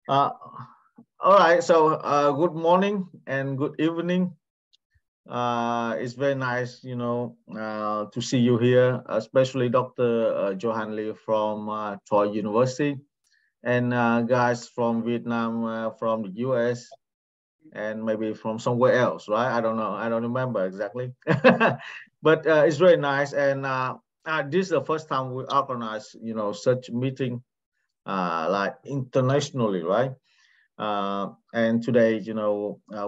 Uh, all right, so good morning and good evening. It's very nice, to see you here, especially Dr. Johan Lee from Troy University, and guys from Vietnam, from the US, and maybe from somewhere else, right? I don't know. I don't remember exactly. But it's very nice. And this is the first time we organize, such meeting like internationally, right? And today,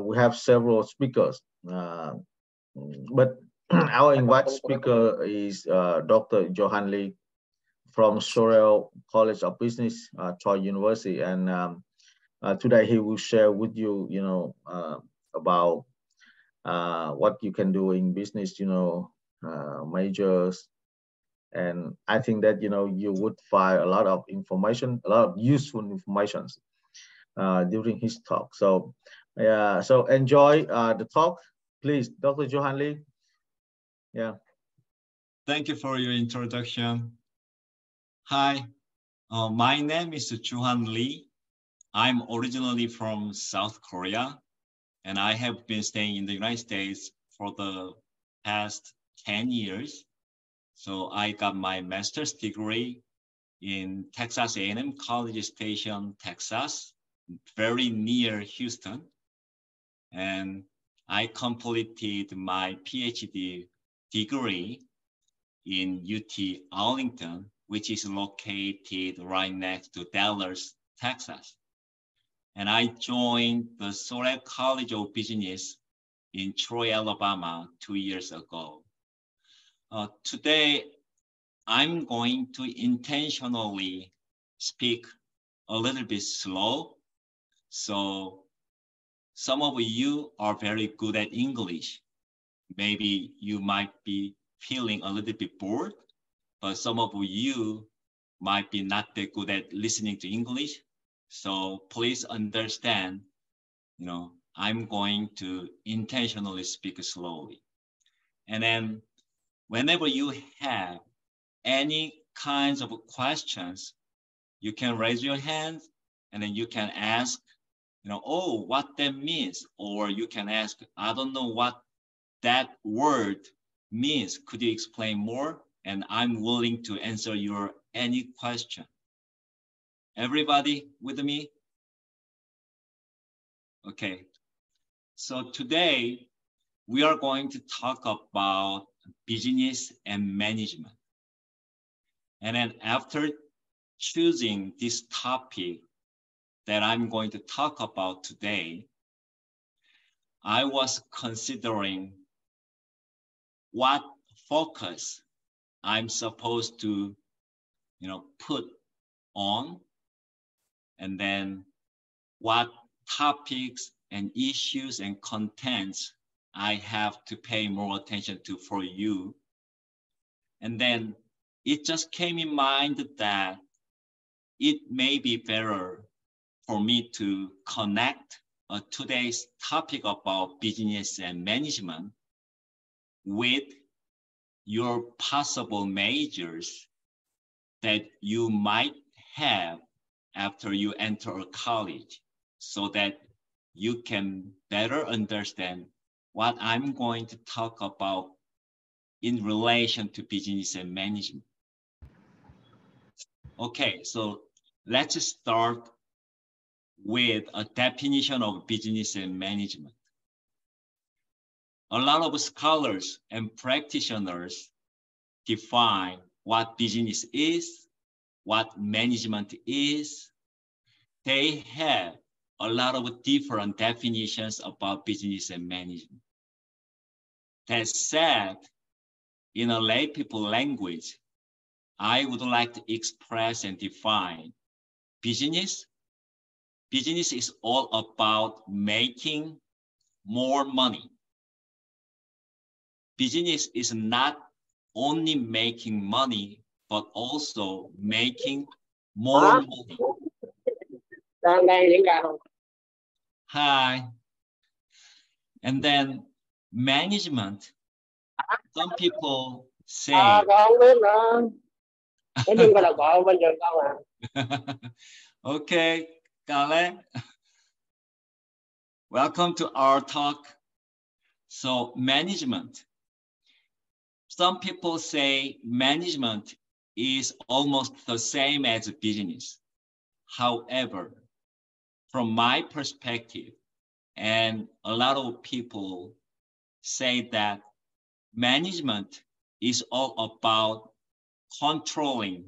we have several speakers. But our invite speaker is Dr. Johan Lee from Sorel College of Business, Troy University, and today he will share with you, about what you can do in business, majors. And I think that you would find a lot of information, a lot of useful information during his talk. So, yeah, so enjoy the talk, please, Dr. Johan Lee. Yeah. Thank you for your introduction. Hi, my name is Johan Lee. I'm originally from South Korea, and I have been staying in the United States for the past 10 years. So I got my master's degree in Texas A&M College Station, Texas, very near Houston. And I completed my PhD degree in UT Arlington, which is located right next to Dallas, Texas. And I joined the Sorel College of Business in Troy, Alabama 2 years ago. Today, I'm going to intentionally speak a little bit slow. So some of you are very good at English. Maybe you might be feeling a little bit bored, but some of you might be not that good at listening to English. So please understand, I'm going to intentionally speak slowly. And then whenever you have any kinds of questions, you can raise your hand and then you can ask, oh, what that means. Or you can ask, I don't know what that word means. Could you explain more? And I'm willing to answer your any question. Everybody with me? Okay. So today we are going to talk about business and management. And then after choosing this topic that I'm going to talk about today, I was considering what focus I'm supposed to, put on, and then what topics and issues and contents I have to pay more attention to for you. And then it just came in mind that it may be better for me to connect today's topic about business and management with your possible majors that you might have after you enter a college, so that you can better understand what I'm going to talk about in relation to business and management. Okay, so let's start with a definition of business and management. A lot of scholars and practitioners define what business is, what management is. They have a lot of different definitions about business and management. That said, in a lay people language, I would like to express and define business. Business is all about making more money. Business is not only making money, but also making more money. Hi. And then management. Some people say Nói chung là có bên trường con à. Okay, Kale. Welcome to our talk. So management. Some people say management is almost the same as business. However, from my perspective, and a lot of people say that management is all about controlling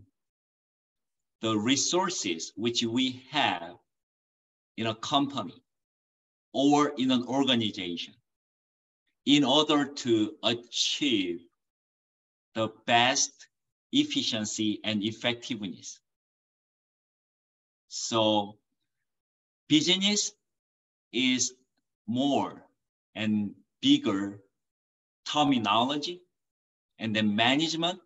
the resources which we have in a company or in an organization in order to achieve the best efficiency and effectiveness. So business is more and bigger terminology, and then management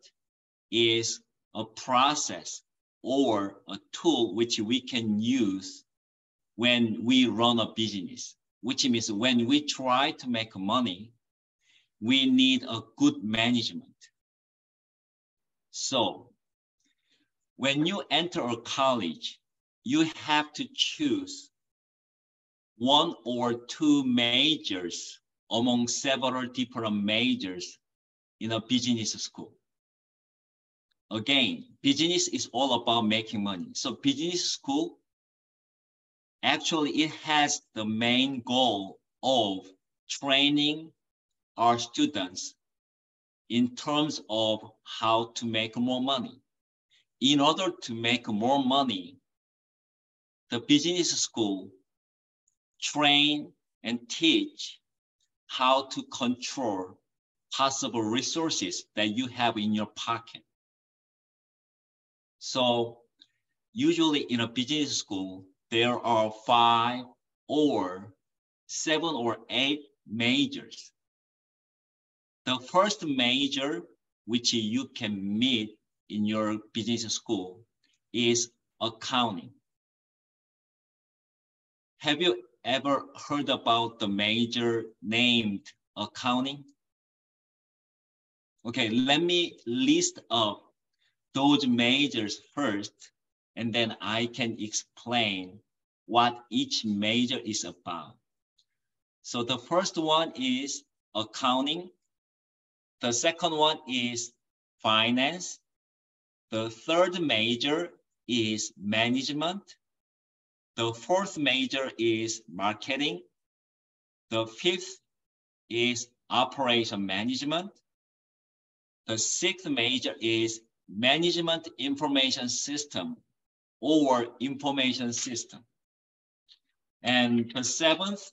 is a process or a tool which we can use when we run a business, which means when we try to make money, we need a good management. So when you enter a college, you have to choose one or two majors among several different majors in a business school. Again, business is all about making money. So business school, actually it has the main goal of training our students in terms of how to make more money. In order to make more money, the business school train and teach how to control possible resources that you have in your pocket. So usually in a business school, there are 5 or 7 or 8 majors. The first major which you can meet in your business school is accounting. Have you ever heard about the major named accounting? Okay, let me list up those majors first, and then I can explain what each major is about. So the first one is accounting. The second one is finance. The third major is management. The fourth major is marketing. The fifth is operation management. The sixth major is management information system or information system. And the seventh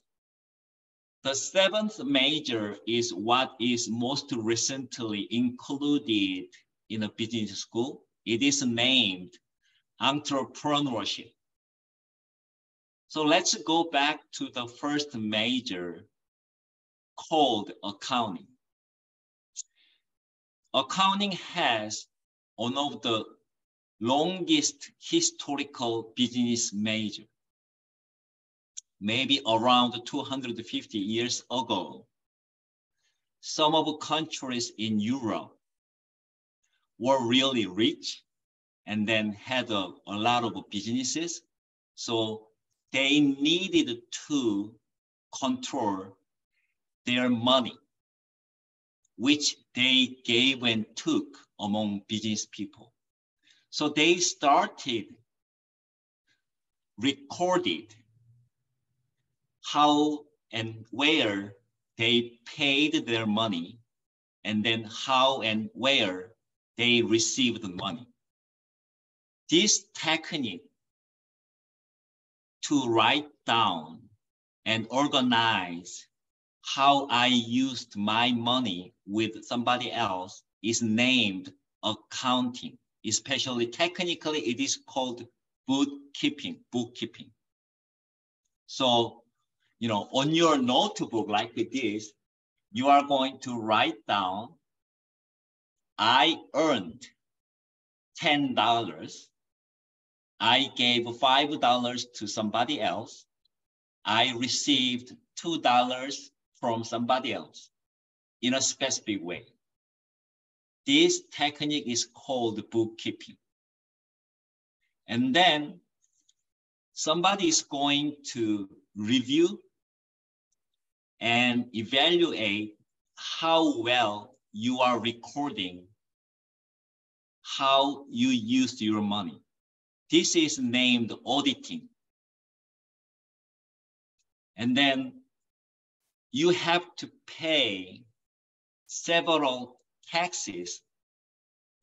major is what is most recently included in a business school. It is named entrepreneurship. So let's go back to the first major called accounting. Accounting has one of the longest historical business major. Maybe around 250 years ago, some of the countries in Europe were really rich and then had a lot of businesses. So they needed to control their money, which they gave and took among business people. So they started recorded how and where they paid their money, and then how and where they received the money. This technique to write down and organize how I used my money with somebody else is named accounting. Especially technically, it is called bookkeeping. So, on your notebook like this, you are going to write down, I earned $10. I gave $5 to somebody else. I received $2 from somebody else in a specific way. This technique is called bookkeeping. And then somebody is going to review and evaluate how well you are recording how you used your money. This is named auditing. And then you have to pay several taxes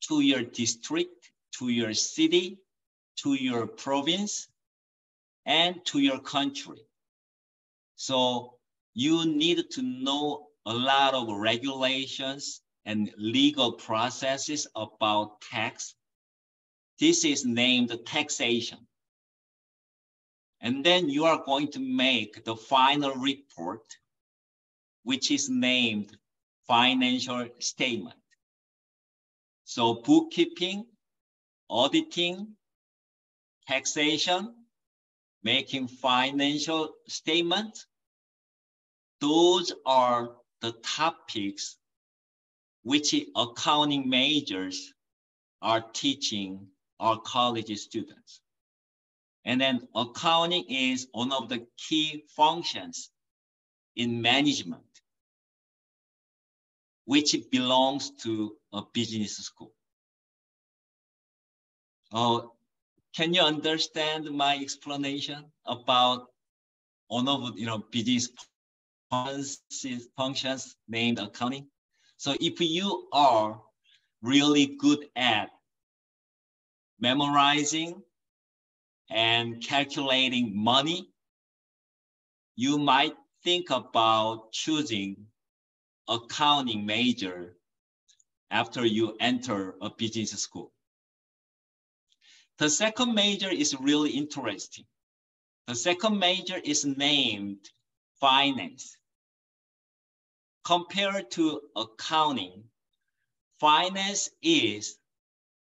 to your district, to your city, to your province, and to your country. So you need to know a lot of regulations and legal processes about tax. This is named taxation. And then you are going to make the final report, which is named financial statement. So bookkeeping, auditing, taxation, making financial statements, those are the topics which accounting majors are teaching our college students. And then accounting is one of the key functions in management, which belongs to a business school. Can you understand my explanation about one of business functions named accounting? So if you are really good at memorizing and calculating money, you might think about choosing accounting major after you enter a business school. The second major is really interesting. The second major is named finance. Compared to accounting, finance is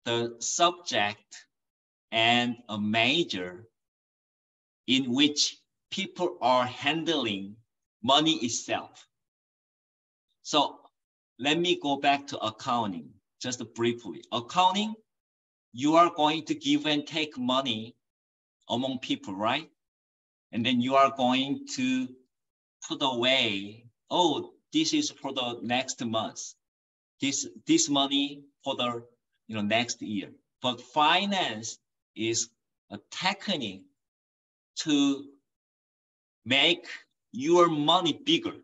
the subject and a major in which people are handling money itself. So let me go back to accounting just briefly. Accounting, you are going to give and take money among people, right? And then you are going to put away, oh, this is for the next month. This money for the next year. But finance is a technique to make your money bigger,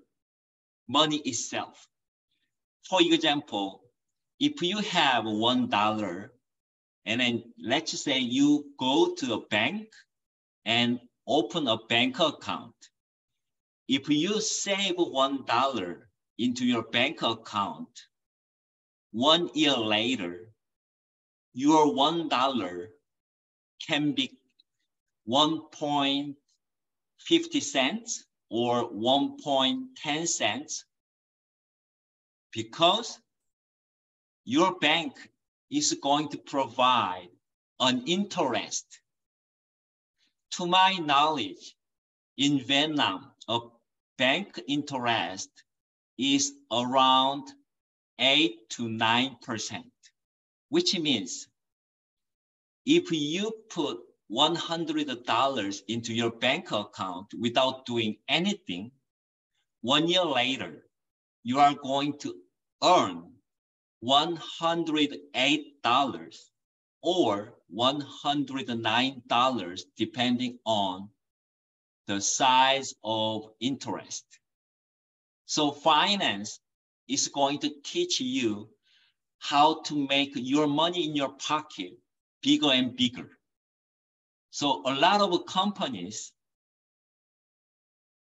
money itself. For example, if you have $1 and then let's say you go to a bank and open a bank account. If you save $1 into your bank account, 1 year later, your $1 can be 1.50 cents or 1.10 cents because your bank is going to provide an interest. To my knowledge, in Vietnam, a bank interest is around 8 to 9%, which means if you put $100 into your bank account without doing anything, 1 year later, you are going to earn $108 or $109 depending on the size of interest. So finance is going to teach you how to make your money in your pocket bigger and bigger. So a lot of companies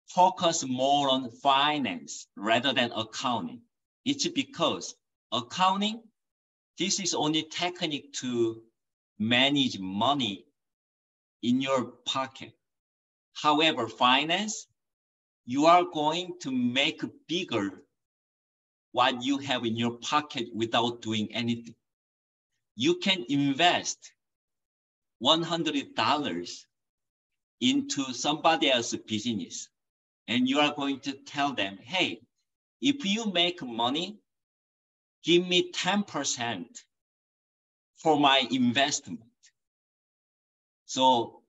focus more on finance rather than accounting. It's because accounting, this is only technique to manage money in your pocket. However, finance, you are going to make bigger what you have in your pocket without doing anything. You can invest $100 into somebody else's business, and you are going to tell them, hey, if you make money, give me 10% for my investment. So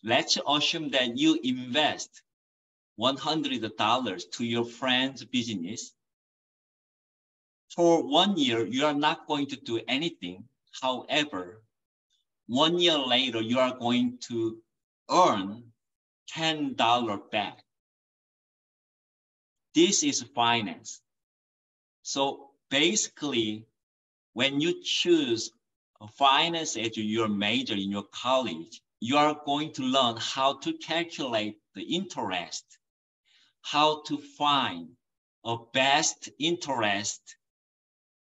let's assume that you invest $100 to your friend's business. For 1 year, you are not going to do anything. However, 1 year later, you are going to earn $10 back. This is finance. So basically, when you choose finance as your major in your college, you are going to learn how to calculate the interest, how to find a best interest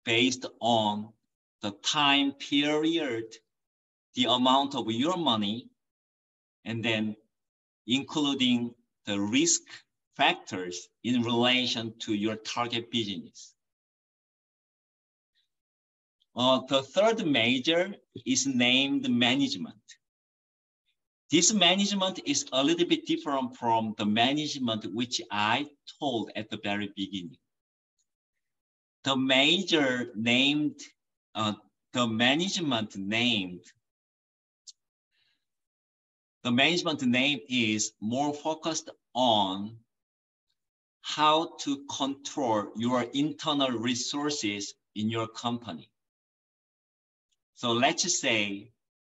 based on the time period, the amount of your money, and then including the risk factors in relation to your target business. The third major is named management. This management is a little bit different from the management which I told at the very beginning. The major named, the management name is more focused on how to control your internal resources in your company. So let's say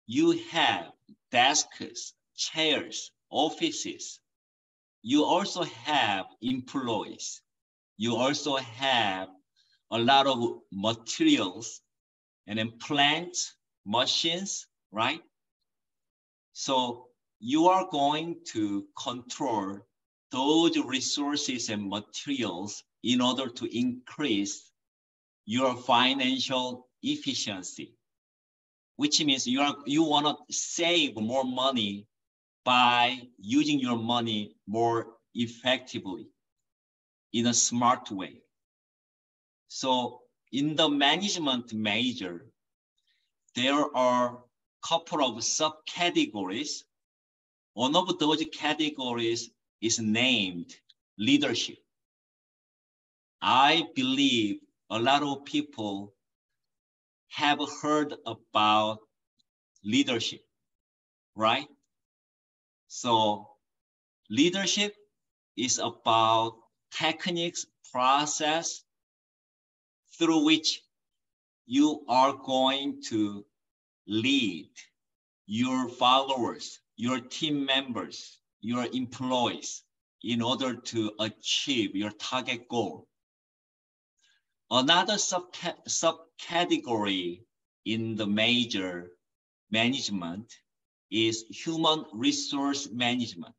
you have desks, chairs, offices. You also have employees. You also have a lot of materials and then plants, machines, right? So you are going to control those resources and materials in order to increase your financial efficiency, which means you want to save more money by using your money more effectively in a smart way. So in the management major, there are a couple of subcategories. One of those categories is named leadership. I believe a lot of people have heard about leadership, right? So leadership is about techniques, process through which you are going to lead your followers, your team members, your employees in order to achieve your target goal. Another subcategory in the major management is human resource management.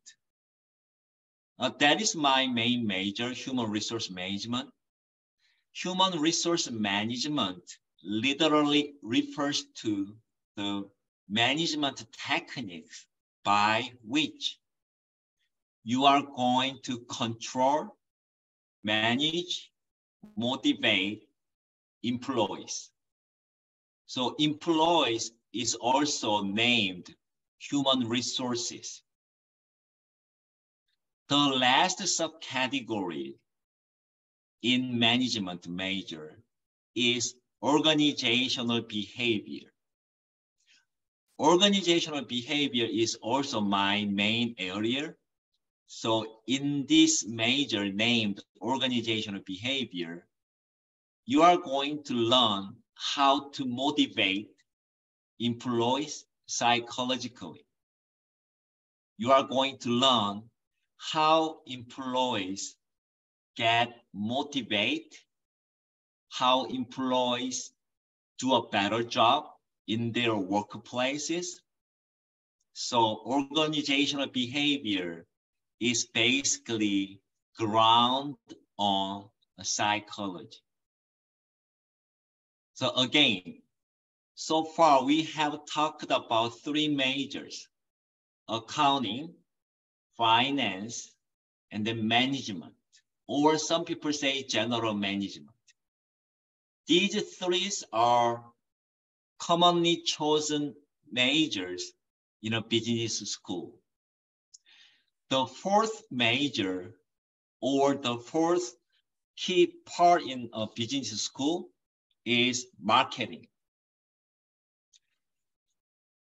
That is my main major, human resource management. Human resource management literally refers to the management techniques by which you are going to control, manage, motivate employees. So employees is also named human resources. The last subcategory in management major is organizational behavior. Organizational behavior is also my main area. So in this major named organizational behavior, you are going to learn how to motivate employees psychologically. You are going to learn how employees get motivated, how employees do a better job in their workplaces. So organizational behavior is basically grounded on psychology. So again, so far we have talked about three majors: accounting, finance, and then management, or some people say general management. These three are commonly chosen majors in a business school. The fourth major, or the fourth key part in a business school, is marketing.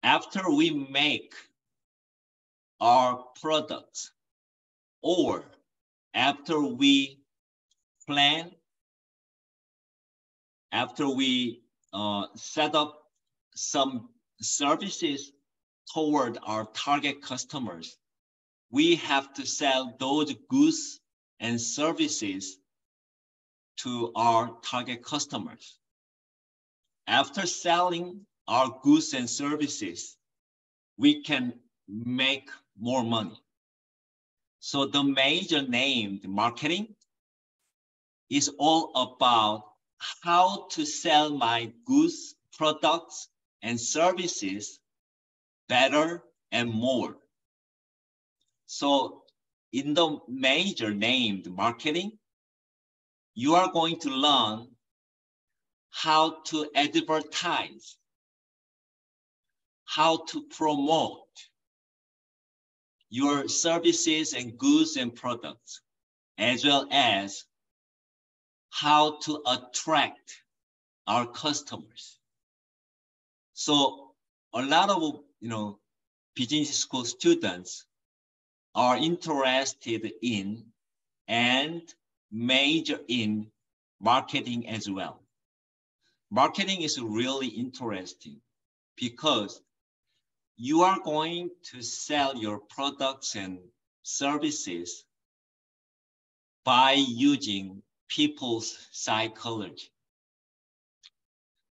After we make our products, or after we plan, after we set up some services toward our target customers, we have to sell those goods and services to our target customers. After selling our goods and services, we can make more money. So the major name, the marketing, is all about how to sell my goods, products, and services better and more. So in the major named marketing, you are going to learn how to advertise, how to promote your services and goods and products, as well as how to attract our customers. So a lot of business school students are interested in and major in marketing as well. Marketing is really interesting because you are going to sell your products and services by using people's psychology.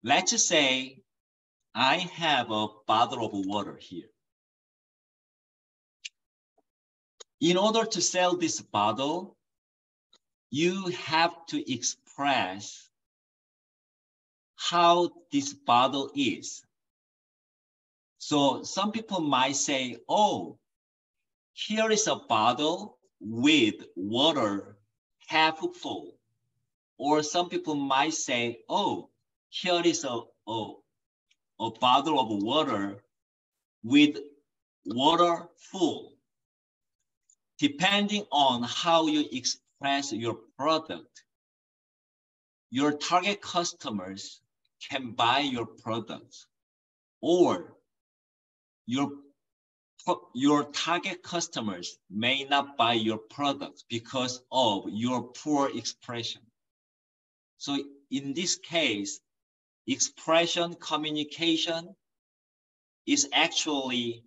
Let's just say I have a bottle of water here. In order to sell this bottle, you have to express how this bottle is. So some people might say, oh, here is a bottle with water half full. Or some people might say, oh, here is a bottle of water with water full. Depending on how you express your product, your target customers can buy your products, or your target customers may not buy your products because of your poor expression. So in this case, expression communication is actually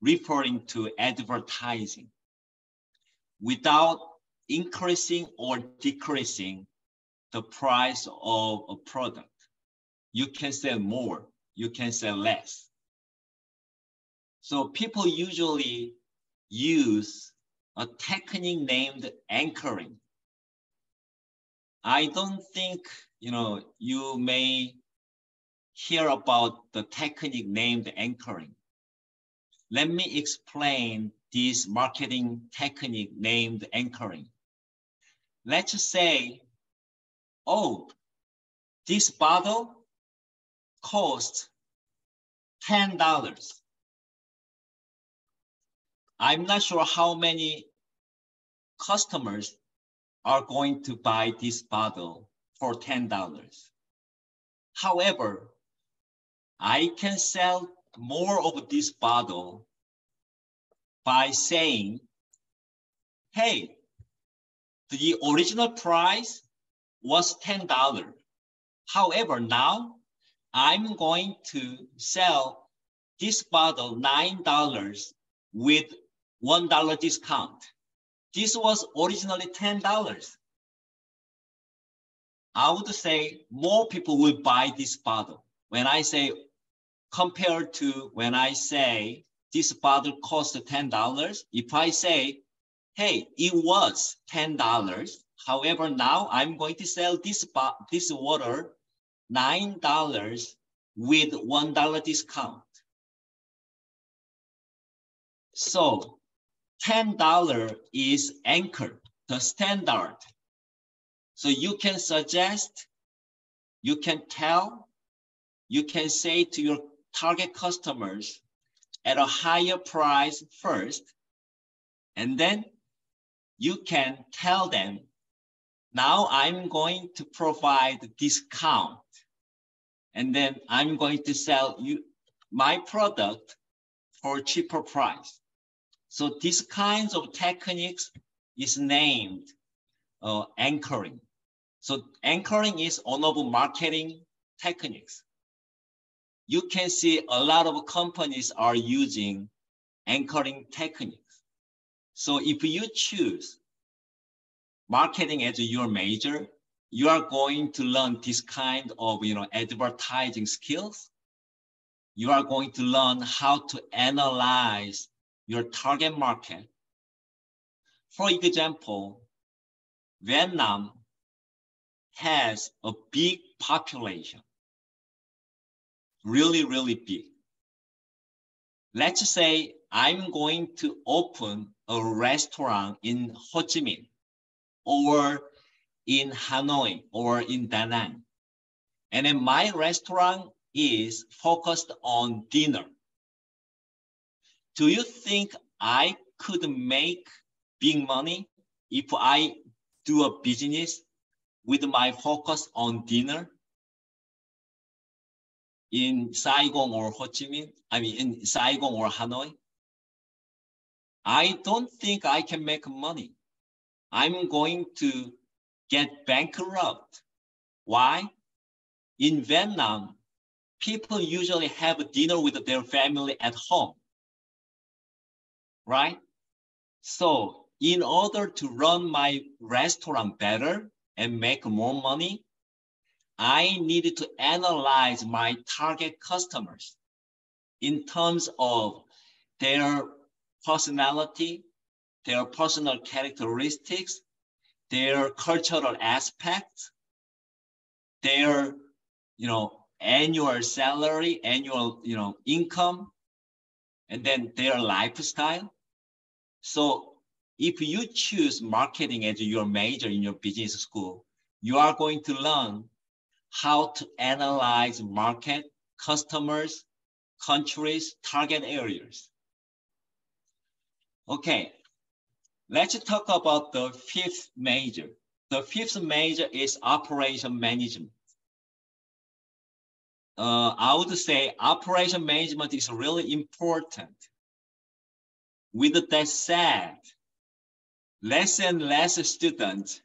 referring to advertising. Without increasing or decreasing the price of a product, you can sell more, you can sell less. So people usually use a technique named anchoring. I don't think you may hear about the technique named anchoring. Let me explain this marketing technique named anchoring. Let's say, oh, this bottle costs $10. I'm not sure how many customers are going to buy this bottle for $10. However, I can sell more of this bottle by saying, hey, the original price was $10. However, now I'm going to sell this bottle $9 with $1 discount. This was originally $10. I would say more people will buy this bottle. When I say, compared to when I say this bottle cost $10, if I say, hey, it was $10, however, now I'm going to sell this water $9 with $1 discount. So $10 is anchored, the standard. So you can suggest, you can tell, you can say to your target customers at a higher price first, and then you can tell them, now I'm going to provide discount, and then I'm going to sell you my product for a cheaper price. So these kinds of techniques is named anchoring. So anchoring is one of marketing techniques. You can see a lot of companies are using anchoring techniques. So if you choose marketing as your major, you are going to learn this kind of advertising skills. You are going to learn how to analyze your target market. For example, Vietnam has a big population, really, really big. Let's say I'm going to open a restaurant in Ho Chi Minh or in Hanoi or in Da Nang. And then my restaurant is focused on dinner. Do you think I could make big money if I do a business with my focus on dinner in Saigon or Ho Chi Minh? I mean, in Saigon or Hanoi? I don't think I can make money. I'm going to get bankrupt. Why? In Vietnam, people usually have dinner with their family at home, right? So in order to run my restaurant better and make more money, I needed to analyze my target customers in terms of their personality, their personal characteristics, their cultural aspects, their annual salary, annual income, and then their lifestyle. So if you choose marketing as your major in your business school, you are going to learn how to analyze market, customers, countries, target areas. Okay, let's talk about the fifth major. The fifth major is operation management. I would say operation management is really important. With that said, less and less students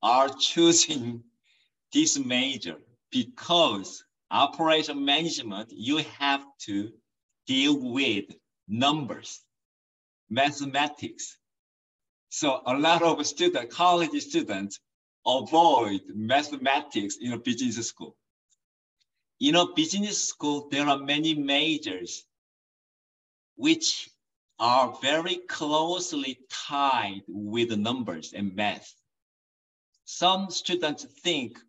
are choosing this major because operation management, you have to deal with numbers, mathematics. So a lot of college students avoid mathematics in a business school. In a business school, there are many majors which are very closely tied with numbers and math. Some students think,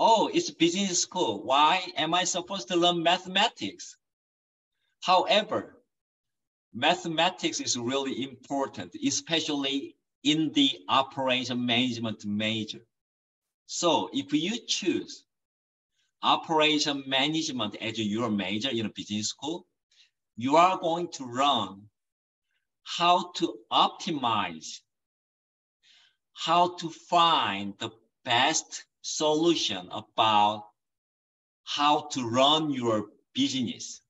oh, it's business school. Why am I supposed to learn mathematics? However, mathematics is really important, especially in the operation management major. So if you choose operation management as your major in a business school, you are going to learn how to optimize, how to find the best solution about how to run your business.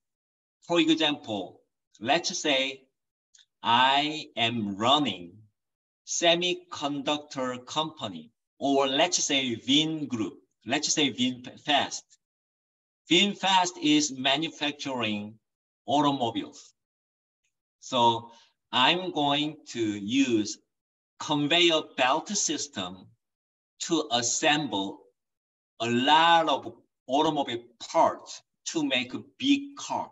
For example, let's say I am running semiconductor company, or let's say Vin Group, let's say VinFast. VinFast is manufacturing automobiles. So I'm going to use conveyor belt system to assemble a lot of automobile parts to make a big car.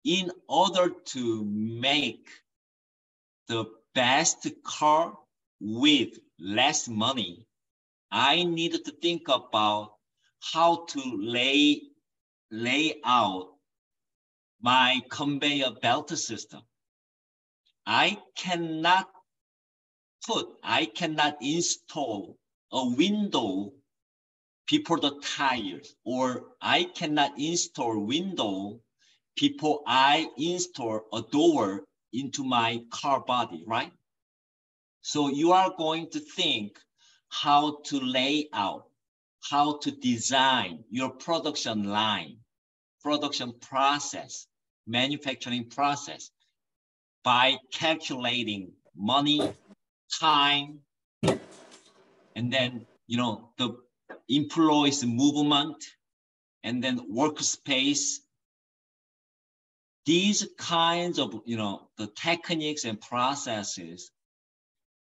In order to make the best car with less money, I needed to think about how to lay out my conveyor belt system. I cannot install a window before the tires, or I cannot install window before I install a door into my car body, right? So you are going to think how to lay out, how to design your production line, production process, manufacturing process, by calculating money, time, and then, the employees movement, and then workspace. These kinds of, the techniques and processes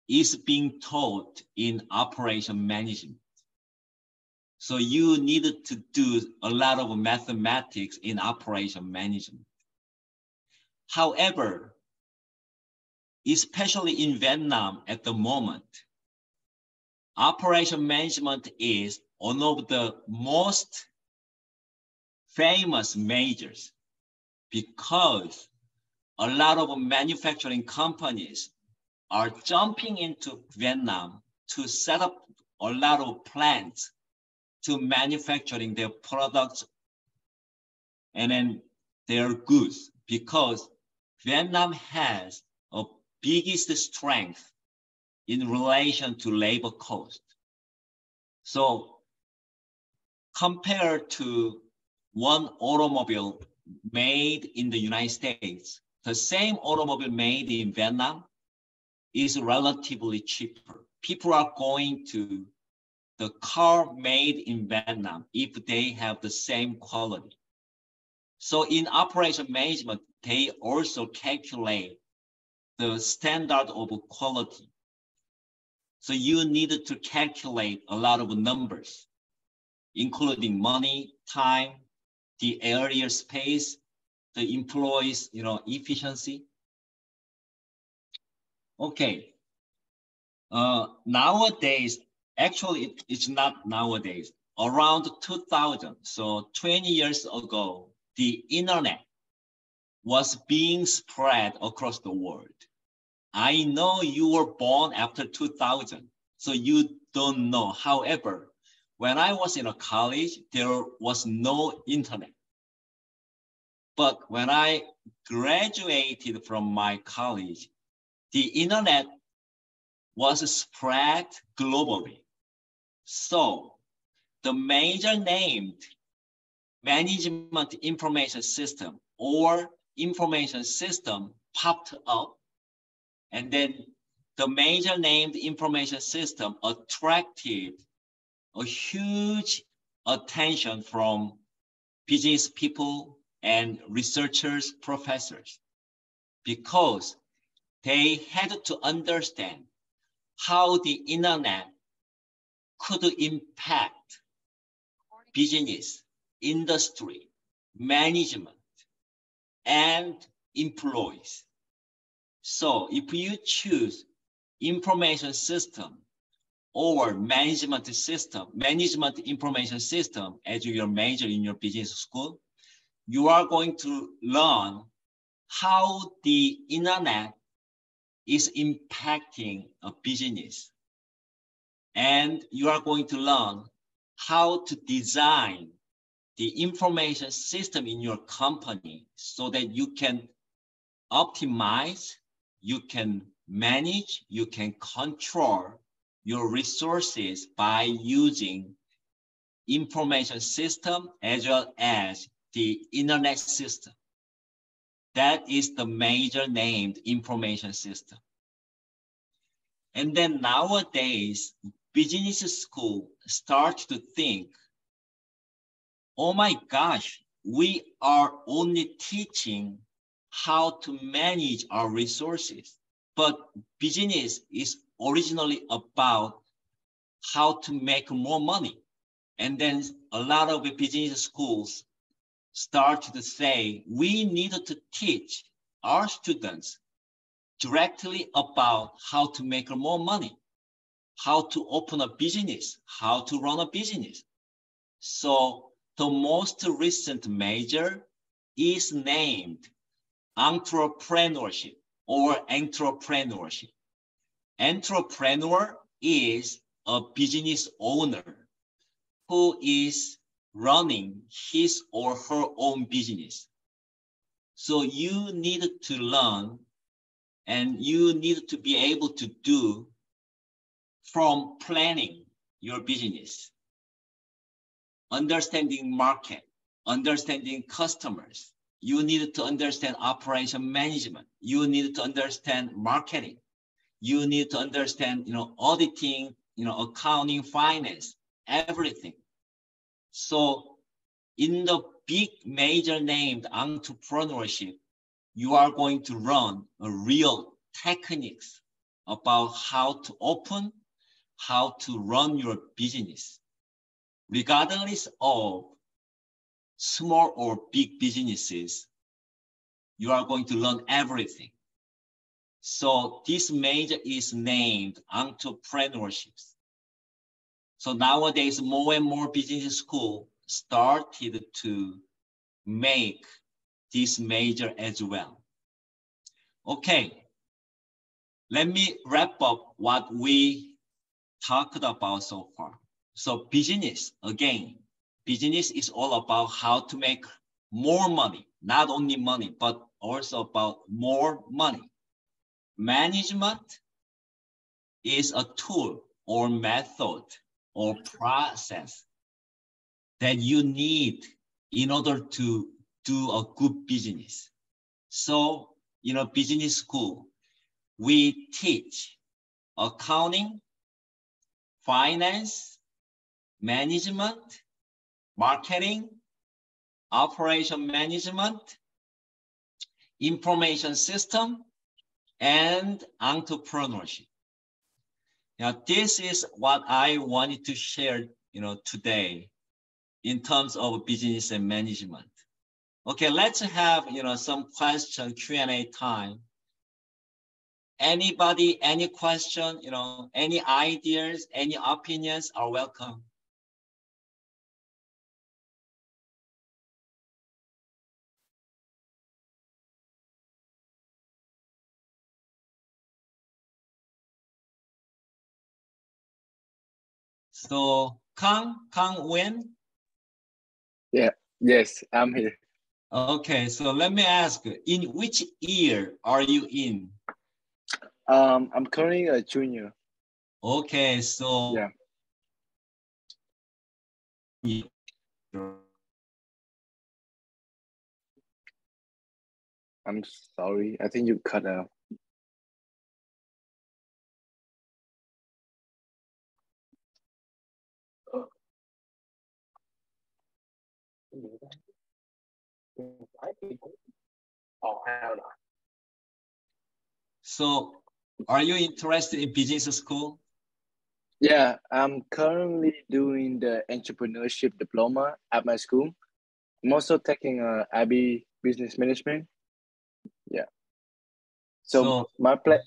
is being taught in operation management. So you needed to do a lot of mathematics in operation management. However, especially in Vietnam at the moment, operation management is one of the most famous majors because a lot of manufacturing companies are jumping into Vietnam to set up a lot of plants to manufacturing their products and then their goods, because Vietnam has a biggest strength in relation to labor cost. So compared to one automobile made in the United States, the same automobile made in Vietnam is relatively cheaper. People are going to the car made in Vietnam if they have the same quality. So in operation management, they also calculate the standard of quality. So you needed to calculate a lot of numbers, including money, time, the area space, the employees, efficiency. Okay. Nowadays, actually, it's not nowadays. Around 2000, so 20 years ago, the internet was being spread across the world. I know you were born after 2000, so you don't know. However, when I was in a college, there was no internet. But when I graduated from my college, the internet was spread globally. So the major named management information system or information system popped up, and then the major named information system attracted a huge attention from business people and researchers, professors, because they had to understand how the internet could impact business, industry, management, and employees. So if you choose information system or management information system as your major in your business school, you are going to learn how the internet is impacting a business. And you are going to learn how to design the information system in your company so that you can optimize, you can manage, you can control your resources by using information system as well as the internet system. That is the major named information system. And then nowadays, business school start to think, oh my gosh, we are only teaching how to manage our resources, but business is originally about how to make more money. And then a lot of the business schools start to say, we need to teach our students directly about how to make more money, how to open a business, how to run a business. So the most recent major is named entrepreneurship or entrepreneurship. Entrepreneur is a business owner who is running his or her own business. So you need to learn and you need to be able to do from planning your business, understanding market, understanding customers, you need to understand operation management. You need to understand marketing. You need to understand, auditing, accounting, finance, everything. So in the big major named entrepreneurship, you are going to learn a real techniques about how to open, how to run your business, regardless of small or big businesses. You are going to learn everything. So this major is named entrepreneurship. So nowadays, more and more business schools started to make this major as well. Okay, let me wrap up what we talked about so far. So business, again, business is all about how to make more money, not only money, but also about more money. Management is a tool or method or process that you need in order to do a good business. So, business school, we teach accounting, finance, management, marketing, operation management, information system, and entrepreneurship. Now, this is what I wanted to share, today in terms of business and management. Okay, let's have, some question Q&A time. Anybody, any question, any ideas, any opinions are welcome. So, Kang Nguyen? Yeah, yes, I'm here. Okay, so let me ask, in which year are you in? I'm currently a junior. Okay, so yeah. I'm sorry, I think you cut out. So, are you interested in business school? Yeah, I'm currently doing the entrepreneurship diploma at my school. I'm also taking IB business management. Yeah. So my plan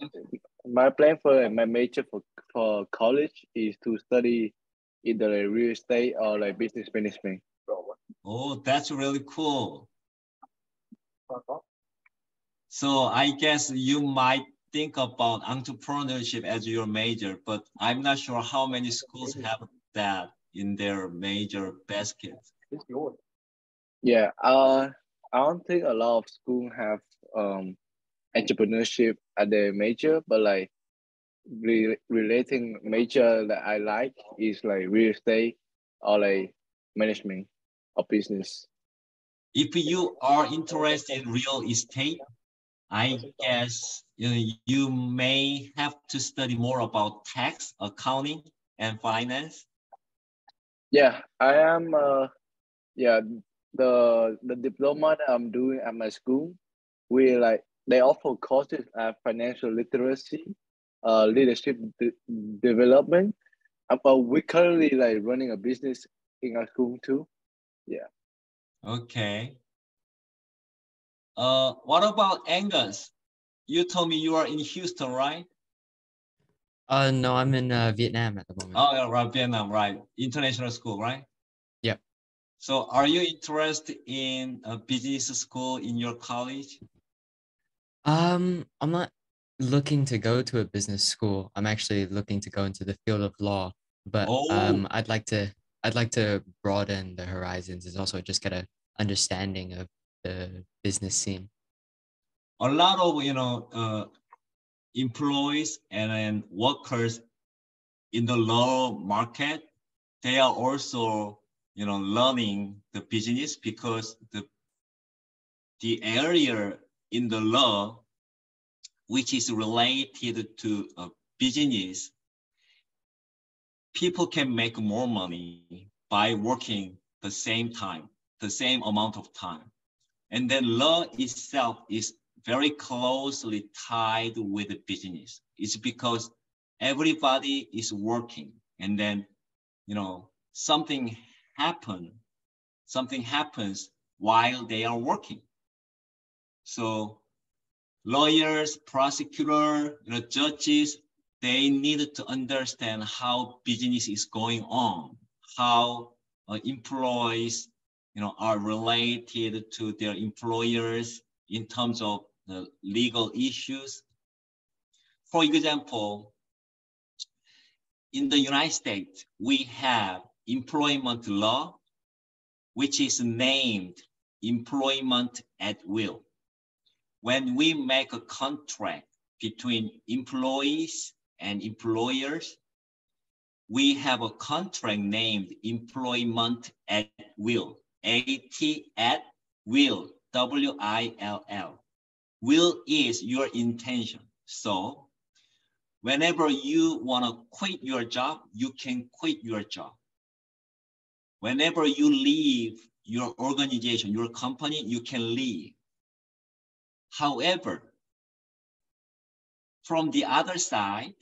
for my major for college is to study either real estate or like business management. Oh, that's really cool. So I guess you might think about entrepreneurship as your major, but I'm not sure how many schools have that in their major basket. Yeah, I don't think a lot of schools have entrepreneurship at their major, but like relating major that I like is like real estate or like management of business. If you are interested in real estate, I guess you may have to study more about tax, accounting, and finance. Yeah, I am. Yeah, the diploma that I'm doing at my school, they offer courses at financial literacy, leadership development. But we currently like running a business in our school too. Yeah. Okay. What about Angus? You told me you are in Houston, right? No, I'm in Vietnam at the moment. Oh, yeah, right, Vietnam, right. International school, right? Yep. So are you interested in a business school in your college? I'm not looking to go to a business school. I'm actually looking to go into the field of law, but I'd like to broaden the horizons and also just get a understanding of the business scene. A lot of employees and workers in the law market, they are also learning the business because the area in the law which is related to business, people can make more money by working the same time, the same amount of time. And then law itself is very closely tied with the business. It's because everybody is working, and then, you know, something happens while they are working. So lawyers, prosecutors, judges, they need to understand how business is going on, how employees, are related to their employers in terms of the legal issues. For example, in the United States, we have employment law, which is named employment at will. When we make a contract between employees and employers, we have a contract named employment at will, A-T at will, W-I-L-L. Will is your intention. So whenever you want to quit your job, you can quit your job. Whenever you leave your organization, your company, you can leave. However, from the other side,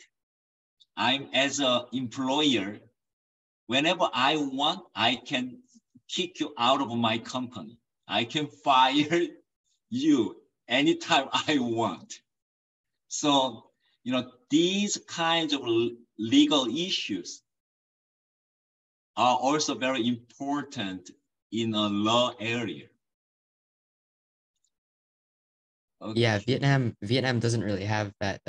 I'm as an employer, whenever I want, I can kick you out of my company. I can fire you anytime I want. So, these kinds of legal issues are also very important in a law area. Okay. Yeah, Vietnam doesn't really have that.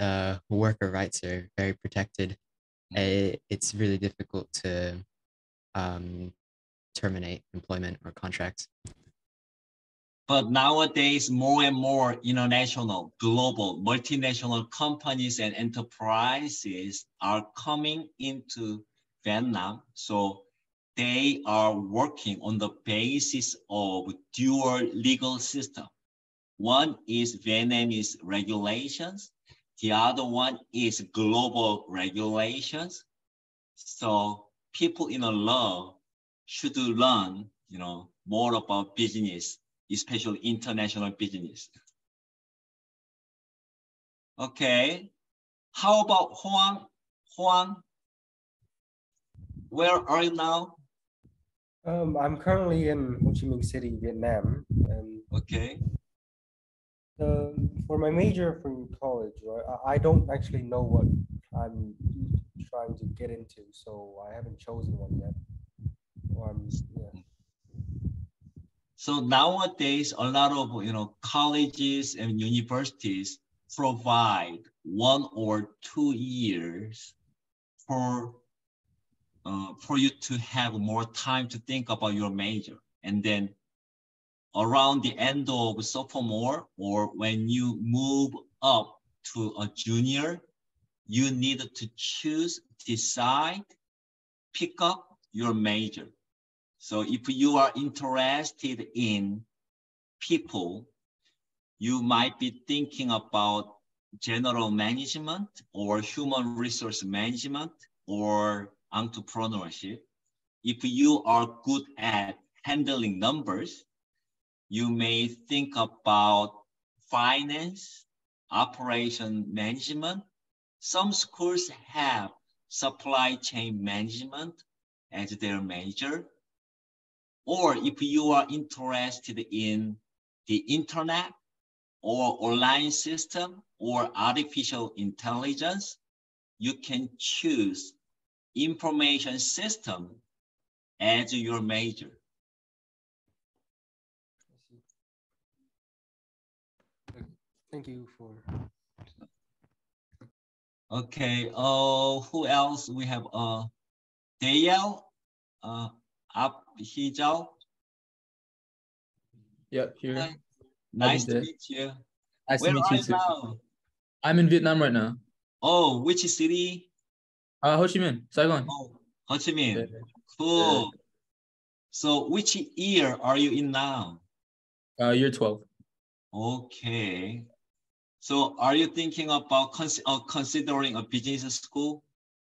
Worker rights are very protected. It's really difficult to terminate employment or contracts. But nowadays, more and more international, global, multinational companies and enterprises are coming into Vietnam. So they are working on the basis of dual legal system. One is Vietnamese regulations. The other one is global regulations. So people in the law should learn, more about business, especially international business. Okay. How about Hoang? Hoang, where are you now? I'm currently in Ho Chi Minh City, Vietnam. And okay. For my major from college, right, I don't actually know what I'm trying to get into, so I haven't chosen one yet. Yeah. So nowadays, a lot of colleges and universities provide 1 or 2 years for you to have more time to think about your major, and then around the end of sophomore or when you move up to a junior, you need to choose, decide, pick up your major. So if you are interested in people, you might be thinking about general management or human resource management or entrepreneurship. If you are good at handling numbers, you may think about finance, operation management. Some schools have supply chain management as their major. Or if you are interested in the internet or online system or artificial intelligence, you can choose information system as your major. Thank you for. Okay. Who else? We have Dayel, Abhijal. Yep, here. Hi. Nice to meet you. Nice Where to meet are you too. now? I'm in Vietnam right now. Oh, which city? Ho Chi Minh, Saigon. Oh, Ho Chi Minh. Yeah. Cool. Yeah. So which year are you in now? Year 12. Okay. So are you thinking about considering a business school?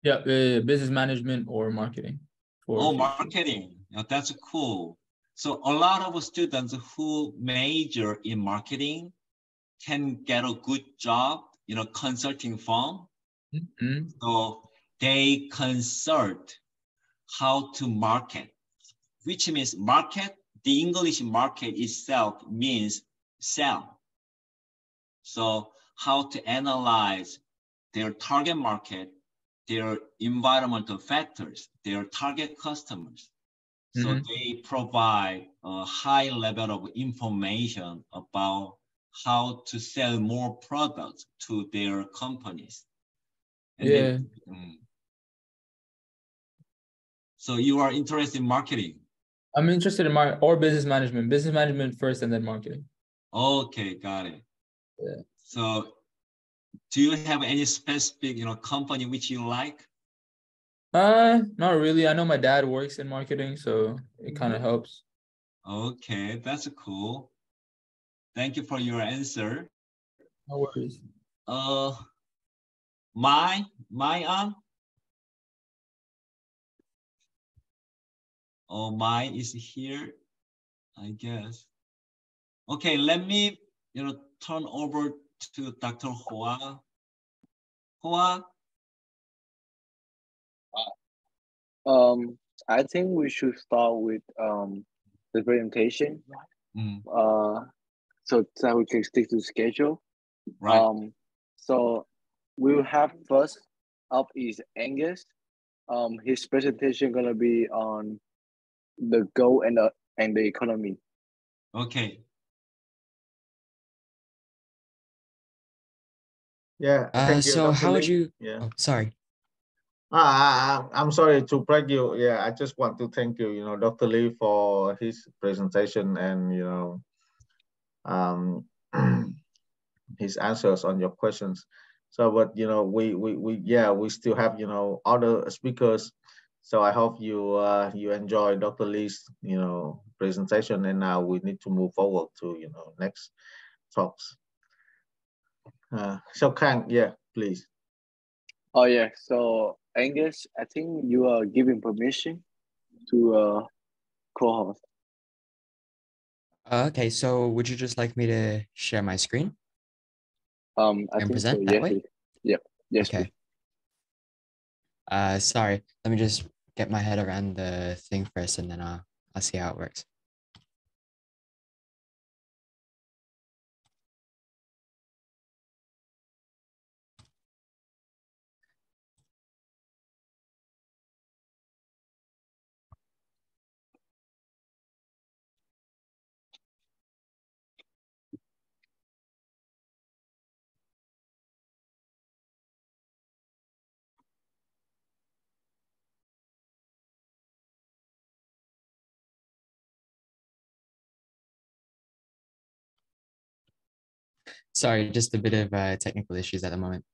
Yeah, business management or marketing. Oh, marketing. Yeah, that's cool. So a lot of students who major in marketing can get a good job in a consulting firm. Mm-hmm. So they consult how to market, which means market. The English market itself means sell. So how to analyze their target market, their environmental factors, their target customers. So Mm-hmm. they provide a high level of information about how to sell more products to their companies. And yeah. So you are interested in marketing? I'm interested in or business management. Business management first and then marketing. Okay, got it. Yeah. So do you have any specific, company which you like? Not really. I know my dad works in marketing, so it kind of helps. Okay, that's cool. Thank you for your answer. No worries. My aunt. Oh, my is here, I guess. Okay, let me, turn over to Dr. Hoa. Hoa. I think we should start with the presentation. So that we can stick to the schedule. Right. So we will have first up is Angus. His presentation gonna be on the goal and the economy. Okay. Yeah. Thank you. So Dr. how would Lee. you? Yeah. Oh, sorry. I'm sorry to break you. Yeah, I just want to thank you, Dr. Lee, for his presentation and his answers on your questions. So, but we still have other speakers. So I hope you enjoy Dr. Lee's presentation, and now we need to move forward to next talks. So Kang, yeah, please. Oh yeah. So Angus, I think you are giving permission to co-host. Okay, so would you just like me to share my screen? I and think present so. that Yes. way? Yep. Yes. Okay. Sorry. Let me just get my head around the thing first, and then I'll see how it works. Sorry, just a bit of technical issues at the moment.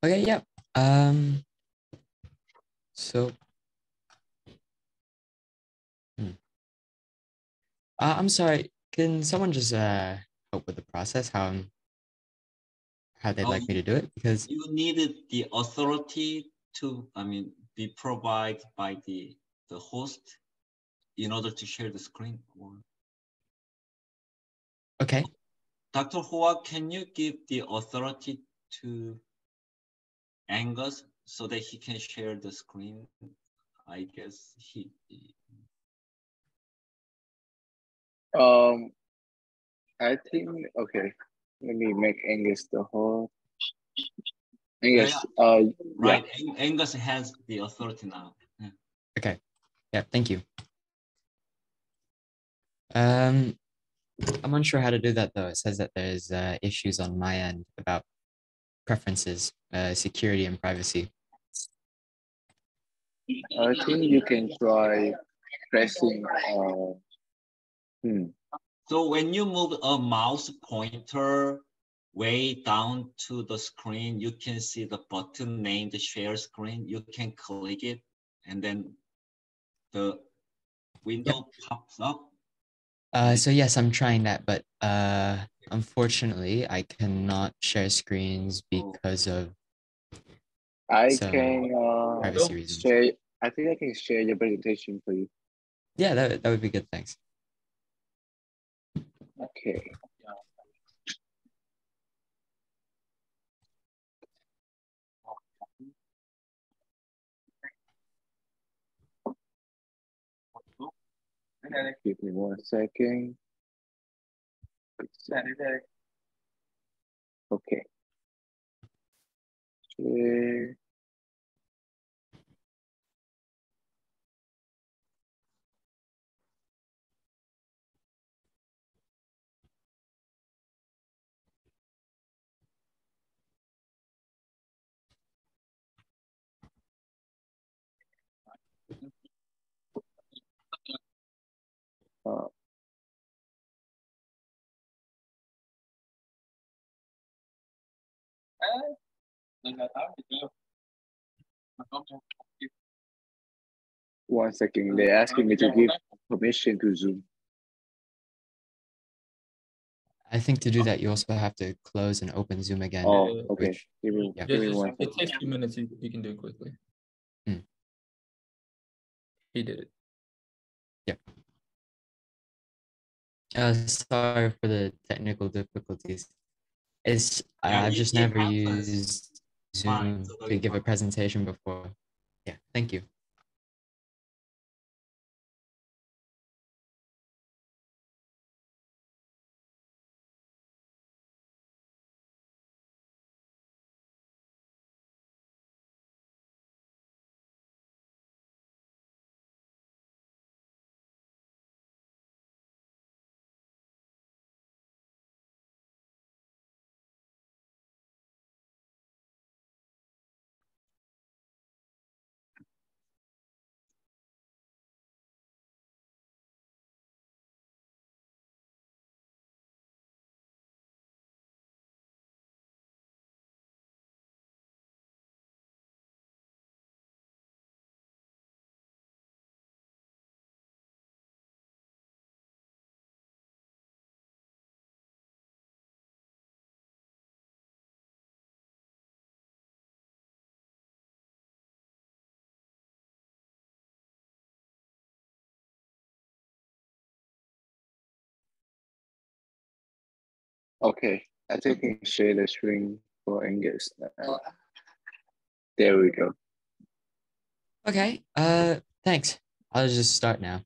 Okay, yeah. So I'm sorry. Can someone just help with the process? How they'd like me to do it? Because you needed the authority to, be provided by the host in order to share the screen. Okay. Dr. Hoa, can you give the authority to Angus so that he can share the screen? I guess he. I think okay. Let me make Angus the whole. Angus. Right. Yeah. Angus has the authority now. Yeah. Okay. Yeah. Thank you. I'm unsure how to do that though. It says that there's issues on my end about preferences, security, and privacy. I think you can try pressing So when you move a mouse pointer way down to the screen, you can see the button named share screen. You can click it and then the window pops up. So yes, I'm trying that, but unfortunately, I cannot share screens because of privacy reasons. Share. I think I can share your presentation for you. Yeah, that would be good. Thanks. Okay. Give me 1 second. Okay. Share. One second, they're asking me to give permission to Zoom. I think to do that, you also have to close and open Zoom again. Oh, okay. Which, Give me 1 It second. takes 2 minutes. You can do it quickly. He did it. Yeah. Sorry for the technical difficulties. I've just never used Zoom to give a presentation before. Yeah, thank you. Okay, I think I can share the screen for Angus. There we go. Okay, thanks. I'll just start now.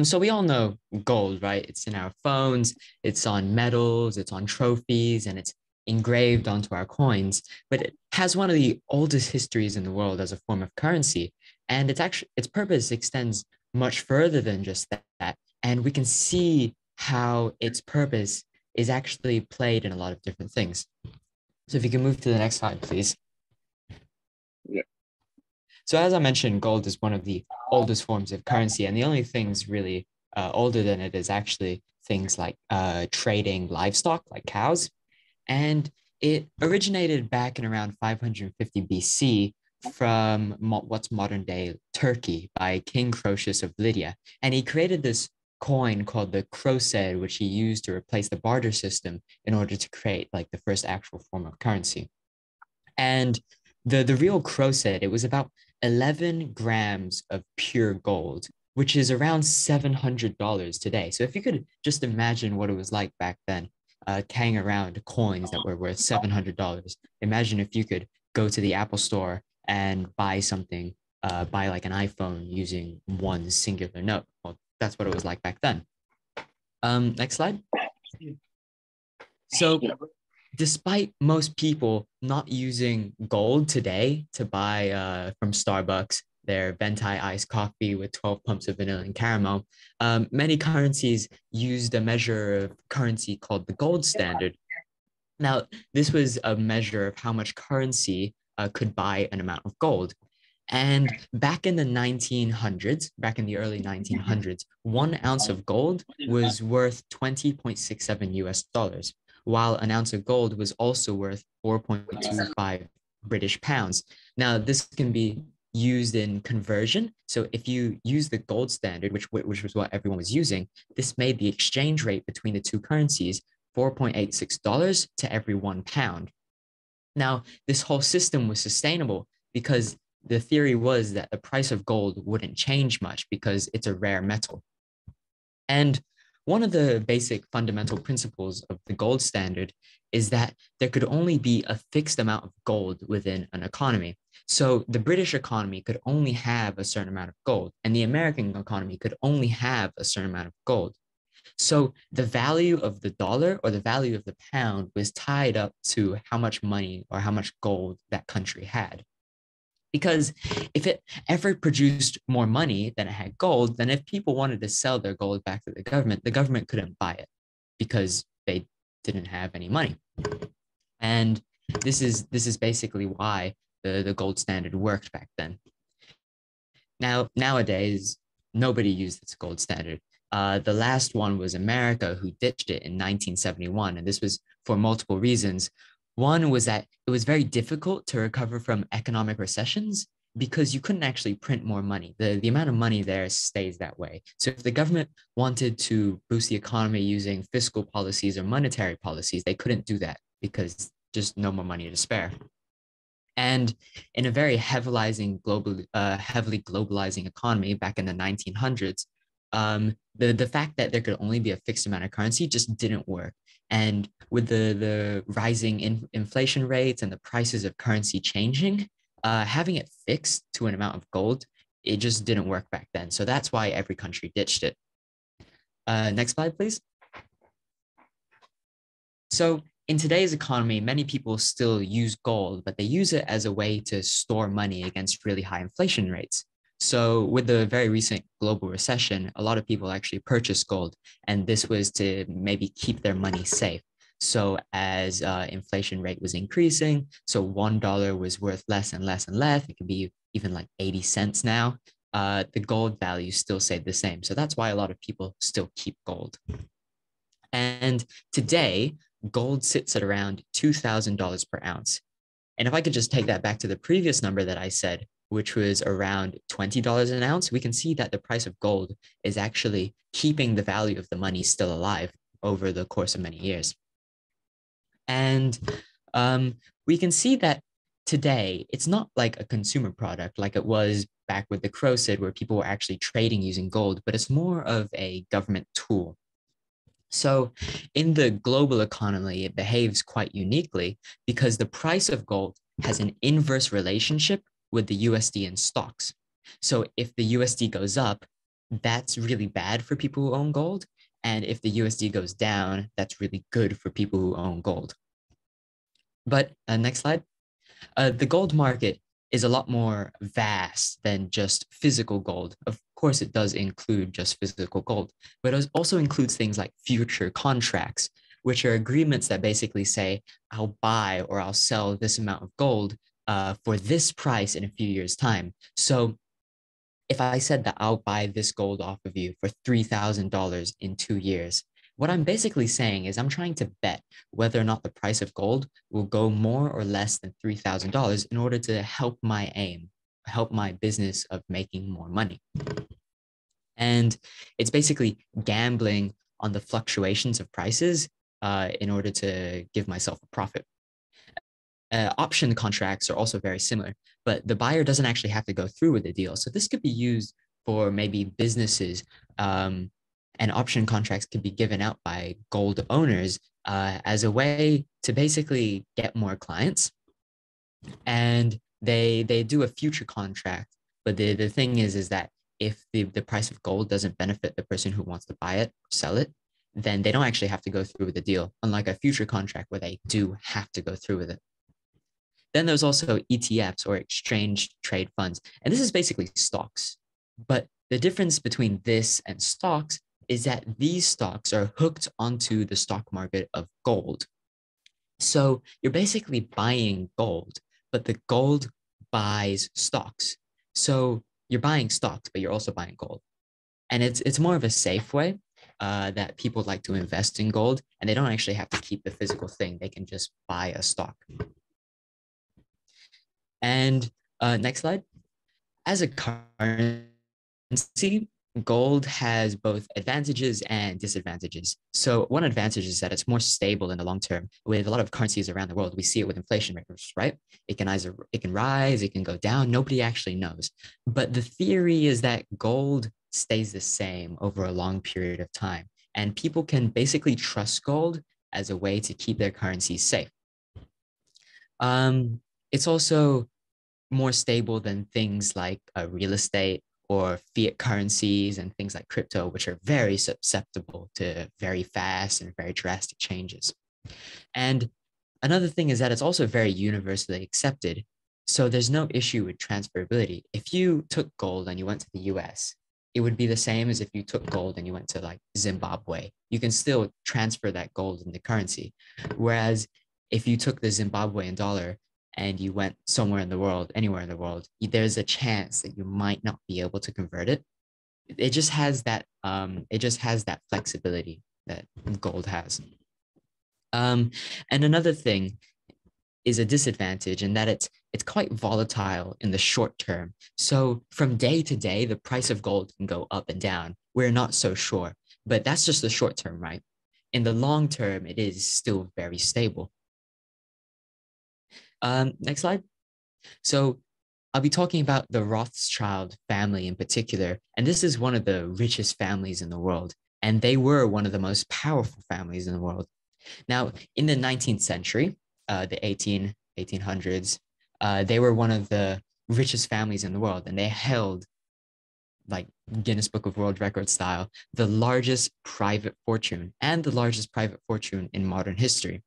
So we all know gold, right? It's in our phones, it's on medals, it's on trophies, and it's engraved onto our coins. But it has one of the oldest histories in the world as a form of currency, and its purpose extends much further than just that. And we can see how its purpose is actually played in a lot of different things. So if you can move to the next slide, please. Yeah. So as I mentioned, gold is one of the oldest forms of currency, and the only things really older than it is actually things like trading livestock, like cows. And it originated back in around 550 BC from what's modern day Turkey by King Croesus of Lydia. And he created this coin called the krosed, which he used to replace the barter system in order to create like the first actual form of currency. And the real krosed, it was about 11 grams of pure gold, which is around $700 today. So if you could just imagine what it was like back then, carrying around coins that were worth $700. Imagine if you could go to the Apple store and buy something, buy like an iPhone using one singular note. Well, that's what it was like back then. Next slide. So despite most people not using gold today to buy from Starbucks their venti iced coffee with 12 pumps of vanilla and caramel, many currencies used a measure of currency called the gold standard. Now, this was a measure of how much currency could buy an amount of gold. And back in the 1900s, back in the early 1900s, 1 ounce of gold was worth 20.67 US dollars, while an ounce of gold was also worth 4.25 British pounds. Now, this can be used in conversion. So if you use the gold standard, which was what everyone was using, this made the exchange rate between the two currencies $4.86 to every 1 pound. Now, this whole system was sustainable because the theory was that the price of gold wouldn't change much because it's a rare metal. And one of the basic fundamental principles of the gold standard is that there could only be a fixed amount of gold within an economy. So the British economy could only have a certain amount of gold, and the American economy could only have a certain amount of gold. So the value of the dollar or the value of the pound was tied up to how much money or how much gold that country had. Because if it ever produced more money than it had gold, then if people wanted to sell their gold back to the government couldn't buy it because they didn't have any money. And this is basically why the gold standard worked back then. Now, nowadays, nobody used this gold standard. The last one was America, who ditched it in 1971. And this was for multiple reasons. One was that it was very difficult to recover from economic recessions because you couldn't actually print more money. The amount of money there stays that way. So if the government wanted to boost the economy using fiscal policies or monetary policies, they couldn't do that because just no more money to spare. And in a very heavily globalizing economy back in the 1900s, the fact that there could only be a fixed amount of currency just didn't work. And with the rising inflation rates and the prices of currency changing, having it fixed to an amount of gold, it just didn't work back then. So that's why every country ditched it. Next slide, please. So in today's economy, many people still use gold, but they use it as a way to store money against really high inflation rates. So with the very recent global recession, a lot of people actually purchased gold, and this was to maybe keep their money safe. So as inflation rate was increasing, so $1 was worth less and less and less. It could be even like 80 cents now. The gold value still stayed the same. So that's why a lot of people still keep gold. And today, gold sits at around $2,000 per ounce. And if I could just take that back to the previous number that I said, which was around $20 an ounce, we can see that the price of gold is actually keeping the value of the money still alive over the course of many years. And we can see that today, it's not like a consumer product like it was back with the Crocid, where people were actually trading using gold, but it's more of a government tool. So in the global economy, it behaves quite uniquely because the price of gold has an inverse relationship with the USD in stocks. So if the USD goes up, that's really bad for people who own gold. And if the USD goes down, that's really good for people who own gold. But next slide. The gold market is a lot more vast than just physical gold. Of course, it does include just physical gold, but it also includes things like future contracts, which are agreements that basically say, I'll buy or I'll sell this amount of gold for this price in a few years' time. So if I said that I'll buy this gold off of you for $3,000 in 2 years, what I'm basically saying is I'm trying to bet whether or not the price of gold will go more or less than $3,000 in order to help my aim, help my business of making more money. And it's basically gambling on the fluctuations of prices in order to give myself a profit. Option contracts are also very similar, but the buyer doesn't actually have to go through with the deal. So this could be used for maybe businesses, and option contracts could be given out by gold owners as a way to basically get more clients. And they do a future contract, but the thing is that if the price of gold doesn't benefit the person who wants to buy it or sell it, then they don't actually have to go through with the deal, unlike a future contract where they do have to go through with it. Then there's also ETFs, or exchange trade funds. And this is basically stocks. But the difference between this and stocks is that these stocks are hooked onto the stock market of gold. So you're basically buying gold, but the gold buys stocks. So you're buying stocks, but you're also buying gold. And it's more of a safe way that people like to invest in gold, and they don't actually have to keep the physical thing. They can just buy a stock. And next slide. As a currency, gold has both advantages and disadvantages. So one advantage is that it's more stable in the long term. With a lot of currencies around the world, we see it with inflation rates, right? It can rise, it can go down. Nobody actually knows. But the theory is that gold stays the same over a long period of time. And people can basically trust gold as a way to keep their currency safe. It's also more stable than things like real estate or fiat currencies and things like crypto, which are very susceptible to very fast and very drastic changes. And another thing is that it's also very universally accepted. So there's no issue with transferability. If you took gold and you went to the US, it would be the same as if you took gold and you went to like Zimbabwe. You can still transfer that gold into currency. Whereas if you took the Zimbabwean dollar and you went somewhere in the world, anywhere in the world, there's a chance that you might not be able to convert it. It just has that flexibility that gold has. And another thing is a disadvantage in that it's quite volatile in the short term. So from day to day, the price of gold can go up and down. We're not so sure, but that's just the short term, right? In the long term, it is still very stable. Next slide. So I'll be talking about the Rothschild family in particular, and this is one of the richest families in the world, and they were one of the most powerful families in the world. Now, in the 19th century, the 1800s, they were one of the richest families in the world, and they held, like Guinness Book of World Records style, the largest private fortune and the largest private fortune in modern history.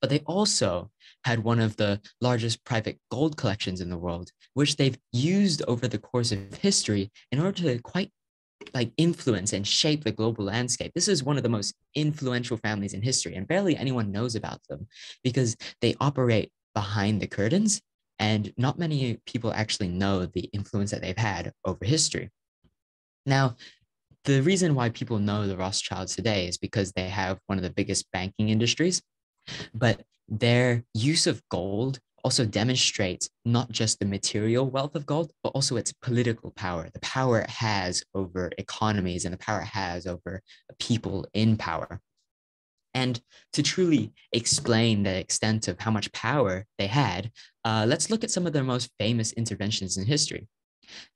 But they also had one of the largest private gold collections in the world, which they've used over the course of history in order to quite like influence and shape the global landscape. This is one of the most influential families in history, and barely anyone knows about them because they operate behind the curtains, and not many people actually know the influence that they've had over history. Now, the reason why people know the Rothschilds today is because they have one of the biggest banking industries, but their use of gold also demonstrates not just the material wealth of gold, but also its political power, the power it has over economies and the power it has over people in power. And to truly explain the extent of how much power they had, let's look at some of their most famous interventions in history.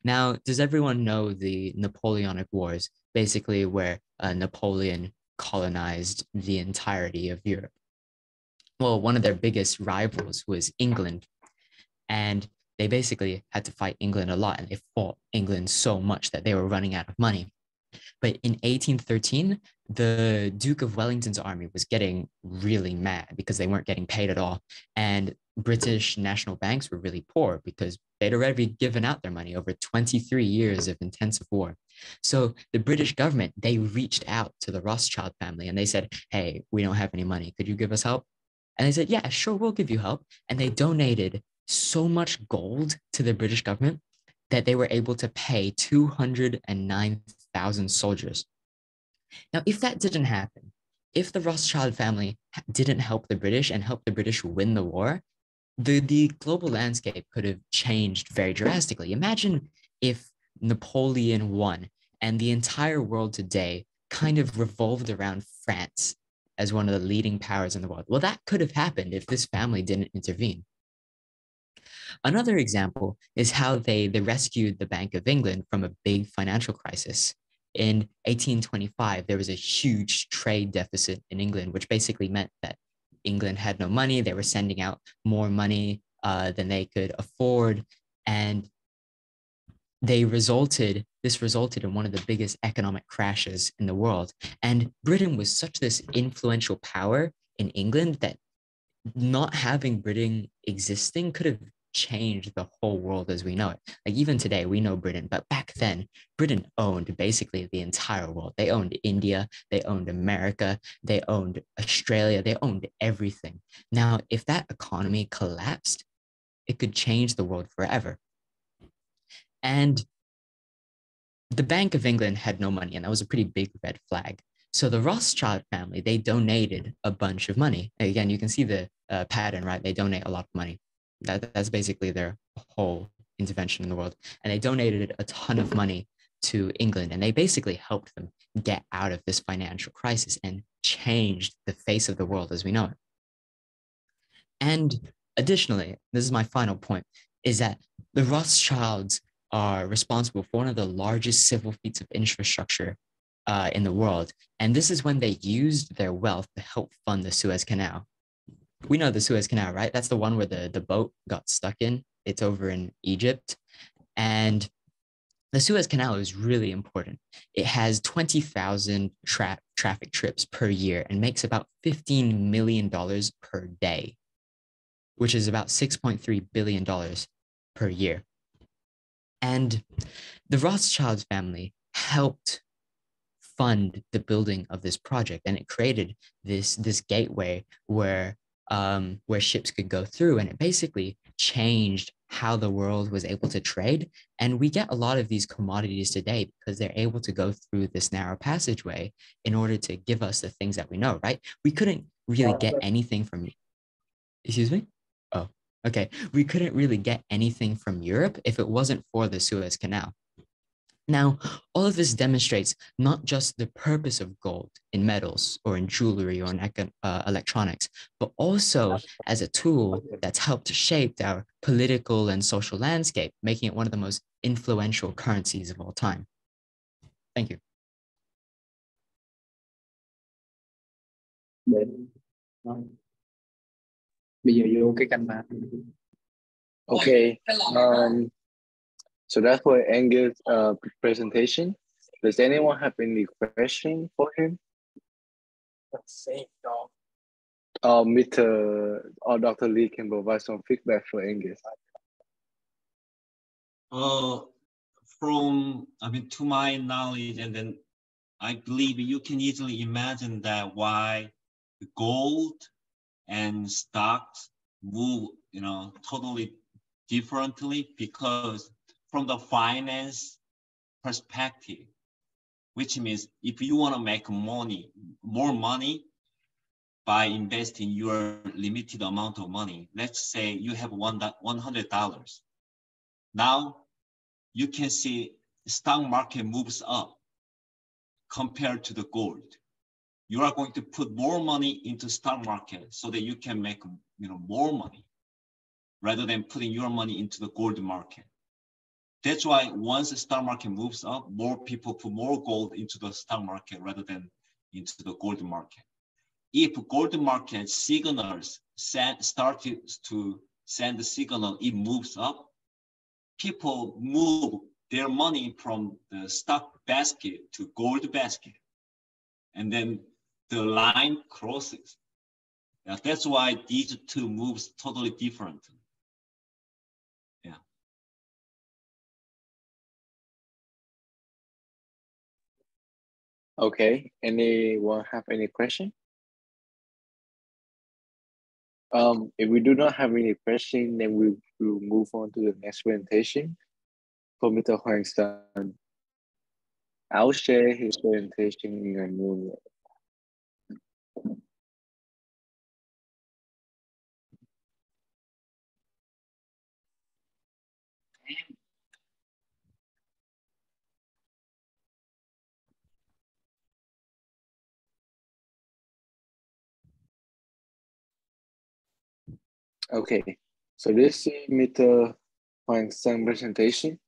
Now, does everyone know the Napoleonic Wars, basically where Napoleon colonized the entirety of Europe? Well, one of their biggest rivals was England, and they basically had to fight England a lot, and they fought England so much that they were running out of money. But in 1813, the Duke of Wellington's army was getting really mad because they weren't getting paid at all. And British national banks were really poor because they'd already given out their money over 23 years of intensive war. So the British government, they reached out to the Rothschild family and they said, hey, we don't have any money. Could you give us help? And they said, yeah, sure, we'll give you help. And they donated so much gold to the British government that they were able to pay 209,000 soldiers. Now, if that didn't happen, if the Rothschild family didn't help the British and help the British win the war, the global landscape could have changed very drastically. Imagine if Napoleon won and the entire world today kind of revolved around France as one of the leading powers in the world. Well, that could have happened if this family didn't intervene. Another example is how they rescued the Bank of England from a big financial crisis. In 1825, there was a huge trade deficit in England, which basically meant that England had no money. They were sending out more money than they could afford. And this resulted in one of the biggest economic crashes in the world. And Britain was such this influential power in England that not having Britain existing could have changed the whole world as we know it. Like even today, we know Britain, but back then, Britain owned basically the entire world. They owned India, they owned America, they owned Australia, they owned everything. Now, if that economy collapsed, it could change the world forever. And the Bank of England had no money, and that was a pretty big red flag. So the Rothschild family, they donated a bunch of money. Again, you can see the pattern, right? They donate a lot of money. That's basically their whole intervention in the world. And they donated a ton of money to England, and they basically helped them get out of this financial crisis and changed the face of the world as we know it. And additionally, this is my final point, is that the Rothschilds are responsible for one of the largest civil feats of infrastructure in the world. And this is when they used their wealth to help fund the Suez Canal. We know the Suez Canal, right? That's the one where the boat got stuck in. It's over in Egypt. And the Suez Canal is really important. It has 20,000 traffic trips per year and makes about $15 million per day, which is about $6.3 billion per year. And the Rothschild family helped fund the building of this project, and it created this gateway where ships could go through, and it basically changed how the world was able to trade. And we get a lot of these commodities today because they're able to go through this narrow passageway in order to give us the things that we know, right? We couldn't really get anything from, excuse me? Oh, okay. We couldn't really get anything from Europe if it wasn't for the Suez Canal. Now, all of this demonstrates not just the purpose of gold in metals or in jewelry or in electronics, but also as a tool that's helped shape our political and social landscape, making it one of the most influential currencies of all time. Thank you. Okay. So that's for Angus' presentation. Does anyone have any question for him? Mr. or Dr. Lee can provide some feedback for Angus. To my knowledge, and then I believe you can easily imagine that why gold and stocks move, totally differently, because from the finance perspective, which means if you want to make more money by investing your limited amount of money, let's say you have $100. Now you can see the stock market moves up compared to the gold. You are going to put more money into stock market so that you can make more money rather than putting your money into the gold market. That's why once the stock market moves up, more people put more gold into the stock market rather than into the gold market. If gold market signals started to send the signal, it moves up, people move their money from the stock basket to gold basket. And then the line crosses. Yeah, that's why these two moves totally different. Yeah. Okay, anyone have any question? If we do not have any question, then we will move on to the next presentation for Mr. Huang Sun. I'll share his presentation in a moment. Okay, so this is Mr. Huang Sun presentation.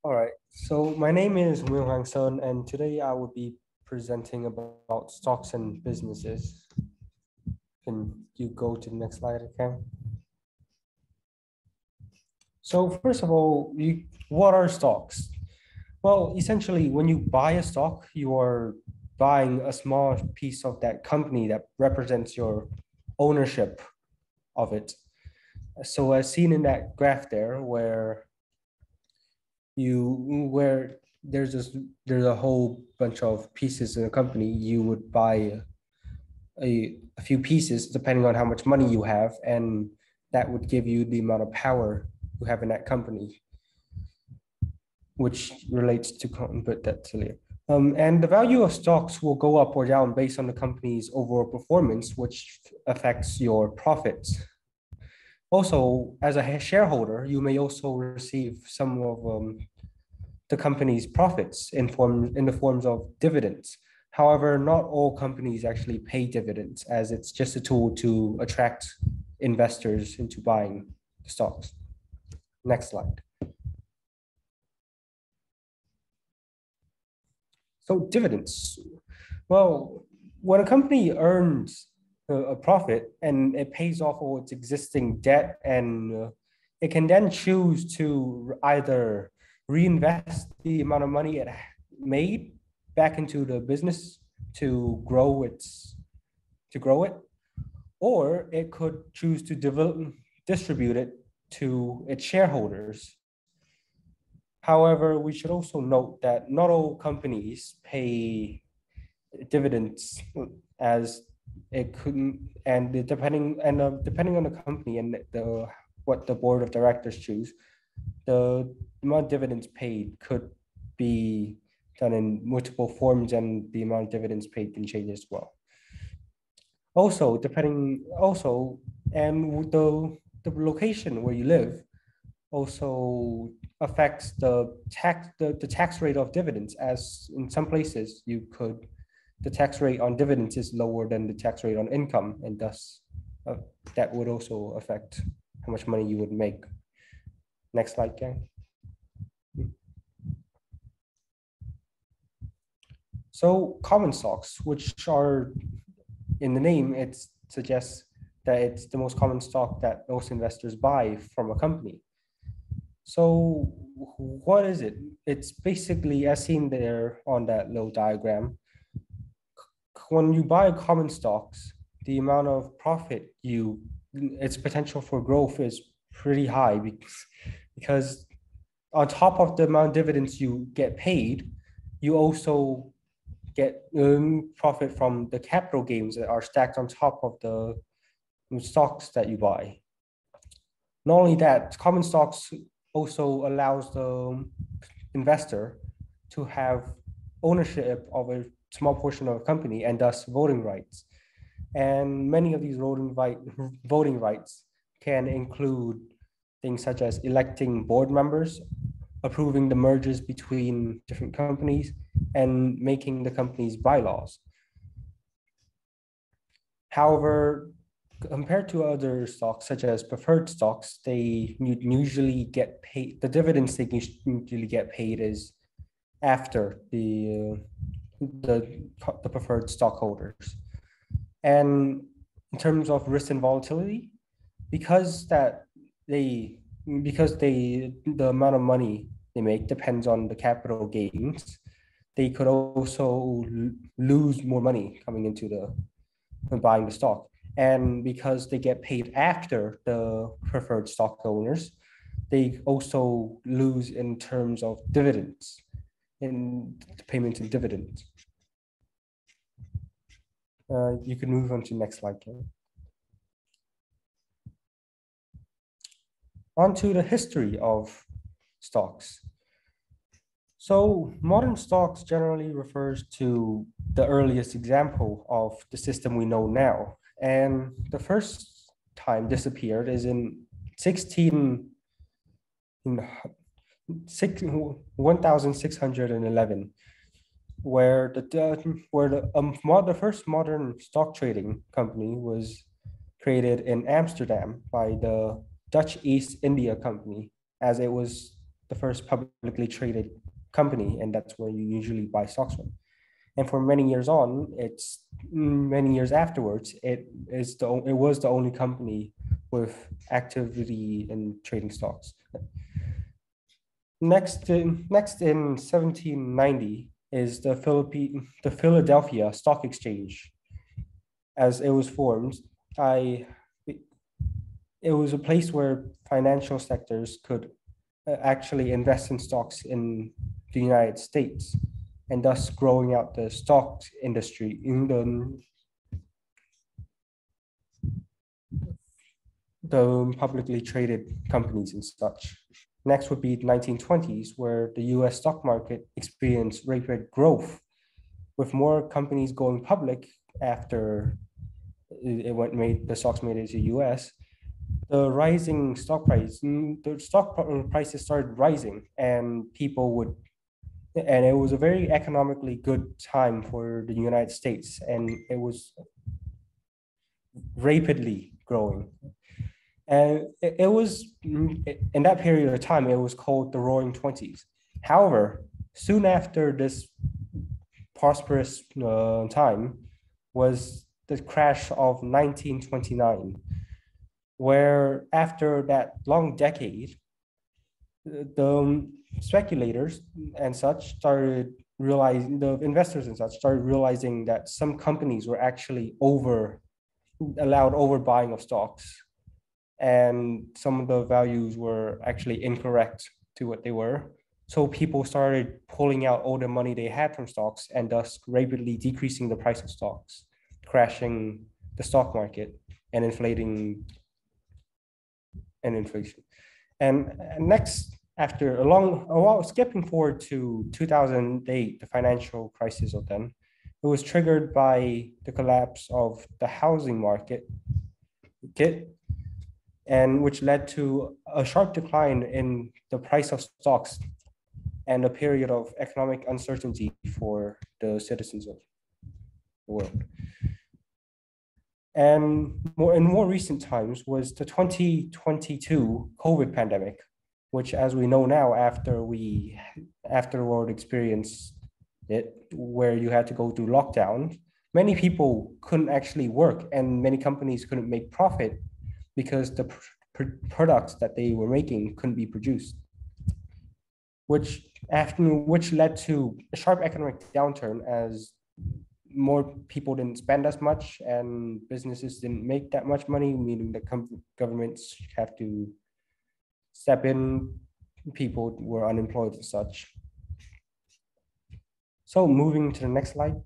All right, so my name is Will Hang Sun, and today I will be presenting about stocks and businesses. Can you go to the next slide, okay? So first of all, what are stocks? Well, essentially, when you buy a stock, you are buying a small piece of that company that represents your ownership of it. So as seen in that graph there, where there's a whole bunch of pieces in a company, you would buy a few pieces depending on how much money you have, and that would give you the amount of power you have in that company, which relates to convert that earlier. And the value of stocks will go up or down based on the company's overall performance, which affects your profits. Also, as a shareholder, you may also receive some of the company's profits in the forms of dividends. However, not all companies actually pay dividends, as it's just a tool to attract investors into buying stocks. Next slide. So dividends. Well, when a company earns a profit and it pays off all its existing debt, and it can then choose to either reinvest the amount of money it made back into the business to grow it, or it could choose to distribute it to its shareholders. However, we should also note that not all companies pay dividends, as it couldn't, and depending on the company and what the board of directors choose, the amount of dividends paid could be done in multiple forms, and the amount of dividends paid can change as well. Also, and the location where you live also affects the tax rate of dividends, as in some places the tax rate on dividends is lower than the tax rate on income, and thus that would also affect how much money you would make. Next slide, gang. So common stocks, which are in the name, it suggests that it's the most common stock that most investors buy from a company. So what is it? It's basically, as seen there on that little diagram, when you buy common stocks, the amount of profit its potential for growth is pretty high, because on top of the amount of dividends you get paid, you also get profit from the capital gains that are stacked on top of the stocks that you buy. Not only that, common stocks also allows the investor to have ownership of a small portion of a company, and thus voting rights. And many of these voting rights can include things such as electing board members, approving the mergers between different companies, and making the company's bylaws. However, compared to other stocks, such as preferred stocks, they usually get paid, the dividends they usually get paid is after the preferred stockholders. And in terms of risk and volatility, because the amount of money they make depends on the capital gains, they could also lose more money coming into buying the stock. And because they get paid after the preferred stock owners, they also lose in terms of dividends, in payments and dividends. You can move on to the next slide, Ken. On to the history of stocks. So modern stocks generally refers to the earliest example of the system we know now. And the first time this appeared is in 1611, where the first modern stock trading company was created in Amsterdam by the Dutch East India Company, as it was the first publicly traded company, and that's where you usually buy stocks from. And for many years afterwards, it was the only company with activity in trading stocks. Next in 1790 is the Philadelphia Stock Exchange. As it was formed, it was a place where financial sectors could actually invest in stocks in the United States, and thus growing out the stock industry the publicly traded companies and such. Next would be the 1920s, where the US stock market experienced rapid growth, with more companies going public after the stocks made it to US. The rising stock price, the stock prices started rising, and and it was a very economically good time for the United States, and it was rapidly growing. And it was, in that period of time, it was called the Roaring Twenties. However, soon after this prosperous time was the crash of 1929, where after that long decade, the speculators and such started realizing, the investors and such started realizing that some companies were actually allowed overbuying of stocks, and some of the values were actually incorrect to what they were. So people started pulling out all the money they had from stocks, and thus rapidly decreasing the price of stocks, crashing the stock market and inflation. And next, after a while, skipping forward to 2008, the financial crisis of then, it was triggered by the collapse of the housing market, and which led to a sharp decline in the price of stocks and a period of economic uncertainty for the citizens of the world. And in more recent times was the 2022 COVID pandemic, which, as we know now, after the world experienced it, where you had to go through lockdown, many people couldn't actually work, and many companies couldn't make profit because the products that they were making couldn't be produced, which led to a sharp economic downturn, as more people didn't spend as much and businesses didn't make that much money, meaning that governments have to step in, people were unemployed and such. So moving to the next slide.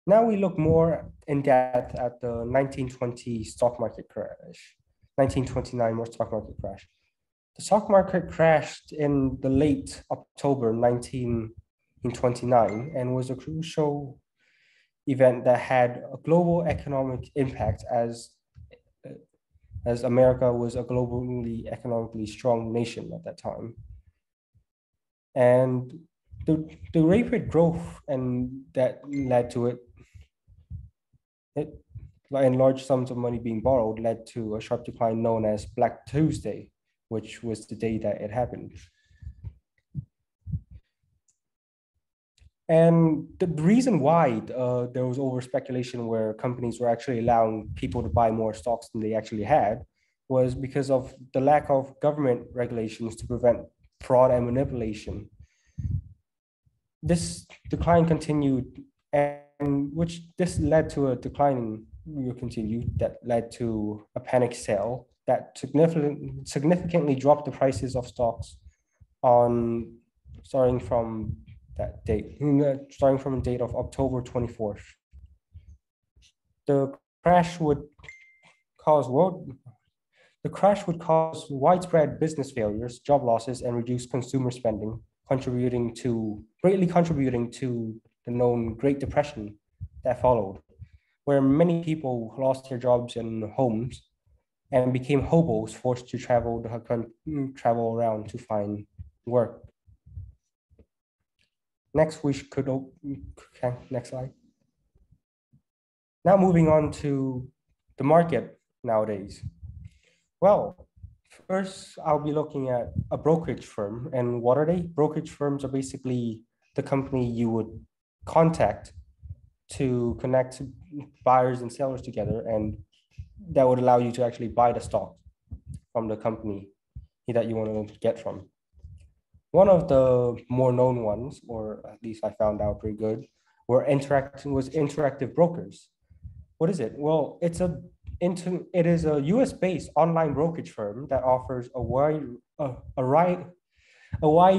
Now we look more in depth at the 1920 stock market crash, 1929 more stock market crash. The stock market crashed in the late October 1929 and was a crucial event that had a global economic impact, as America was a globally economically strong nation at that time. And the rapid growth and that led to it, and large sums of money being borrowed, led to a sharp decline known as Black Tuesday, which was the day that it happened. And the reason why there was over speculation where companies were actually allowing people to buy more stocks than they actually had was because of the lack of government regulations to prevent fraud and manipulation. This decline continued, and this led to a declining that led to a panic sale that significantly dropped the prices of stocks starting from that date, starting from a date of October 24th. The crash would cause widespread business failures, job losses, and reduced consumer spending, greatly contributing to the known Great Depression that followed, where many people lost their jobs and homes and became hobos, forced to travel around to find work. Next, next slide. Now moving on to the market nowadays. Well, first I'll be looking at a brokerage firm. And what are they? Brokerage firms are basically the company you would contact to connect buyers and sellers together, and that would allow you to actually buy the stock from the company that you want to get from. One of the more known ones, or at least I found out pretty good, was Interactive Brokers. What is it? Well, it is a US-based online brokerage firm that offers a wide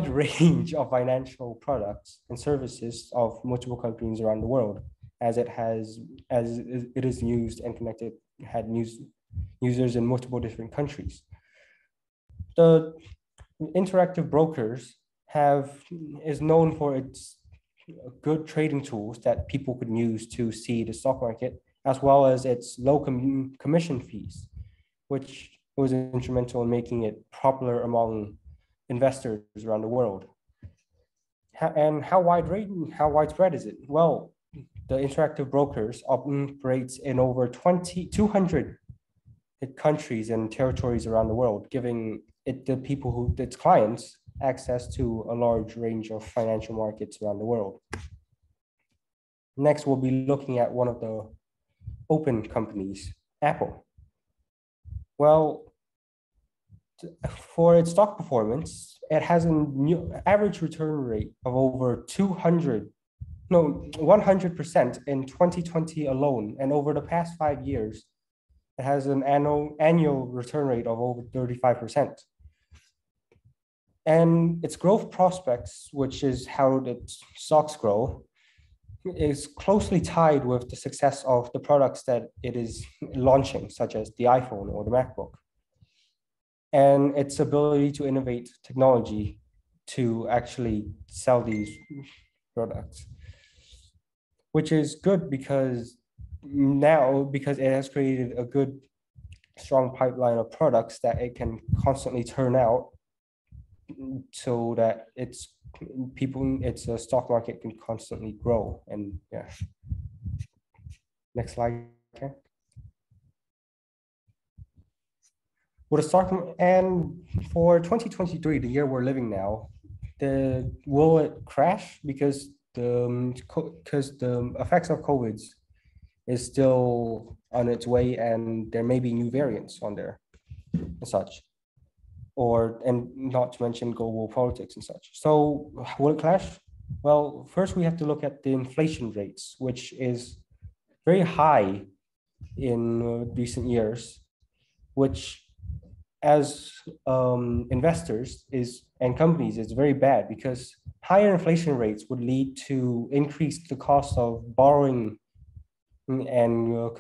range of financial products and services of multiple companies around the world, as it is used and connected, users in multiple different countries. The Interactive Brokers is known for its good trading tools that people could use to see the stock market, as well as its low commission fees, which was instrumental in making it popular among investors around the world. And how widespread is it? Well, the Interactive Brokers operates in over 200 countries and territories around the world, giving its clients access to a large range of financial markets around the world. Next, we'll be looking at one of the open companies, Apple. Well, for its stock performance, it has an average return rate of over 100% in 2020 alone. And over the past 5 years, it has an annual return rate of over 35%. And its growth prospects, which is how the stocks grow, is closely tied with the success of the products that it is launching, such as the iPhone or the MacBook, and its ability to innovate technology to actually sell these products, which is good because it has created a good, strong pipeline of products that it can constantly turn out so that its stock market can constantly grow. And yeah. Next slide. Okay. Well, and for 2023, the year we're living now, will it crash because the effects of COVID is still on its way, and there may be new variants on there and such, and not to mention global politics and such. So will it crash? Well, first we have to look at the inflation rates, which is very high in recent years, which as investors and companies is very bad, because higher inflation rates would lead to increase the cost of borrowing and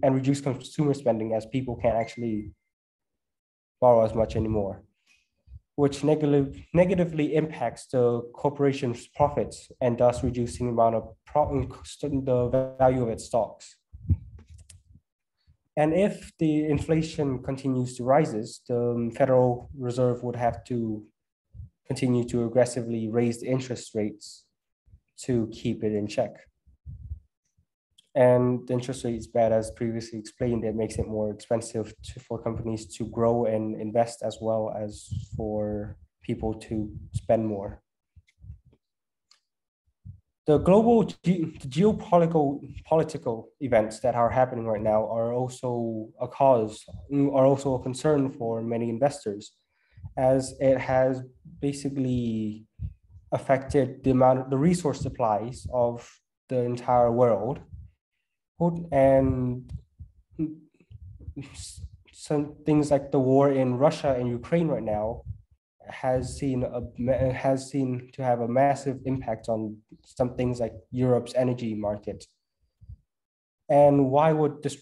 reduce consumer spending, as people can't actually borrow as much anymore, which negatively impacts the corporation's profits and thus reducing the amount of the value of its stocks. And if the inflation continues to rise, the Federal Reserve would have to continue to aggressively raise the interest rates to keep it in check. And the interest rate is bad, as previously explained. It makes it more expensive for companies to grow and invest, as well as for people to spend more. The global geopolitical events that are happening right now are also a concern for many investors, as it has basically affected the resource supplies of the entire world. And some things like the war in Russia and Ukraine right now has seen to have a massive impact on some things like Europe's energy market. And why would the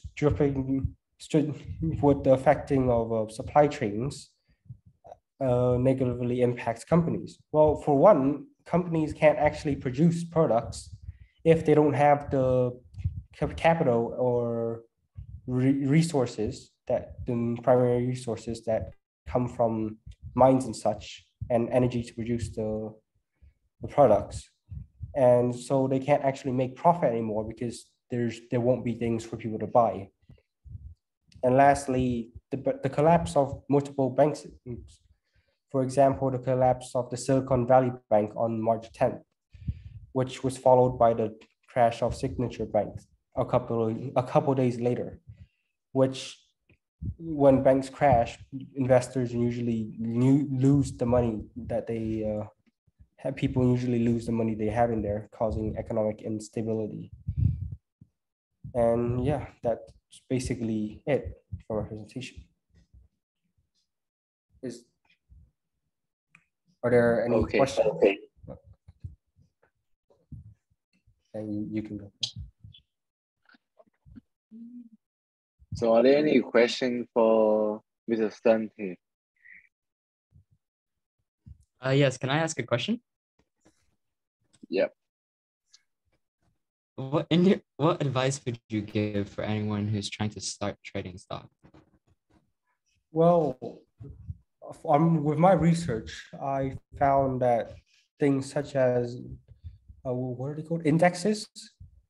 affecting of supply chains negatively impact companies? Well, for one, companies can't actually produce products if they don't have the capital or resources, the primary resources that come from mines and such, and energy to produce the products. And so they can't actually make profit anymore, because there won't be things for people to buy. And lastly, the collapse of multiple banks. For example, the collapse of the Silicon Valley Bank on March 10th, which was followed by the crash of Signature Bank a couple days later, which, when banks crash, investors usually lose the money that they have. People usually lose the money they have in there, causing economic instability. And yeah, that's basically it for my presentation. Are there any questions? Okay. And you can go. So are there any questions for Mr. Sun here? Yes, can I ask a question? Yep. What advice would you give for anyone who's trying to start trading stock? Well, with my research, I found that things such as what are they called? Indexes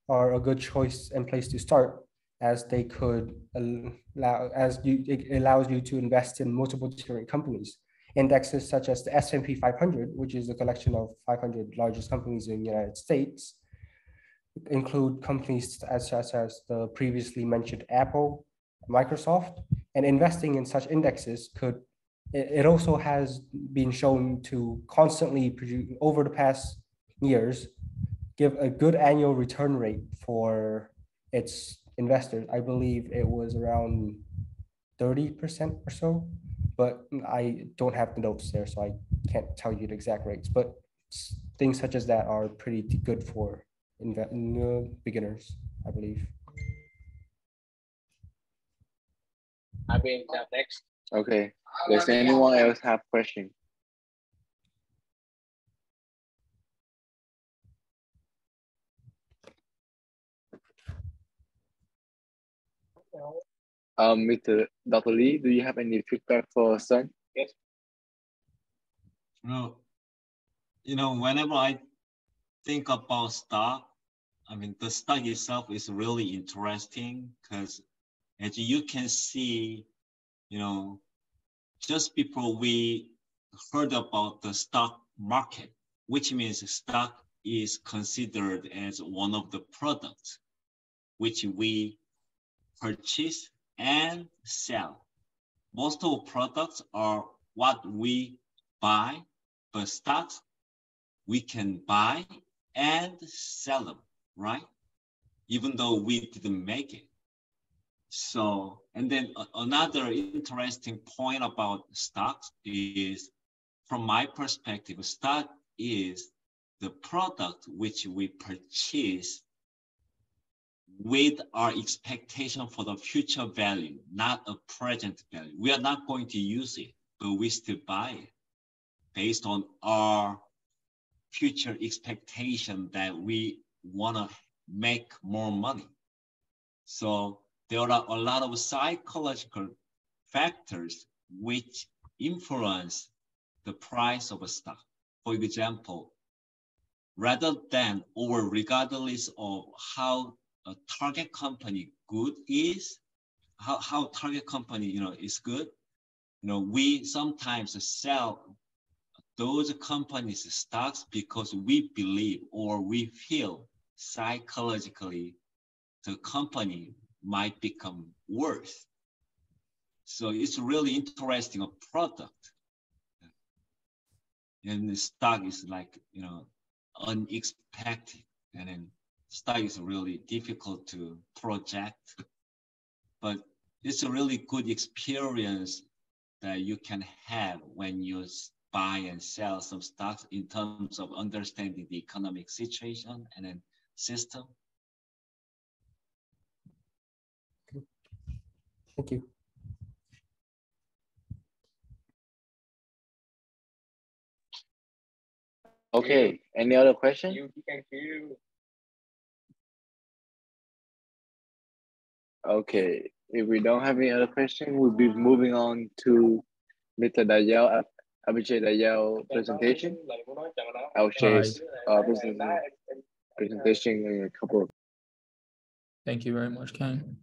are a good choice and place to start, as they could allow it allows you to invest in multiple different companies. Indexes such as the S&P 500, which is a collection of 500 largest companies in the United States, include companies such as the previously mentioned Apple, Microsoft, and investing in such indexes could, it also has been shown to constantly produce over the past years, give a good annual return rate for its investors. I believe it was around 30% or so, but I don't have the notes there, so I can't tell you the exact rates. But things such as that are pretty good for beginners, I believe. I'll be next. Okay. Does anyone else have questions? Mr. Dr. Lee, do you have any feedback for Sun? Yes. No. Whenever I think about stock, I mean, the stock itself is really interesting because as you can see, just before we heard about the stock market, which means stock is considered as one of the products which we purchase and sell. Most of products are what we buy, but stocks we can buy and sell them, right? Even though we didn't make it. So, and then another interesting point about stocks is, from my perspective, stock is the product which we purchase with our expectation for the future value, not a present value. We are not going to use it, but we still buy it based on our future expectation that we want to make more money. So there are a lot of psychological factors which influence the price of a stock. For example, rather than or regardless of how a target company good is, how target company is good, we sometimes sell those companies' stocks because we believe or we feel psychologically the company might become worth. So it's really interesting a product. And the stock is like, unexpected. And then stock is really difficult to project. But it's a really good experience that you can have when you buy and sell some stocks in terms of understanding the economic situation and then system. Thank you. Okay, any other question? Okay, if we don't have any other question, we'll be moving on to Mr. Abhijay Dayal presentation. I'll share his presentation in a couple of. Thank you very much, Ken.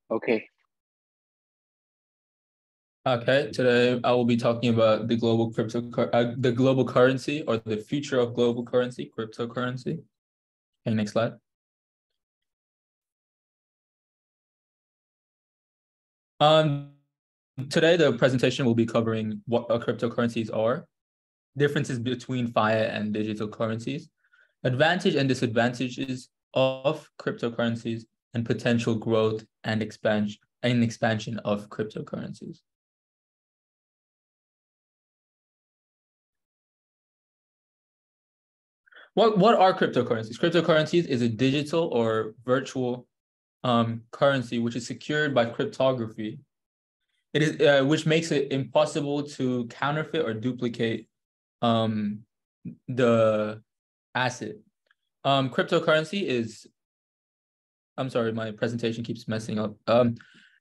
Okay. Okay, today I will be talking about the global the global currency, or the future of global currency, cryptocurrency. Okay, next slide. Today the presentation will be covering what cryptocurrencies are, differences between fiat and digital currencies, advantage and disadvantages of cryptocurrencies, and potential growth and expansion of cryptocurrencies. What are cryptocurrencies? Cryptocurrencies is a digital or virtual currency which is secured by cryptography. It is which makes it impossible to counterfeit or duplicate the asset. Cryptocurrency is, I'm sorry, my presentation keeps messing up.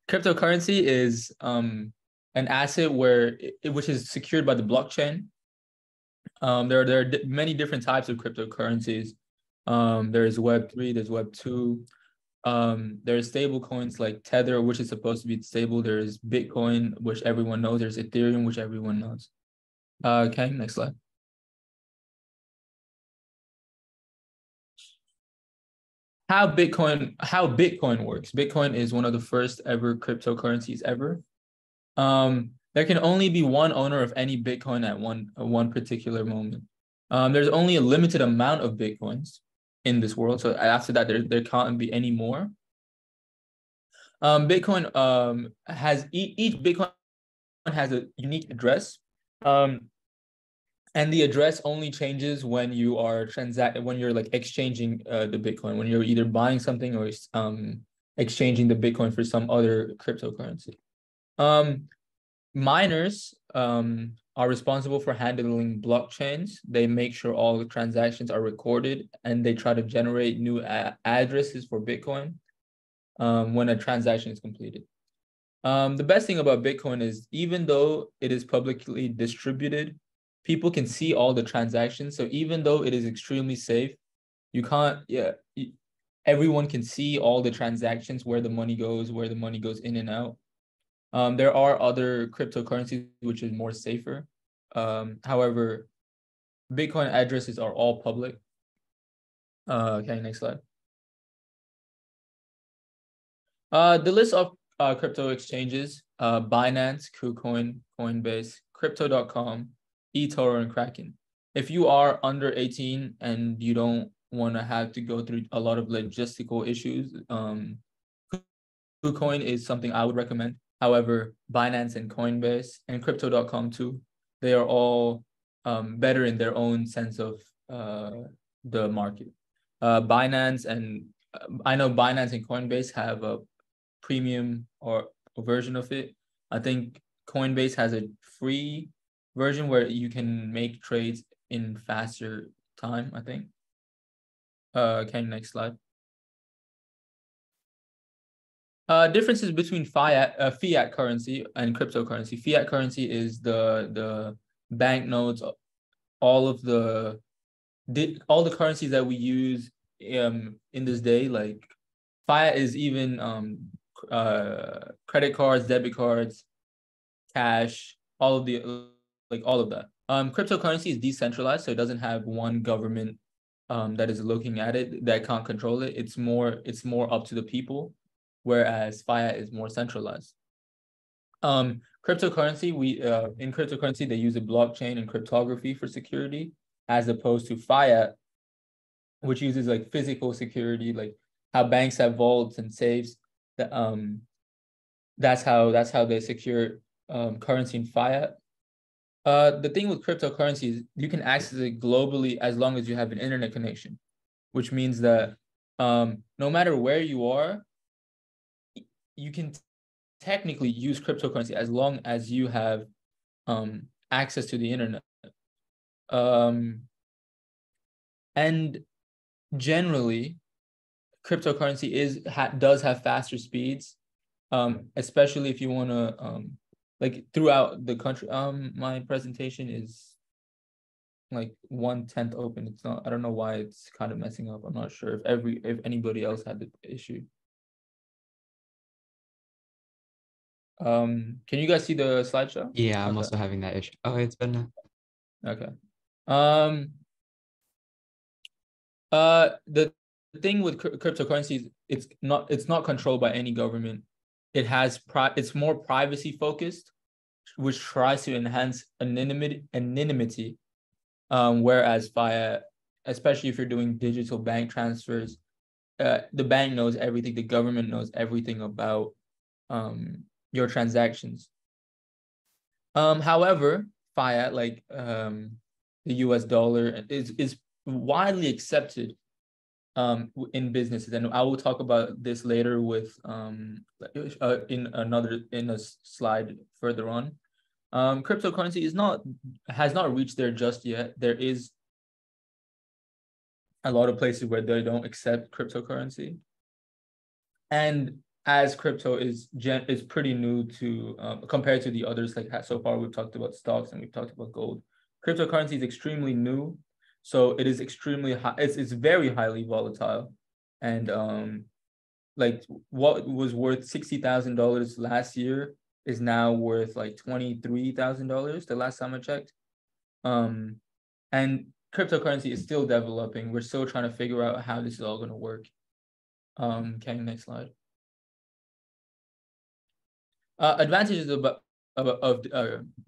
Cryptocurrency is an asset which is secured by the blockchain. There are many different types of cryptocurrencies. There's Web3, there's Web2. There's stable coins like Tether, which is supposed to be stable. There's Bitcoin, which everyone knows. There's Ethereum, which everyone knows. Okay, next slide. How Bitcoin works. Bitcoin is one of the first ever cryptocurrencies ever. There can only be one owner of any Bitcoin at one particular moment. There's only a limited amount of Bitcoins in this world. So after that, there can't be any more. Bitcoin has each Bitcoin has a unique address. And the address only changes when you are when you're like exchanging the Bitcoin, when you're either buying something or exchanging the Bitcoin for some other cryptocurrency. Miners are responsible for handling blockchains. They make sure all the transactions are recorded, and they try to generate new addresses for Bitcoin when a transaction is completed. The best thing about Bitcoin is, even though it is publicly distributed, people can see all the transactions. So even though it is extremely safe, everyone can see all the transactions, where the money goes in and out. There are other cryptocurrencies which is more safer. However, Bitcoin addresses are all public. Okay, next slide. The list of crypto exchanges: Binance, KuCoin, Coinbase, Crypto.com, eToro, and Kraken. If you are under 18 and you don't want to have to go through a lot of logistical issues, KuCoin is something I would recommend. However, Binance and Coinbase and Crypto.com too, they are all better in their own sense of the market. Binance and I know Binance and Coinbase have a premium or a version of it. I think Coinbase has a free version where you can make trades in faster time, I think. Okay, next slide. Differences between fiat currency and cryptocurrency. Fiat currency is the banknotes, all the currencies that we use in this day. Like fiat is even credit cards, debit cards, cash, all of that. Cryptocurrency is decentralized, so it doesn't have one government that is looking at it, that can't control it. It's more up to the people, whereas fiat is more centralized. Cryptocurrency, in cryptocurrency, they use a blockchain and cryptography for security, as opposed to fiat, which uses like physical security, like how banks have vaults and safes. That's how they secure currency in fiat. The thing with cryptocurrency is you can access it globally as long as you have an internet connection, which means that no matter where you are, you can technically use cryptocurrency as long as you have access to the internet. And generally, cryptocurrency does have faster speeds, especially if you want to like throughout the country. My presentation is like 1/10 open. It's not. I don't know why it's kind of messing up. I'm not sure if anybody else had the issue. Can you guys see the slideshow? Yeah, I'm also having that issue. Oh, it's been okay. The thing with cryptocurrencies, it's not controlled by any government. It's more privacy focused, which tries to enhance anonymity Whereas fiat, especially if you're doing digital bank transfers, the bank knows everything, the government knows everything about your transactions. However, fiat, like the US dollar, is widely accepted in businesses, and I will talk about this later with in a slide further on. Cryptocurrency has not reached there just yet. There is a lot of places where they don't accept cryptocurrency, and as crypto is pretty new to compared to the others. Like so far, we've talked about stocks and we've talked about gold. Cryptocurrency is extremely new, so it is extremely high. It's very highly volatile, and like what was worth $60,000 last year is now worth like $23,000 the last time I checked. And cryptocurrency is still developing. We're still trying to figure out how this is all going to work. Okay, next slide. Advantages of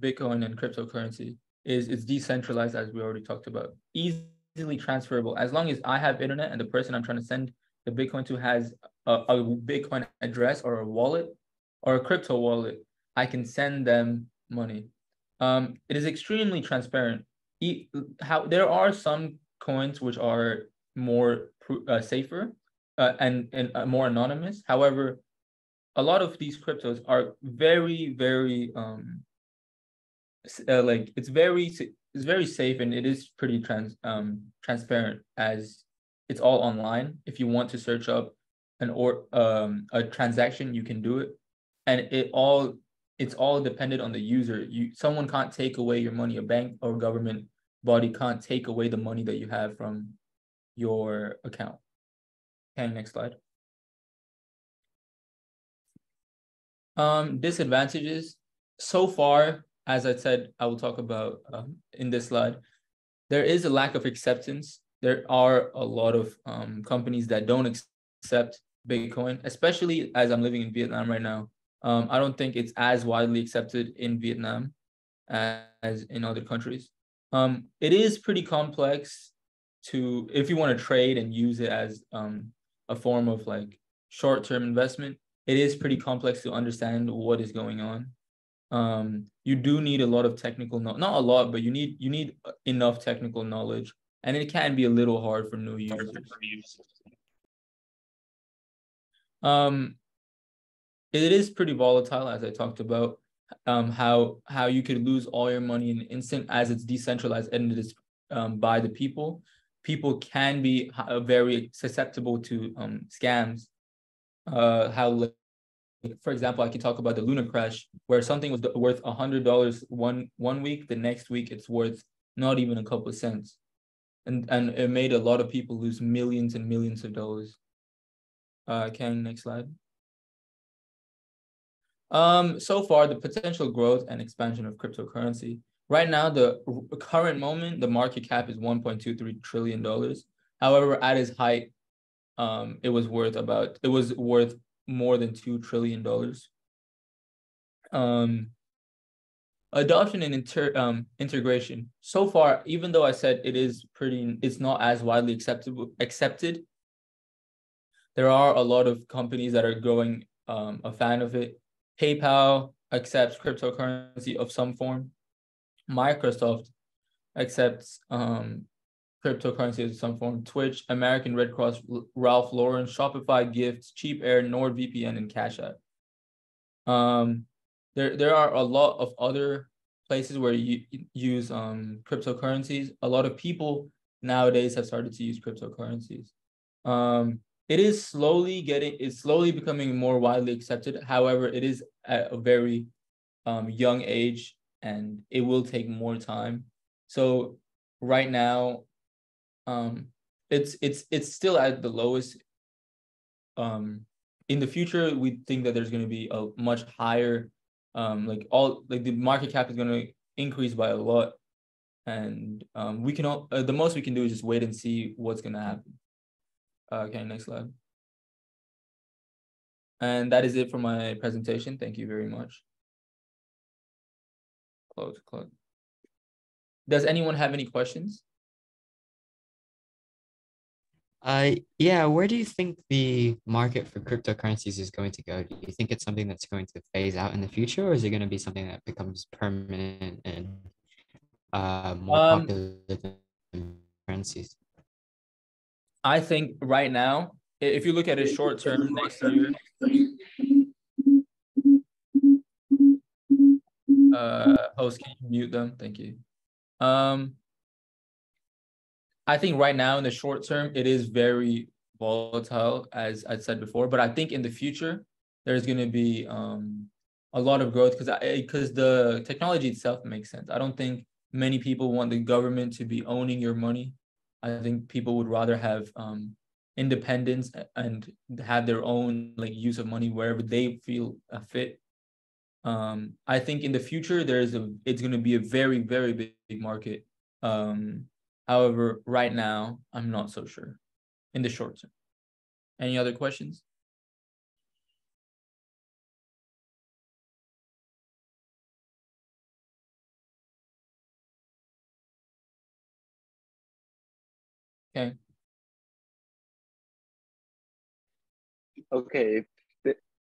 Bitcoin and cryptocurrency is it's decentralized, as we already talked about, easily transferable. As long as I have internet and the person I'm trying to send the Bitcoin to has a Bitcoin address or a wallet or a crypto wallet, I can send them money. It is extremely transparent. There are some coins which are more safer and more anonymous. However, a lot of these cryptos are very, very like it's very safe, and it is pretty transparent, as it's all online. If you want to search up a transaction, you can do it, and it's all dependent on the user. Someone can't take away your money. A bank or government body can't take away the money that you have from your account. Okay, next slide. Disadvantages. So far, as I said, I will talk about in this slide, there is a lack of acceptance. There are a lot of companies that don't accept Bitcoin, especially as I'm living in Vietnam right now. I don't think it's as widely accepted in Vietnam as in other countries. It is pretty complex if you want to trade and use it as a form of like short-term investment. It is pretty complex to understand what is going on. You do need a lot of technical knowledge, not a lot, but you need enough technical knowledge, and it can be a little hard for new users. It is pretty volatile, as I talked about, how you could lose all your money in an instant, as it's decentralized and it is by the people. People can be very susceptible to scams. For example, I can talk about the Luna crash, where something was worth $100 one week, the next week it's worth not even a couple of cents, and it made a lot of people lose millions and millions of dollars. Next slide. So far, the potential growth and expansion of cryptocurrency. Right now, the current moment, the market cap is $1.23 trillion. However, at its height, it was worth more than $2 trillion. Adoption and integration. So far, even though I said it's not as widely accepted, there are a lot of companies that are growing a fan of it. PayPal accepts cryptocurrency of some form. Microsoft accepts cryptocurrency of some form. Twitch, American Red Cross, Ralph Lauren, Shopify Gifts, Cheap Air, NordVPN, and Cash App. There are a lot of other places where you use cryptocurrencies. A lot of people nowadays have started to use cryptocurrencies. It is slowly becoming more widely accepted. However, it is at a very young age, and it will take more time. So right now, it's still at the lowest. In the future, we think that there's going to be a much higher, the market cap is going to increase by a lot, and the most we can do is just wait and see what's going to happen. Okay, next slide. And that is it for my presentation. Thank you very much. Close. Does anyone have any questions? Yeah, where do you think the market for cryptocurrencies is going to go? Do you think it's something that's going to phase out in the future, or is it going to be something that becomes permanent and more popular than currencies? I think right now, if you look at it short term next year, host, can you mute them? Thank you. I think right now in the short term, it is very volatile, as I said before, but I think in the future, there's going to be a lot of growth because the technology itself makes sense. I don't think many people want the government to be owning your money. I think people would rather have independence and have their own like use of money wherever they feel fit. I think in the future it's going to be a very, very big market. However, right now I'm not so sure in the short term. Any other questions? Okay. Okay.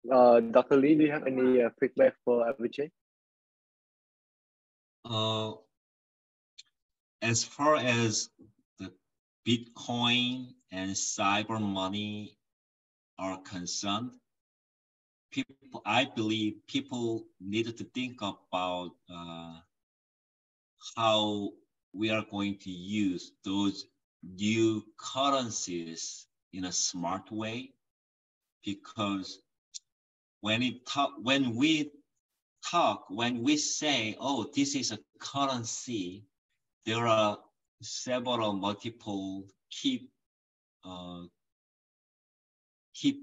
Dr. Lee, do you have any feedback for Avijay? As far as the Bitcoin and cyber money are concerned, I believe people need to think about how we are going to use those new currencies in a smart way, because when we say, oh, this is a currency, there are multiple key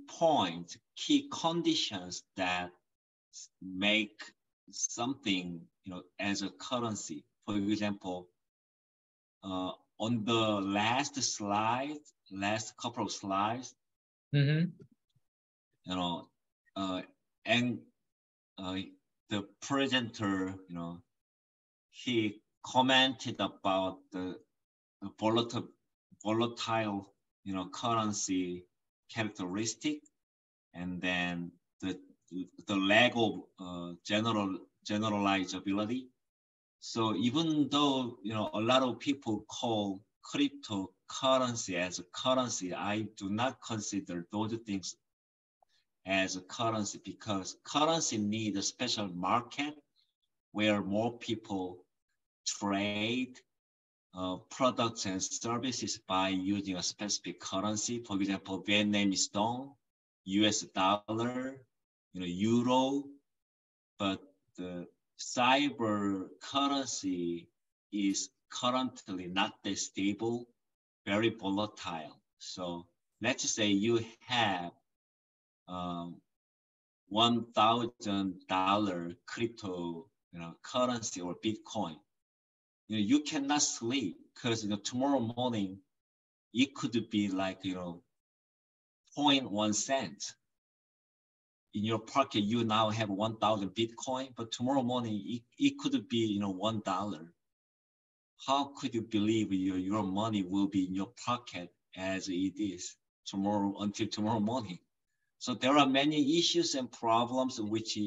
points, key conditions that make something, as a currency. For example, on the last couple of slides, and the presenter, he commented about the volatile, currency characteristic, and then the lack of generalizability. So even though a lot of people call cryptocurrency as a currency, I do not consider those things as a currency, because currency needs a special market where more people trade products and services by using a specific currency. For example, Vietnamese dong, US dollar, euro. But the cyber currency is currently not that stable, very volatile. So let's say you have $1,000 crypto currency or Bitcoin. You cannot sleep, because tomorrow morning it could be like 0.1 cent. In your pocket, you now have 1,000 Bitcoin, but tomorrow morning it could be $1. How could you believe your money will be in your pocket as it is until tomorrow morning? So there are many issues and problems which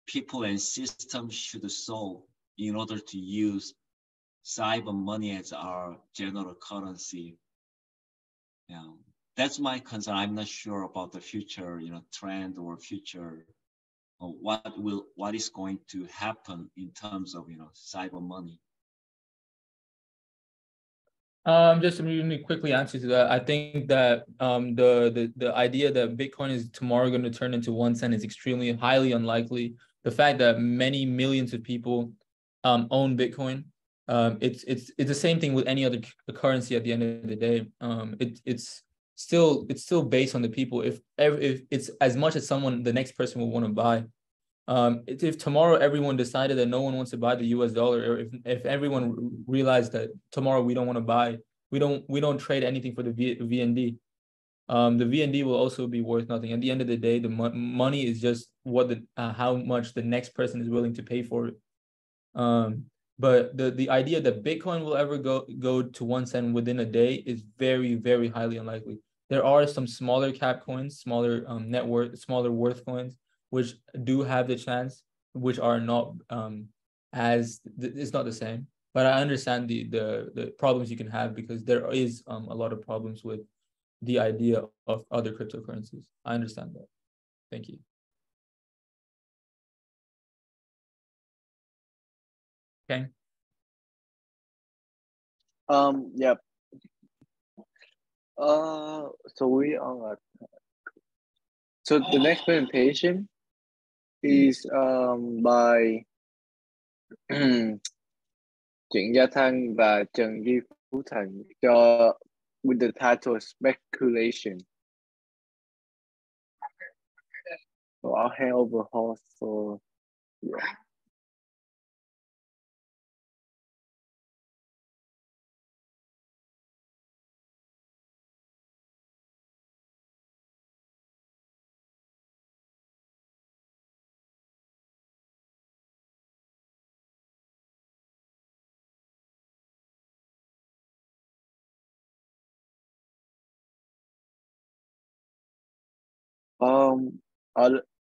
people and systems should solve in order to use cyber money as our general currency. That's my concern. I'm not sure about the future, trend or future, or what is going to happen in terms of, cyber money. Just to really quickly answer to that, I think that the idea that Bitcoin is tomorrow going to turn into 1 cent is extremely highly unlikely. The fact that many millions of people own Bitcoin, it's the same thing with any other currency. At the end of the day, it's still based on the people. If it's as much as the next person will want to buy. If tomorrow everyone decided that no one wants to buy the US dollar, or if everyone realized that tomorrow we don't want to buy, we don't trade anything for the VND, the VND will also be worth nothing. At the end of the day, the money is just how much the next person is willing to pay for it. But the idea that Bitcoin will ever go to 1 cent within a day is very, very highly unlikely. There are some smaller cap coins, smaller smaller worth coins, which do have the chance, which are not it's not the same. But I understand the problems you can have, because there is a lot of problems with the idea of other cryptocurrencies. I understand that. Thank you. Okay. Yep. So we are. So the next presentation is by Trịnh Gia Thanh và Trần Duy Phú Thành with the title Speculation. So I'll hand over host for yeah.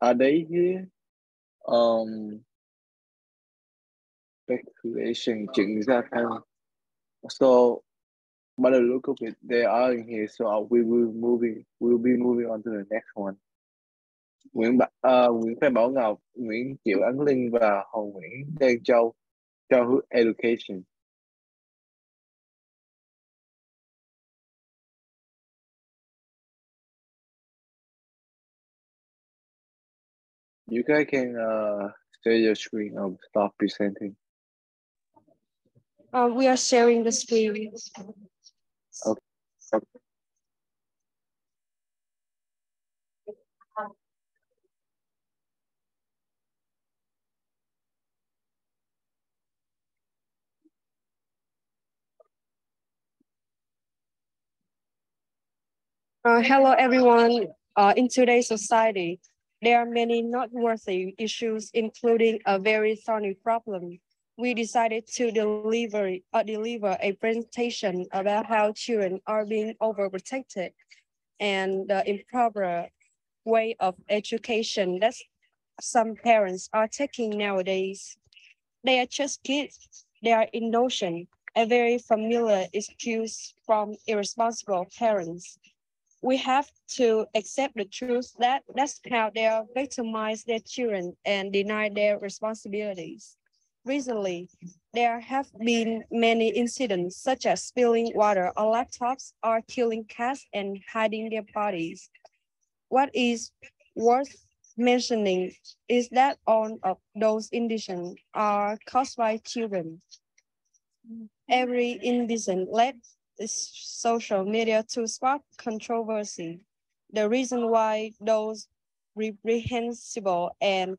Are they here? Speculation, Trịnh Gia Thanh. So by the look of it, they are in here. So we'll be moving on to the next one. Nguyễn Phan Bảo Ngọc, Nguyễn Triệu Ấn Linh và Hồ Nguyễn Đan Châu, Childhood Education. You guys can share your screen or stop presenting. We are sharing the screen. Okay. Hello, everyone. In today's society, there are many noteworthy issues, including a very thorny problem. We decided to deliver a presentation about how children are being overprotected and the improper way of education that some parents are taking nowadays. They are just kids. They are innocent, a very familiar excuse from irresponsible parents. We have to accept the truth that that's how they are victimize their children and deny their responsibilities. Recently, there have been many incidents such as spilling water on laptops or killing cats and hiding their bodies. What is worth mentioning is that all of those incidents are caused by children. Every incident led social media to spark controversy. The reason why those reprehensible and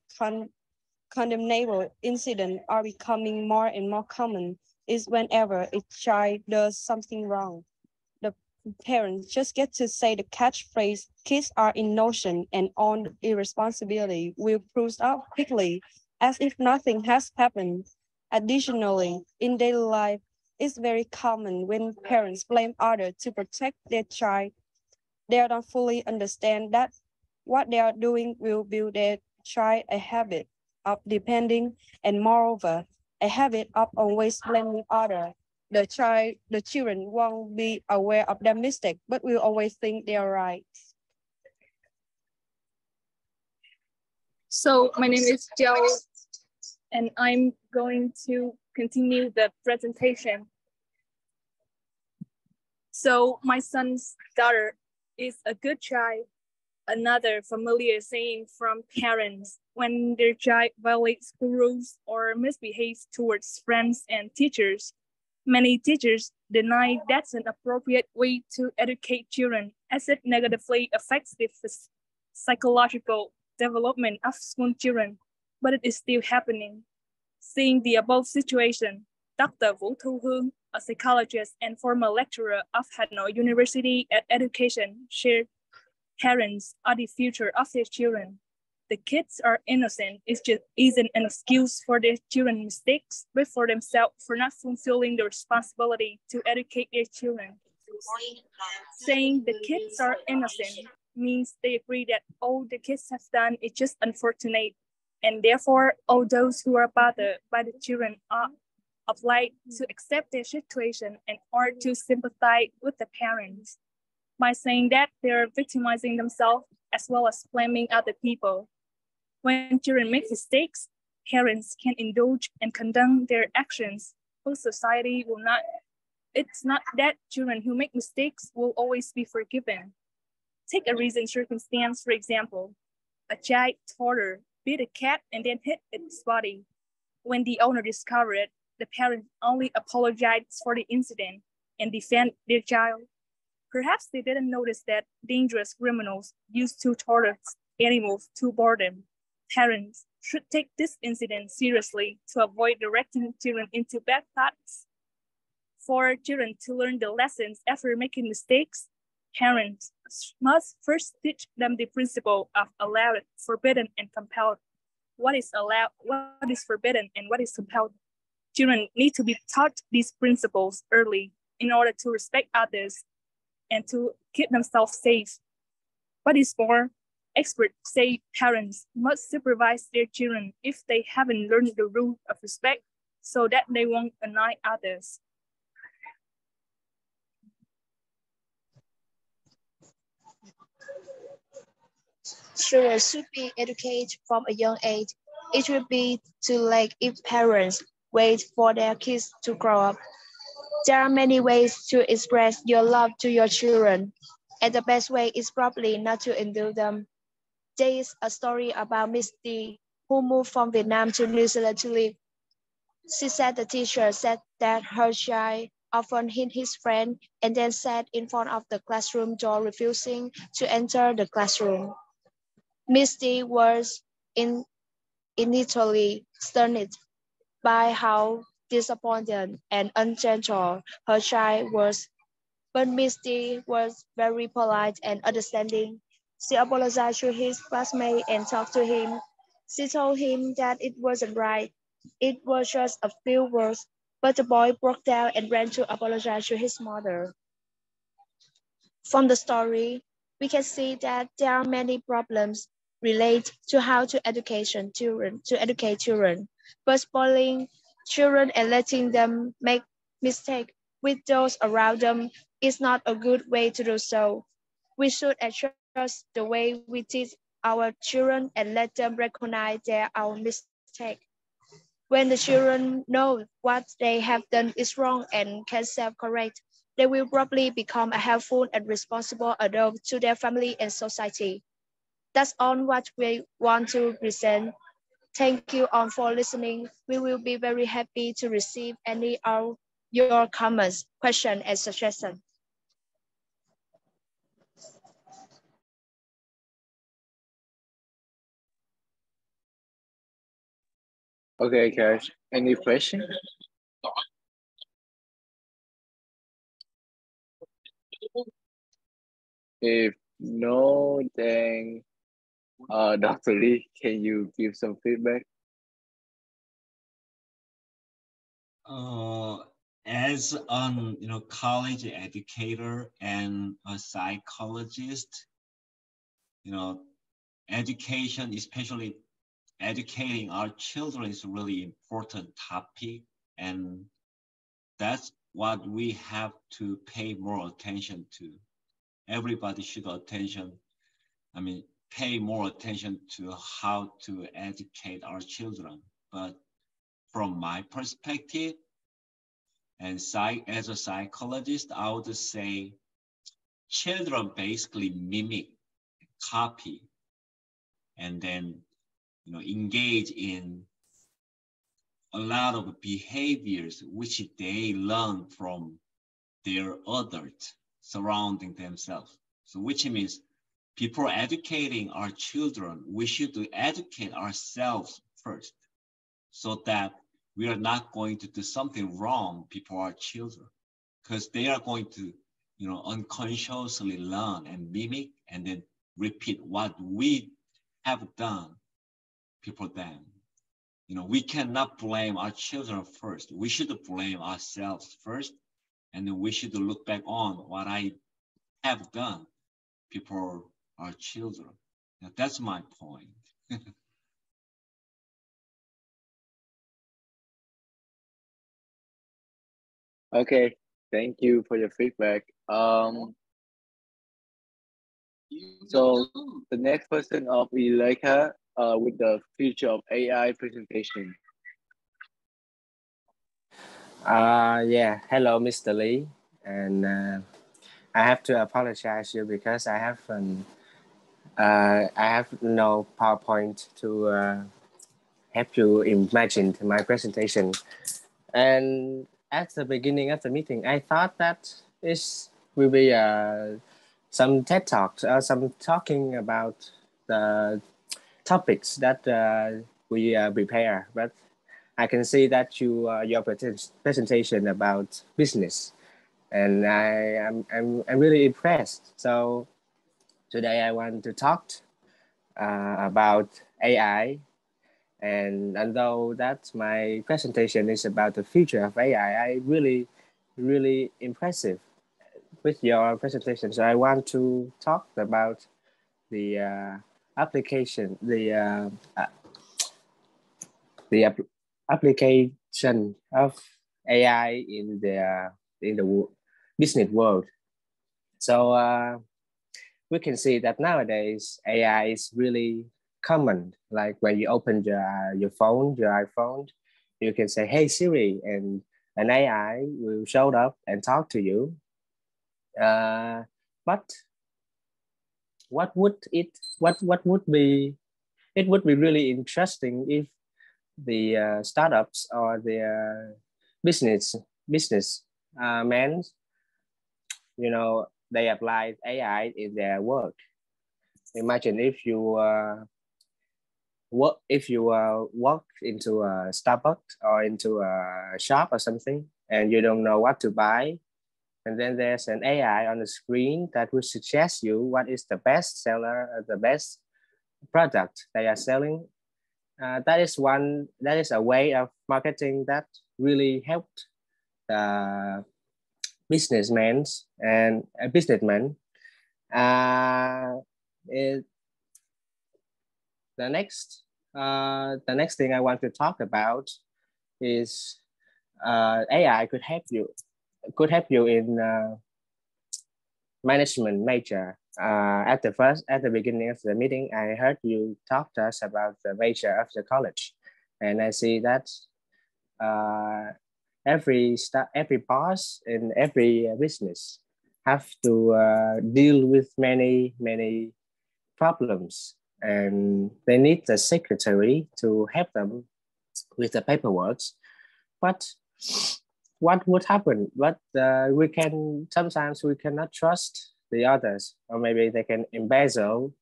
condemnable incidents are becoming more and more common is whenever a child does something wrong. The parents just get to say the catchphrase, kids are innocent and all irresponsibility will prove out quickly as if nothing has happened. Additionally, in daily life, it's very common when parents blame others to protect their child. They don't fully understand that what they are doing will build their child a habit of depending, and moreover, a habit of always blaming others. The children won't be aware of their mistake, but will always think they are right. So my name is Jiao, and I'm going to continue the presentation. So my son's daughter is a good child. Another familiar saying from parents when their child violates school rules or misbehaves towards friends and teachers. Many teachers deny that's an appropriate way to educate children, as it negatively affects the psychological development of school children, but it is still happening. Seeing the above situation, Dr. Vũ Thu Hương, a psychologist and former lecturer of Hanoi University at Education, shared parents are the future of their children. the kids are innocent isn't an excuse for their children's mistakes, but for themselves for not fulfilling the responsibility to educate their children. Saying the kids are innocent means they agree that all the kids have done is just unfortunate, and therefore all those who are bothered by the children are obliged to accept their situation and or to sympathize with the parents. By saying that, they are victimizing themselves as well as blaming other people. When children make mistakes, parents can indulge and condemn their actions, but society will not. It's not that children who make mistakes will always be forgiven. Take a recent circumstance, for example. A child toddler beat a cat and then hit its body. When the owner discovered it, the parents only apologized for the incident and defend their child. Perhaps they didn't notice that dangerous criminals used to torture animals to boredom. Parents should take this incident seriously to avoid directing children into bad paths. For children to learn the lessons after making mistakes, parents must first teach them the principle of allowed, forbidden, and compelled. What is allowed, what is forbidden, and what is compelled. Children need to be taught these principles early in order to respect others and to keep themselves safe. What is more, experts say parents must supervise their children if they haven't learned the rule of respect so that they won't annoy others. Children should be educated from a young age. It will be too late if parents wait for their kids to grow up. There are many ways to express your love to your children, and the best way is probably not to indulge them. There is a story about Miss D, who moved from Vietnam to New Zealand to live. She said the teacher said that her child often hit his friend and then sat in front of the classroom door refusing to enter the classroom. Miss D was initially stunned by how disappointed and ungentle her child was, but Miss D was very polite and understanding. She apologized to his classmate and talked to him. She told him that it wasn't right. It was just a few words, but the boy broke down and ran to apologize to his mother. From the story, we can see that there are many problems related to how to educate children, but spoiling children and letting them make mistakes with those around them is not a good way to do so. We should adjust the way we teach our children and let them recognize their own mistakes. When the children know what they have done is wrong and can self-correct, they will probably become a helpful and responsible adult to their family and society. That's all what we want to present. Thank you all for listening. We will be very happy to receive any of your comments, questions, and suggestions. Okay, guys, any questions? If no, then Dr. Lee, can you give some feedback? As an college educator and a psychologist, education, especially educating our children, is a really important topic, and that's what we have to pay more attention to. Everybody should pay more attention to how to educate our children. But from my perspective, and as a psychologist, I would say children basically mimic, copy, and then engage in a lot of behaviors which they learn from their adults surrounding themselves. So which means before educating our children, we should educate ourselves first, so that we are not going to do something wrong before our children, because they are going to unconsciously learn and mimic and then repeat what we have done people then. You know, we cannot blame our children first. We should blame ourselves first, and then we should look back on what I have done before our children. Now, that's my point. Okay, thank you for your feedback. So the next person of Ileka with the future of AI presentation. Yeah, hello, Mr. Lee, and I have to apologize you because I have no PowerPoint to help you imagine my presentation. And at the beginning of the meeting, I thought that this will be some TED Talks or some talking about the topics that we prepare, but I can see that your presentation about business, and I'm really impressed. So today I want to talk about AI, and although that my presentation is about the future of AI, I really impressive with your presentation. So I want to talk about the application, the application of AI in the business world. So we can see that nowadays AI is really common. Like when you open your phone, your iPhone, you can say, "Hey Siri," and an AI will show up and talk to you. But what would be it would be really interesting if the startups or the business men, you know, they apply AI in their work. Imagine if you walk into a Starbucks or into a shop or something, and you don't know what to buy, and then there's an AI on the screen that will suggest you what is the best seller, the best product they are selling. That is a way of marketing that really helped businessmen and businessmen. The next thing I want to talk about is AI could help you in management major. At the beginning of the meeting, I heard you talk to us about the major of the college, and I see that every boss in every business have to deal with many problems, and they need the secretary to help them with the paperwork. But what would happen? But sometimes we cannot trust the others, or maybe they can embezzle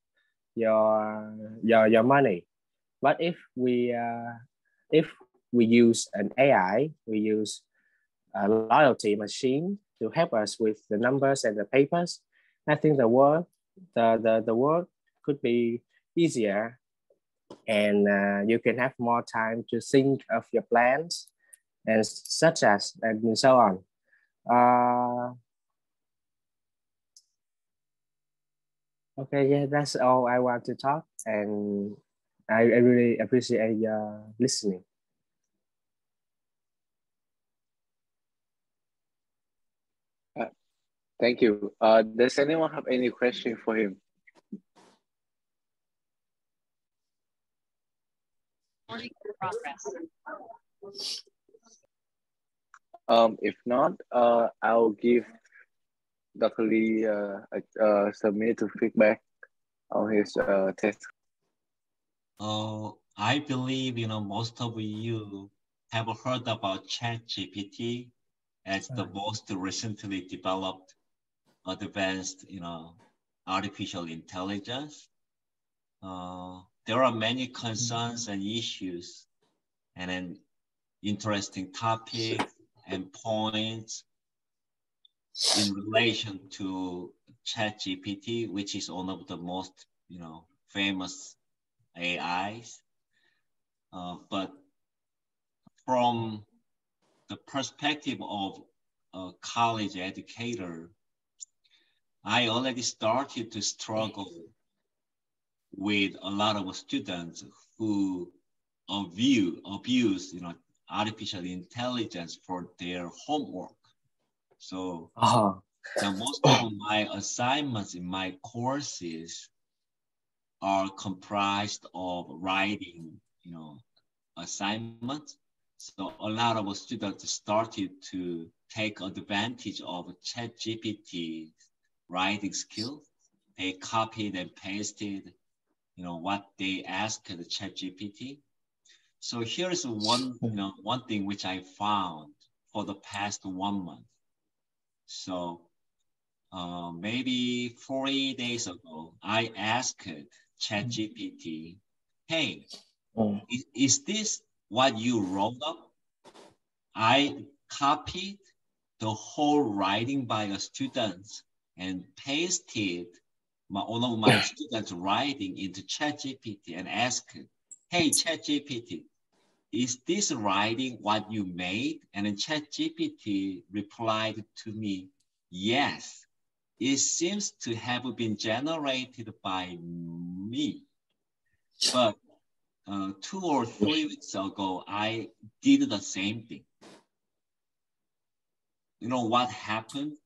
your money. But if we use an AI, we use a loyalty machine to help us with the numbers and the papers, I think the work could be easier, and you can have more time to think of your plans and such as and so on. Okay, yeah, that's all I want to talk, and I really appreciate your listening. Thank you. Does anyone have any question for him? If not, I'll give Dr. Lee some minute to feedback on his test. I believe most of you have heard about ChatGPT as the most recently developed advanced artificial intelligence. There are many concerns and issues and an interesting topic and points in relation to ChatGPT, which is one of the most famous AIs. but from the perspective of a college educator, I already started to struggle with a lot of students who abuse, artificial intelligence for their homework. So now most of my assignments in my courses are comprised of writing, assignments. So a lot of students started to take advantage of ChatGPT writing skills. They copied and pasted, what they asked the ChatGPT. So here's one thing which I found for the past 1 month. So maybe 40 days ago, I asked ChatGPT, hey, is this what you wrote up? I copied the whole writing by a student and pasted one of my students' writing into ChatGPT and asked, hey, ChatGPT, is this writing what you made? And then ChatGPT replied to me, yes, it seems to have been generated by me. But 2 or 3 weeks ago, I did the same thing. You know what happened?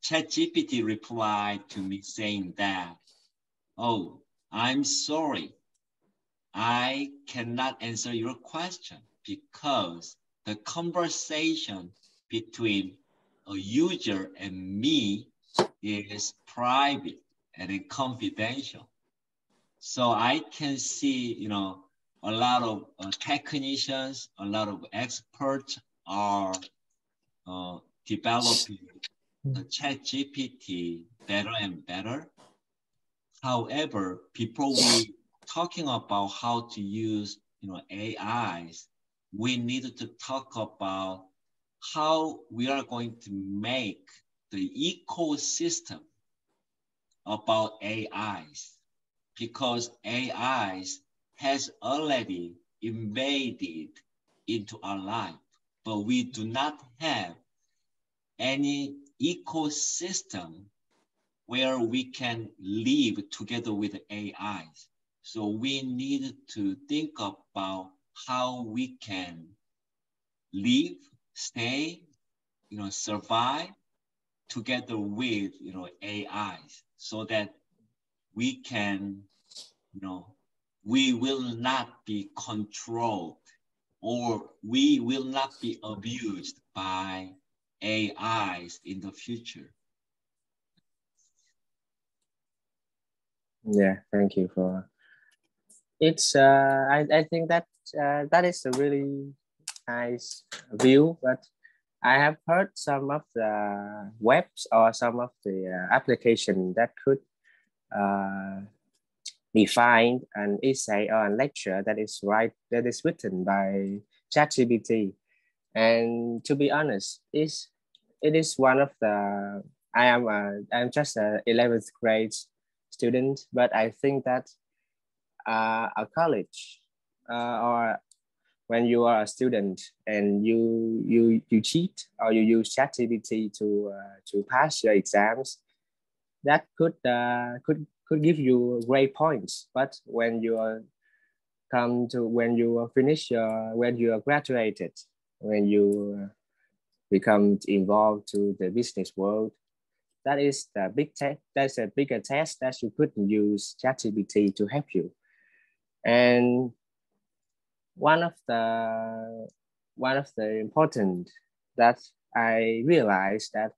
ChatGPT replied to me saying that, oh, I'm sorry. I cannot answer your question because the conversation between a user and me is private and confidential. So I can see, a lot of technicians, a lot of experts are developing the ChatGPT better and better. However, before we talking about how to use, AIs, we need to talk about how we are going to make the ecosystem about AIs, because AIs has already invaded into our life, but we do not have any ecosystem where we can live together with AIs. So we need to think about how we can live, stay, survive together with, AIs, so that we can, we will not be controlled or we will not be abused by AIs in the future. Yeah, thank you for it's. I think that that is a really nice view, but I have heard some of the webs or some of the application that could define an essay or a lecture that is written by ChatGPT. And to be honest, it is one of the I'm just an 11th grade student, but I think that a college or when you are a student and you cheat or you use ChatGPT to pass your exams, that could give you great points. But when you are when you are graduated, when you become involved to the business world, that is the big test. That's a bigger test that you couldn't use ChatGPT to help you. And one of the important that I realized that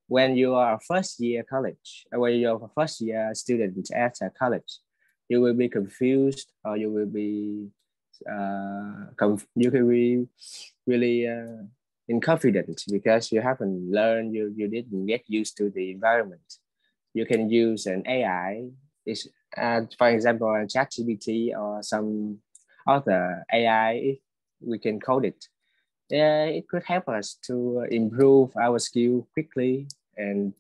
when you are a first year college, when you're a first year student at a college, you will be confused, or you will be you can be really inconfident because you haven't learned, you didn't get used to the environment. You can use an AI, for example, a ChatGPT or some other AI, we can code it. It could help us to improve our skill quickly, and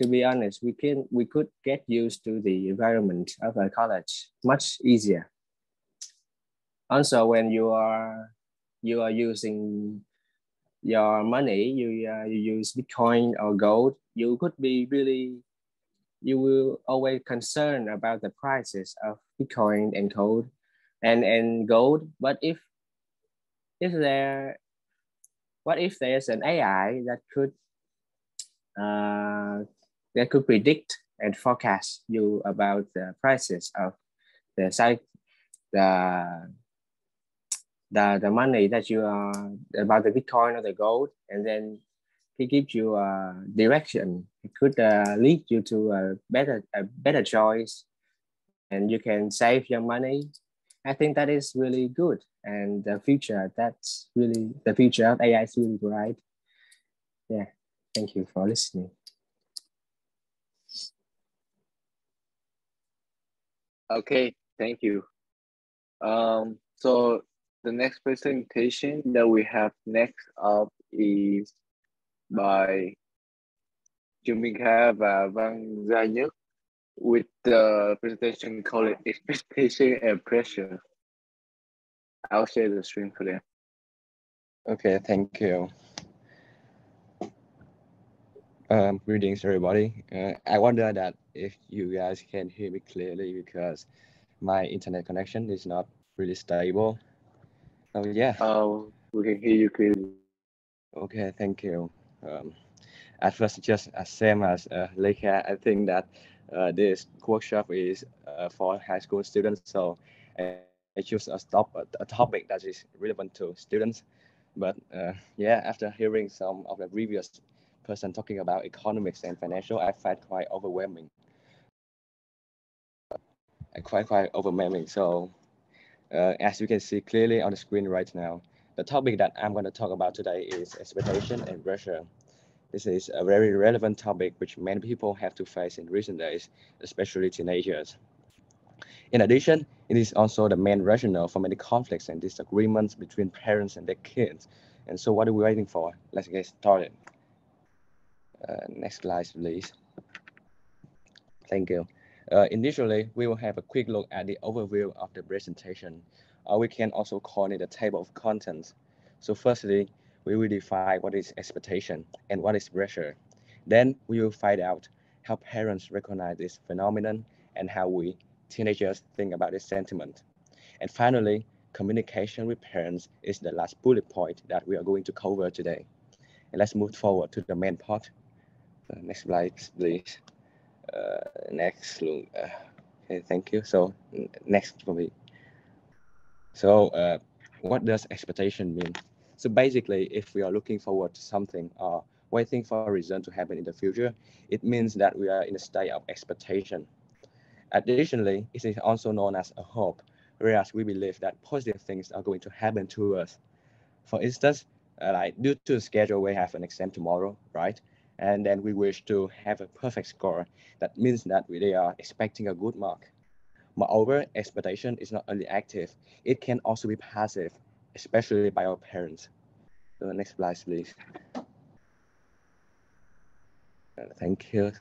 to be honest, we could get used to the environment of a college much easier. Also, when you are using your money, you use Bitcoin or gold, you could be really, you will always concerned about the prices of Bitcoin and gold and gold. But if there, what if there's an AI that could predict and forecast you about the prices of the site, the the money that you are about the Bitcoin or the gold, and then it gives you a direction. It could lead you to a better choice, and you can save your money. I think that is really good, and the future, that's really the future of AI is really bright. Yeah, thank you for listening. Okay, thank you. So the next presentation that we have next up is by Trương Minh Kha và Văn Gia Nhất with the presentation called Expectation and Pressure. I'll share the screen for them. Okay, thank you. Greetings, everybody. I wonder that if you guys can hear me clearly because my internet connection is not really stable. Oh yeah. We can hear you clearly. Okay, thank you. At first, just as same as Leica, I think that this workshop is for high school students, so I choose a topic that is relevant to students. But yeah, after hearing some of the previous person talking about economics and financial, I find quite overwhelming. Quite overwhelming. So as you can see clearly on the screen right now, the topic that I'm going to talk about today is expectation and pressure. This is a very relevant topic which many people have to face in recent days, especially teenagers. In addition, it is also the main rationale for many conflicts and disagreements between parents and their kids. And so what are we waiting for? Let's get started. Next slide, please. Thank you. Initially, we will have a quick look at the overview of the presentation. We can also call it a table of contents. So firstly, we will define what is expectation and what is pressure. Then we will find out how parents recognize this phenomenon and how we teenagers think about this sentiment. And finally, communication with parents is the last bullet point that we are going to cover today. And let's move forward to the main part. Next slide, please. Next look. Okay, thank you. So next for me. So what does expectation mean? So basically, if we are looking forward to something or waiting for a result to happen in the future, it means that we are in a state of expectation. Additionally, it is also known as a hope, whereas we believe that positive things are going to happen to us. For instance, like due to the schedule, we have an exam tomorrow, right? And then we wish to have a perfect score. That means that they are expecting a good mark. Moreover, expectation is not only active, it can also be passive, especially by our parents. So next slide, please. Thank you.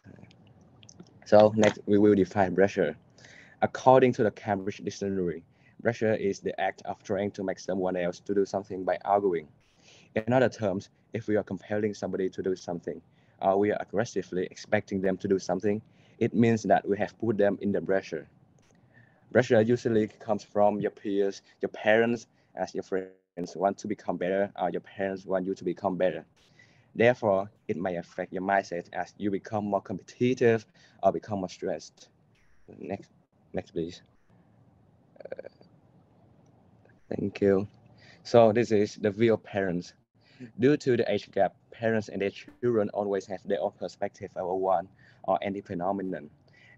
So next, we will define pressure. According to the Cambridge Dictionary, pressure is the act of trying to make someone else to do something by arguing. In other terms, if we are compelling somebody to do something, or we are aggressively expecting them to do something, it means that we have put them in the pressure. Pressure usually comes from your peers, your parents, as your friends want to become better, or your parents want you to become better. Therefore, it may affect your mindset as you become more competitive or become more stressed. Next, please. Thank you. So this is the view of parents. Due to the age gap, parents and their children always have their own perspective over one or any phenomenon.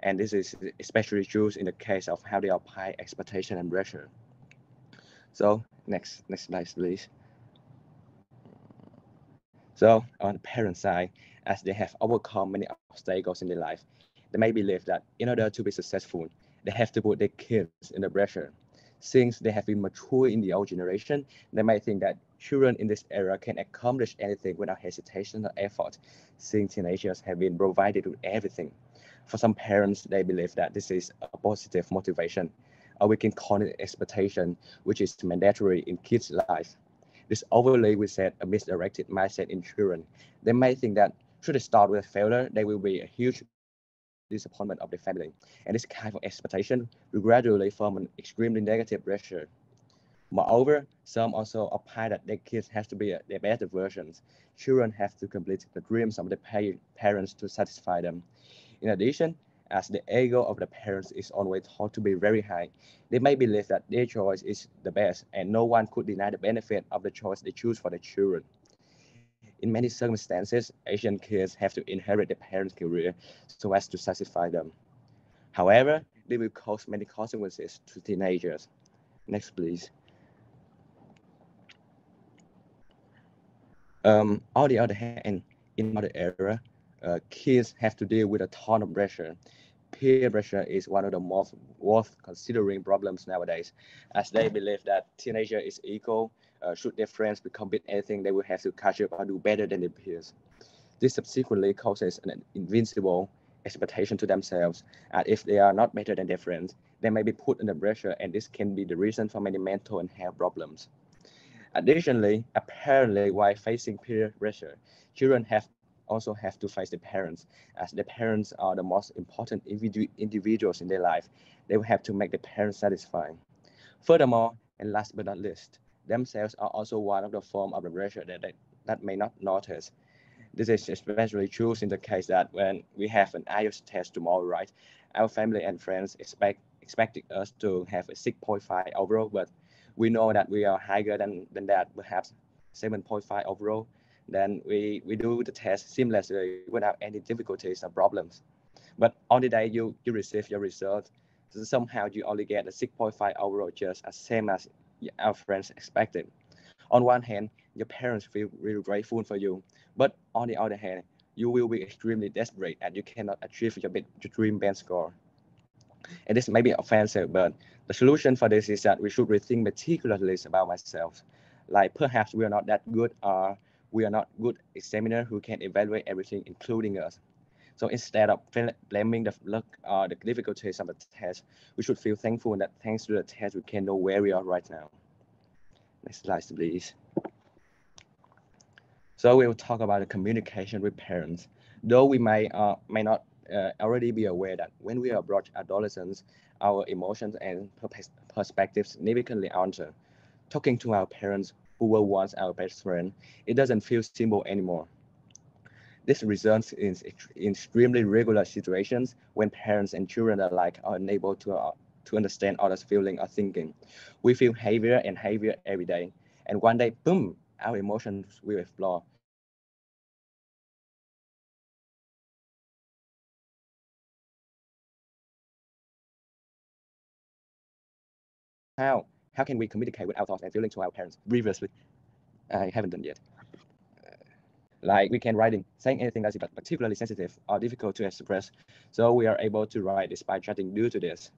And this is especially true in the case of how they apply expectation and pressure. So next slide, please. So on the parent side, as they have overcome many obstacles in their life, they may believe that in order to be successful, they have to put their kids in the pressure. Since they have been mature in the old generation, they might think that children in this era can accomplish anything without hesitation or effort, since teenagers have been provided with everything. For some parents, they believe that this is a positive motivation. or we can call it expectation, which is mandatory in kids' lives. This overlay will set a misdirected mindset in children. They may think that should they start with failure, there will be a huge disappointment of the family. And this kind of expectation will gradually form an extremely negative pressure. Moreover, some also apply that their kids have to be their better versions. Children have to complete the dreams of their parents to satisfy them. In addition, as the ego of the parents is always thought to be very high, they may believe that their choice is the best and no one could deny the benefit of the choice they choose for their children. In many circumstances, Asian kids have to inherit their parents' career so as to satisfy them. However, they will cause many consequences to teenagers. Next, please. On the other hand, in other era, kids have to deal with a ton of pressure. Peer pressure is one of the most worth considering problems nowadays, as they believe that teenager is equal. Should their friends become bit anything, they will have to catch up or do better than their peers. This subsequently causes an invincible expectation to themselves, and if they are not better than their friends, they may be put under pressure, and this can be the reason for many mental and health problems. Additionally, apparently, while facing peer pressure, children also have to face their parents, as the parents are the most important individuals in their life. They will have to make the parents satisfied. Furthermore, and last but not least, themselves are also one of the forms of the pressure that may not notice. This is especially true in the case that when we have an IELTS test tomorrow, right? Our family and friends expecting us to have a 6.5 overall, but we know that we are higher than that, perhaps 7.5 overall. Then we do the test seamlessly without any difficulties or problems. But on the day you receive your result, so somehow you only get a 6.5 overall, just as same as our friends expected. On one hand, your parents feel really grateful for you, but on the other hand, you will be extremely desperate and you cannot achieve your dream band score. And this may be offensive, but the solution for this is that we should rethink meticulously about ourselves. Like perhaps we are not that good, or we are not good examiner who can evaluate everything, including us. So instead of blaming the luck or the difficulties of the test, we should feel thankful that thanks to the test, we can know where we are right now. Next slide, please. So we'll talk about the communication with parents. Though we may not already be aware that when we approach adolescence, our emotions and perspectives significantly alter. Talking to our parents, who were once our best friend, it doesn't feel simple anymore. This results in extremely regular situations when parents and children alike are unable to understand others' feeling or thinking. We feel heavier and heavier every day, and one day, boom, our emotions will explode. How can we communicate with our thoughts and feelings to our parents? Previously, I haven't done yet. Like we can writing, saying anything that's particularly sensitive or difficult to express. So we are able to write this by chatting due to this.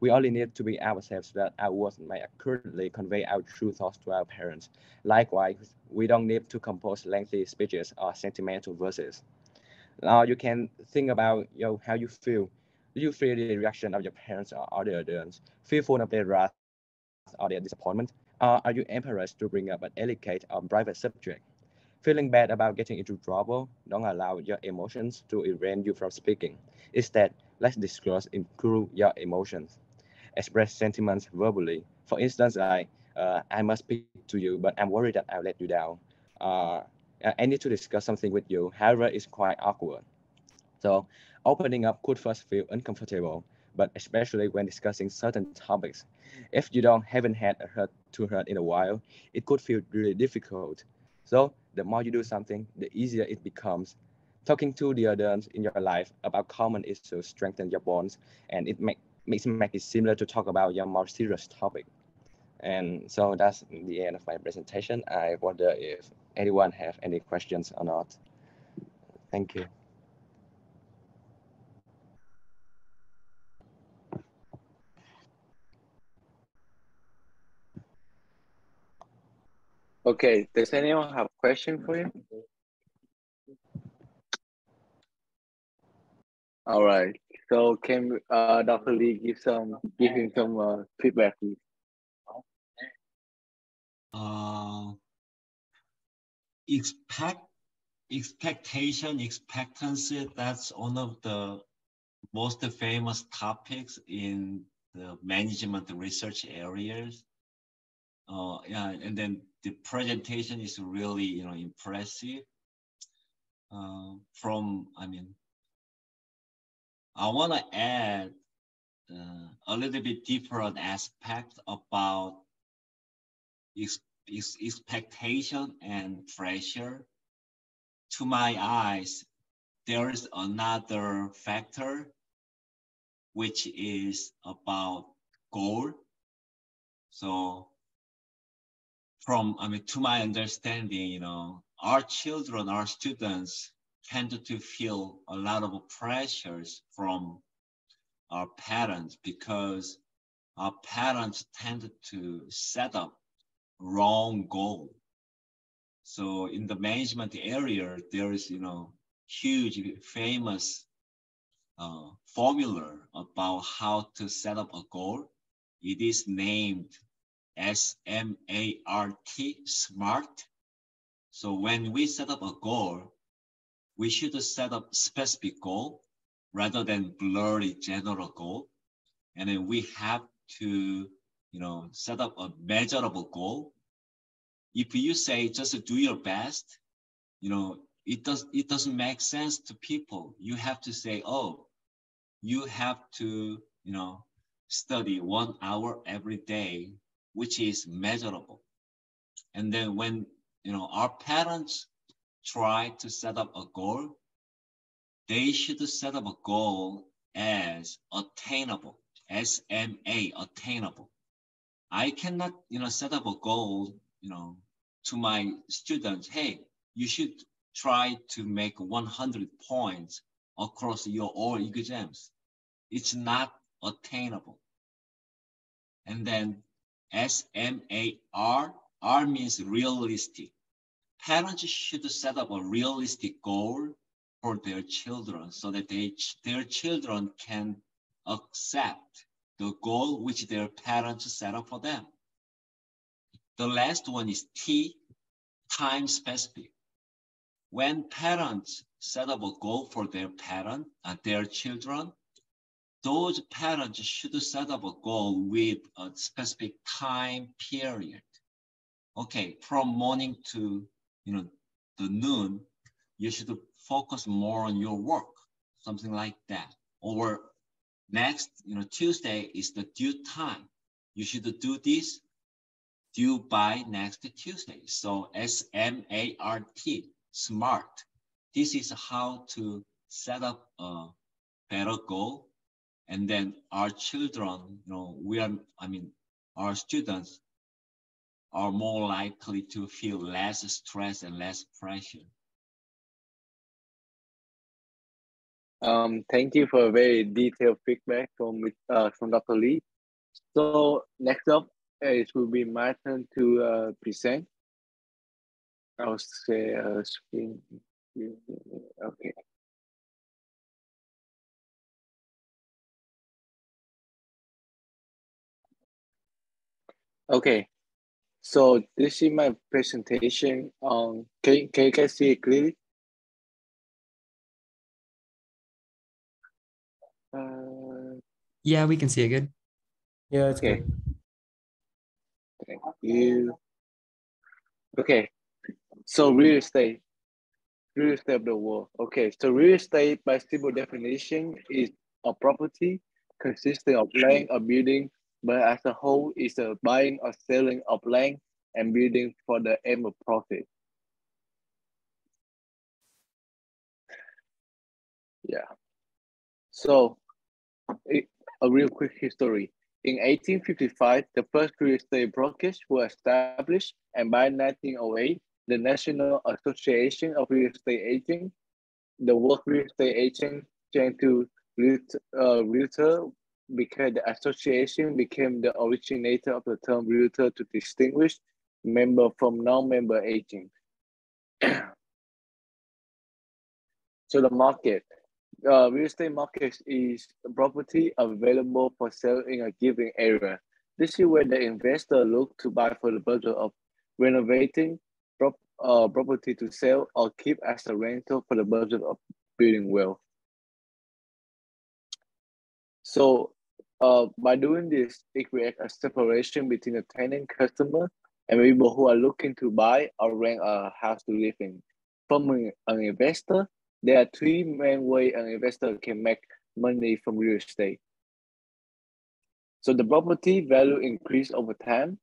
We only need to be ourselves so that our words may accurately convey our true thoughts to our parents. Likewise, we don't need to compose lengthy speeches or sentimental verses. Now you can think about how you feel. Do you feel the reaction of your parents or other adults? Fearful of their wrath or their disappointment? Or are you embarrassed to bring up an delicate or private subject? Feeling bad about getting into trouble, don't allow your emotions to prevent you from speaking. Instead, let's discuss include your emotions. Express sentiments verbally. For instance, like, I must speak to you, but I'm worried that I'll let you down. I need to discuss something with you. However, it's quite awkward. So opening up could first feel uncomfortable, but especially when discussing certain topics. If you haven't had a heart-to-heart in a while, it could feel really difficult. So the more you do something, the easier it becomes. Talking to the others in your life about common issues strengthens your bonds, and it make it similar to talk about your more serious topic. And so that's the end of my presentation. I wonder if anyone have any questions or not. Thank you. Okay, does anyone have a question for you? All right. So can Dr. Lee give him some feedback, please? Expectancy, that's one of the most famous topics in the management research areas. Yeah, and then the presentation is really, impressive. I want to add a little bit different aspect about expectation and pressure. To my eyes, there is another factor, which is about goal. So to my understanding, our children, our students tend to feel a lot of pressures from our parents because our parents tend to set up wrong goal. So in the management area, there is, huge famous formula about how to set up a goal. It is named SMART, SMART. So when we set up a goal, we should set up specific goal rather than blurry general goal. And then we have to, set up a measurable goal. If you say just do your best, it doesn't make sense to people. You have to say, oh, you have to, study 1 hour every day, which is measurable. And then when, our parents try to set up a goal, they should set up a goal as attainable, SMA, attainable. I cannot, set up a goal, to my students, hey, you should try to make 100 points across your all exams. It's not attainable. And then SMAR, R means realistic. Parents should set up a realistic goal for their children so that their children can accept the goal which their parents set up for them. The last one is T, time specific. When parents set up a goal for their children, those parents should set up a goal with a specific time period. Okay, from morning to the noon, you should focus more on your work, something like that. Or next, Tuesday is the due time. You should do this due by next Tuesday. So SMART, SMART. This is how to set up a better goal. And then our children, our students are more likely to feel less stress and less pressure. Thank you for a very detailed feedback from Dr. Lee. So next up, it will be my turn to present. I'll say screen. Okay. Okay. So this is my presentation. Can you guys see it clearly? Yeah, we can see it good. Yeah, it's okay. good. Thank you. Okay. So real estate of the world. Okay. So real estate, by simple definition, is a property consisting of land or building, but as a whole, is a buying or selling of land and building for the aim of profit. Yeah. So a real quick history. In 1855, the first real estate brokerage was established, and by 1908, the National Association of Real Estate Agents, the word real estate agent changed to realtor because the association became the originator of the term realtor to distinguish member from non-member agents. So the market. real estate market is property available for sale in a given area. This is where the investor look to buy for the purpose of renovating property to sell or keep as a rental for the purpose of building wealth. So by doing this, it creates a separation between the tenant customer and people who are looking to buy or rent a house to live in. From an investor, there are three main ways an investor can make money from real estate. So the property value increase over time.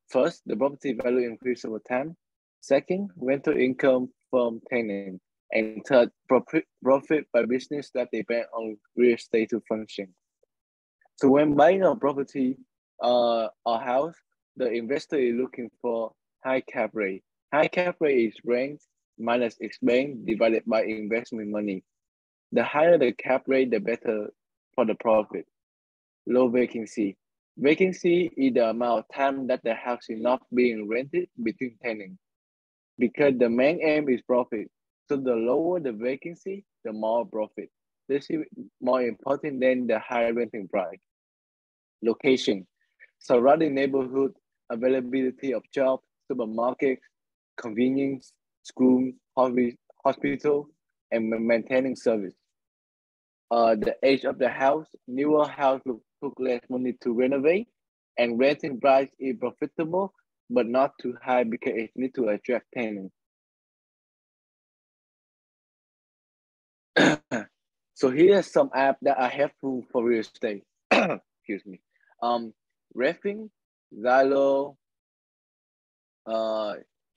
First, the property value increase over time. Second, rental income from tenant. And third, profit by business that depend on real estate to function. So when buying a property, a house, the investor is looking for high cap rate. High cap rate is rent minus expense divided by investment money. The higher the cap rate, the better for the profit. Low vacancy. Vacancy is the amount of time that the house is not being rented between tenants. Because the main aim is profit. So the lower the vacancy, the more profit. This is more important than the high renting price. Location. Surrounding neighborhood, availability of jobs, supermarkets, convenience, schools, hospital, and maintaining service. The age of the house, newer house took less money to renovate, and renting price is profitable, but not too high because it needs to attract tenants. So here are some apps that are helpful for real estate. Excuse me. Redfin, Zillow,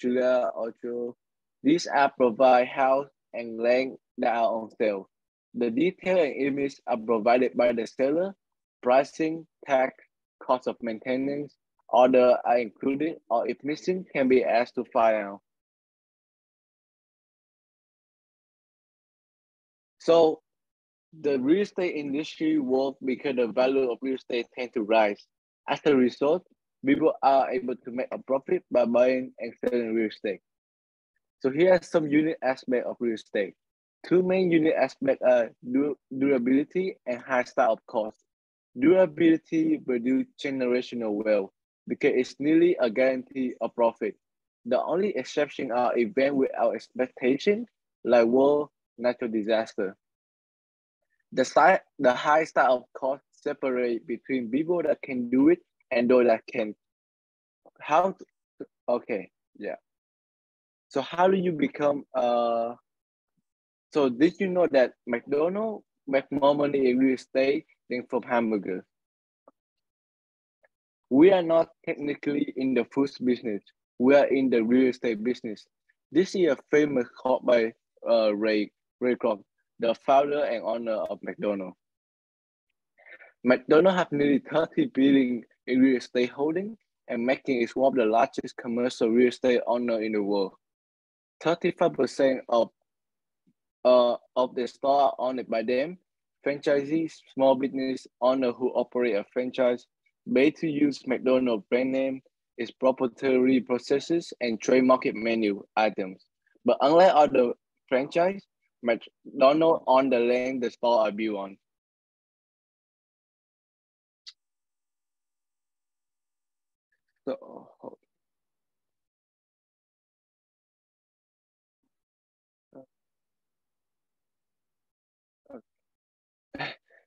Julia, Ocho. These apps provide house and land that are on sale. The detail and image are provided by the seller. Pricing, tax, cost of maintenance, order are included, or if missing, can be asked to file. So the real estate industry works because the value of real estate tends to rise. As a result, people are able to make a profit by buying and selling real estate. So here are some unique aspects of real estate. Two main unique aspects are durability and high startup cost. Durability produces generational wealth because it's nearly a guarantee of profit. The only exception are events without expectation, like war, natural disaster. The high startup cost separate between people that can do it and those that can. Okay, yeah. So how do you become so did you know that McDonald's make more money in real estate than from hamburger? We are not technically in the food business. We are in the real estate business. This is a famous quote by Ray Kroc, the founder and owner of McDonald's. McDonald's have nearly 30 billion in real estate holding and making it one of the largest commercial real estate owner in the world. 35% of the store are owned by them. Franchisees, small business owner who operate a franchise, made to use McDonald's brand name, its proprietary processes, and trademark menu items. But unlike other franchise, McDonald's own the land the store are built on. So,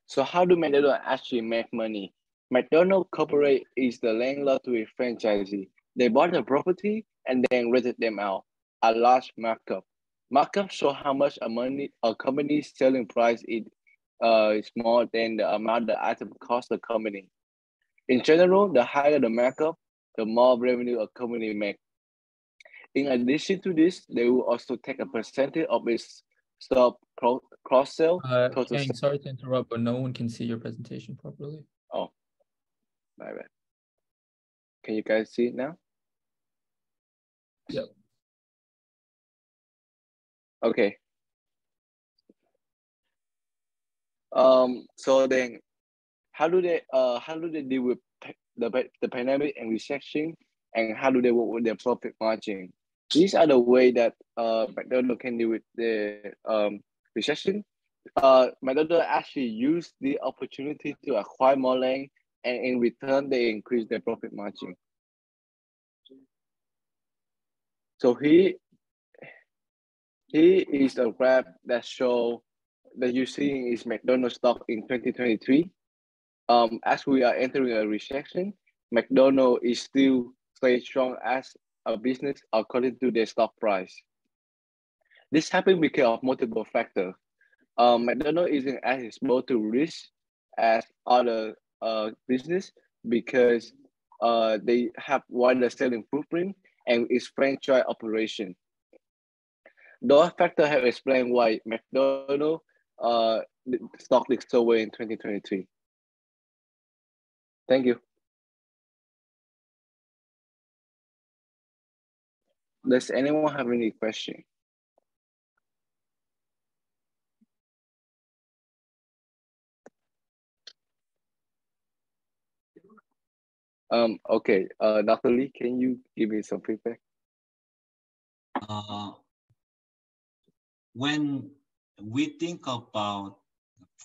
so how do McDonald's actually make money? McDonald's Corporate is the landlord to a franchisee. They bought the property and then rented them out at large markup. Markup show how much a company's selling price is more than the amount the item cost the company. In general, the higher the markup, the more revenue a company makes. In addition to this, they will also take a percentage of its stock cross-sell. Kang, sorry to interrupt, but no one can see your presentation properly. Oh, my bad. Can you guys see it now? Yep. Okay. So then, how do they deal with the pandemic and recession, and how do they work with their profit margin? These are the way that McDonald's can deal with the recession, McDonald's actually used the opportunity to acquire more land, and in return, they increased their profit margin. So here is a graph that shows that you're seeing is McDonald's stock in 2023. As we are entering a recession, McDonald's is still stay strong as a business according to their stock price. This happened because of multiple factors. McDonald's isn't as exposed to risk as other business because they have wider selling footprint and its franchise operation. Those factors have explained why McDonald's stock did so well in 2023. Thank you. Does anyone have any question? Okay, Dr. Lee, can you give me some feedback? When we think about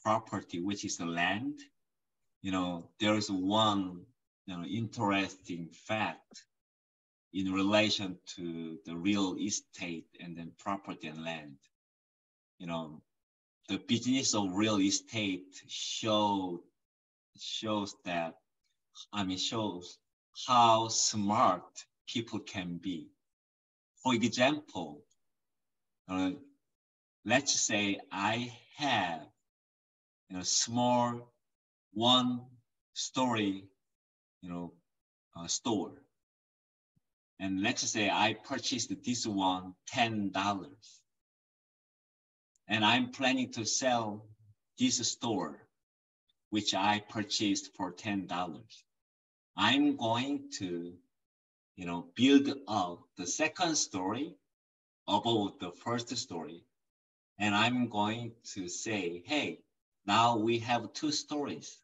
property, which is the land, there is one interesting fact in relation to the real estate and then property and land. The business of real estate shows how smart people can be. For example, let's say I have a small one-story store, and let's say I purchased this one $10, and I'm planning to sell this store, which I purchased for $10. I'm going to build up the second story above the first story. And I'm going to say, hey, now we have 2 stories.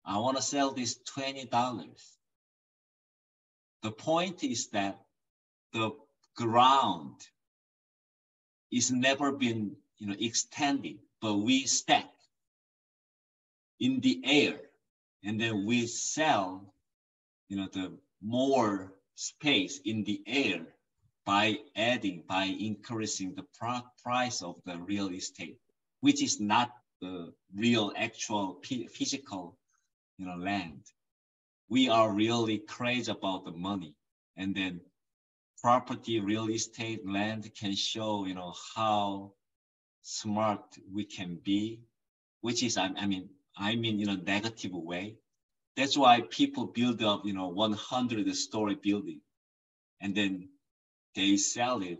I want to sell this $20. The point is that the ground is never been extended, but we stack in the air, and then we sell the more space in the air by increasing the price of the real estate, which is not the real actual physical land. We are really crazy about the money, and then property, real estate, land can show how smart we can be, which is I mean in a negative way. That's why people build up 100-story building, and then they sell it,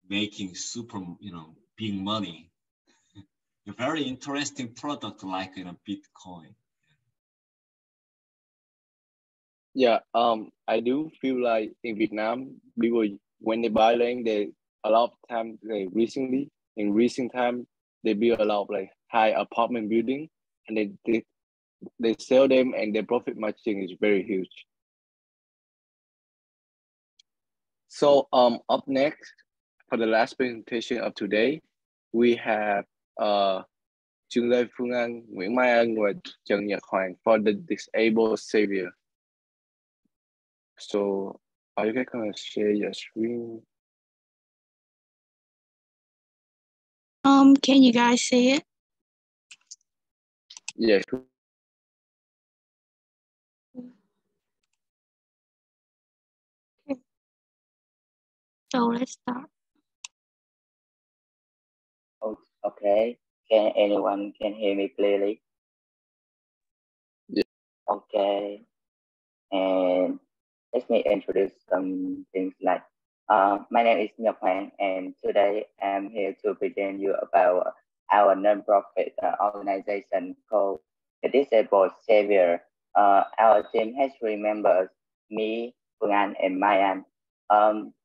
making super big money. A very interesting product like Bitcoin. Yeah, I do feel like in Vietnam, people when they buy land, a lot of time in recent time they build a lot of high apartment building, and they sell them, and their profit margin is very huge. So up next, for the last presentation of today, we have Trương Lê Phương Anh, Nguyễn Mai Ân, and Trần Nhật Hoàng for the disabled savior. So are you guys gonna share your screen? Can you guys see it? Yes. So let's start. Okay. Can anyone hear me clearly? Yeah. Okay. And let me introduce some things like my name is Nhật Hoàng, and today I'm here to present you about our non-profit organization called the Disabled Savior. Our team has three members, me, Phương Anh, and Mai Anh.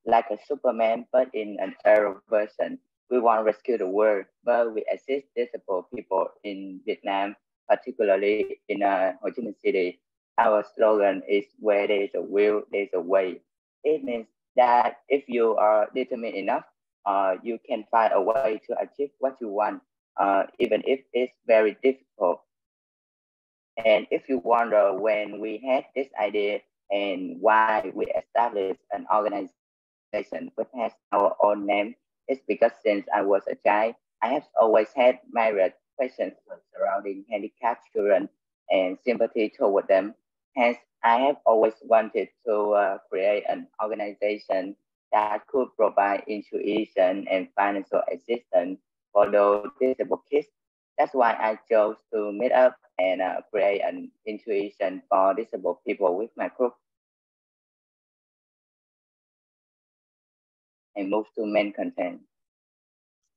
Like a Superman, but in an arrow version. We want to rescue the world, but we assist disabled people in Vietnam, particularly in Ho Chi Minh City. Our slogan is where there is a will, there is a way. It means that if you are determined enough, you can find a way to achieve what you want, even if it's very difficult. And if you wonder when we had this idea and why we established an organization which has our own name, it's because since I was a child, I have always had myriad questions surrounding handicapped children and sympathy toward them. Hence, I have always wanted to create an organization that could provide intuition and financial assistance for those disabled kids. That's why I chose to meet up and create an intuition for disabled people with my group. And move to main content.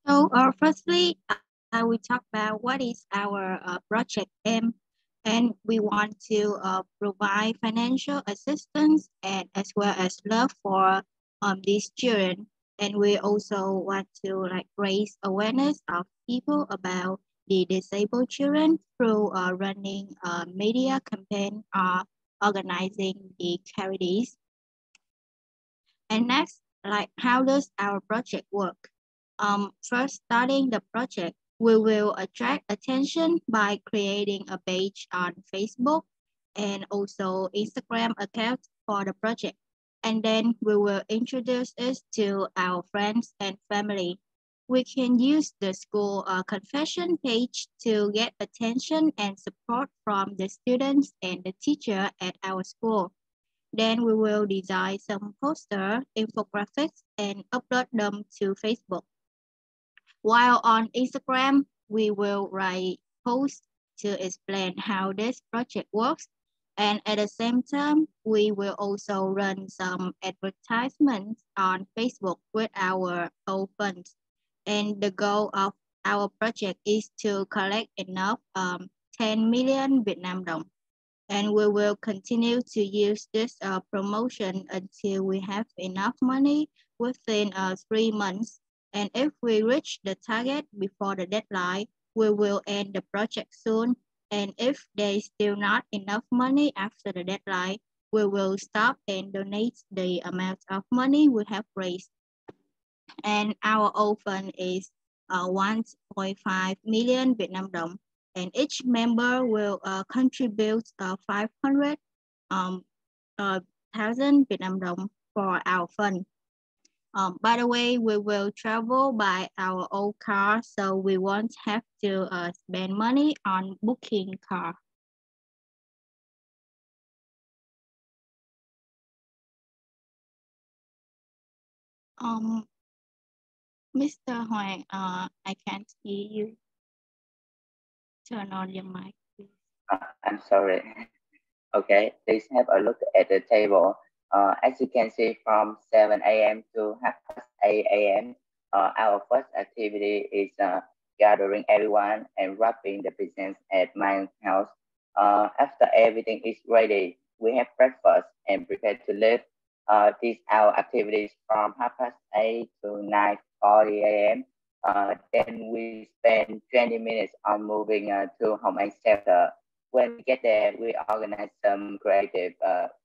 So, firstly, I will talk about what is our project aim, and we want to provide financial assistance and as well as love for these children. And we also want to raise awareness of people about the disabled children through running a media campaign or organizing the charities. And next, how does our project work? First, starting the project, we will attract attention by creating a page on Facebook and also Instagram account for the project. And then we will introduce it to our friends and family. We can use the school confession page to get attention and support from the students and the teacher at our school. Then we will design some poster, infographics, and upload them to Facebook. While on Instagram, we will write posts to explain how this project works. And at the same time, we will also run some advertisements on Facebook with our own funds. And the goal of our project is to collect enough 10 million Vietnam dong. And we will continue to use this promotion until we have enough money within 3 months. And if we reach the target before the deadline, we will end the project soon. And if there is still not enough money after the deadline, we will stop and donate the amount of money we have raised. And our own fund is 1.5 million Vietnam dong. And each member will contribute 500,000 Vietnam dong for our fund. By the way, we will travel by our own car, so we won't have to spend money on booking car. Mr. Hoàng, I can't hear you. Turn on your mic, please. I'm sorry. Okay, please have a look at the table. As you can see, from 7 a.m. to 8 a.m., our first activity is gathering everyone and wrapping the business at my house. After everything is ready, we have breakfast and prepare to leave. These are activities from 8:30 to 9:40 a.m. Then we spend 20 minutes on moving to Hồng Anh Shelter. When we get there, we organize some creative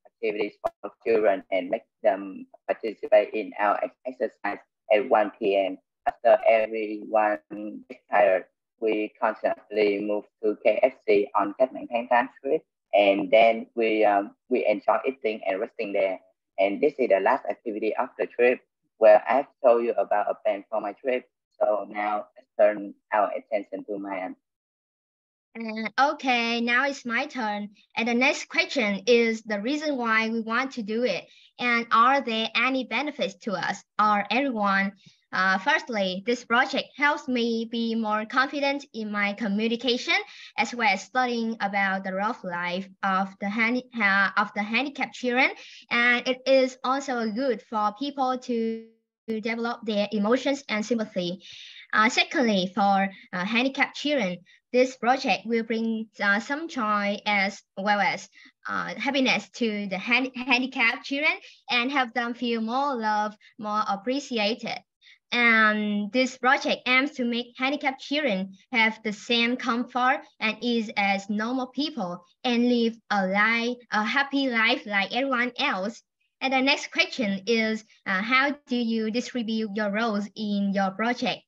activities for children and make them participate in our exercise at 1 p.m. After everyone is tired, we constantly move to KFC on Cách Mạng Tháng 8 Street, and then we enjoy eating and resting there. And this is the last activity of the trip, where I've told you about a plan for my trip. So now let's turn our attention to Mayan. Okay, now it's my turn. And the next question is the reason why we want to do it. And are there any benefits to us or everyone? Firstly, this project helps me be more confident in my communication, as well as studying about the rough life of the handicapped children. And it is also good for people to develop their emotions and sympathy. Secondly, for handicapped children, this project will bring some joy as well as happiness to the handicapped children and help them feel more loved, more appreciated. And this project aims to make handicapped children have the same comfort and ease as normal people and live a happy life like everyone else. And the next question is, how do you distribute your roles in your project?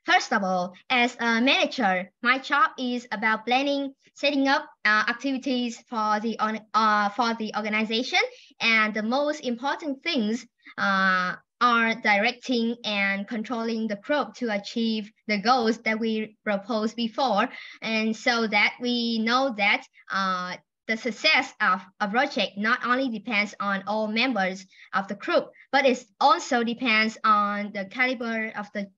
First of all, as a manager, my job is about planning, setting up activities for the organization, and the most important things are directing and controlling the group to achieve the goals that we proposed before, and so that we know that the success of a project not only depends on all members of the group, but it also depends on the caliber of the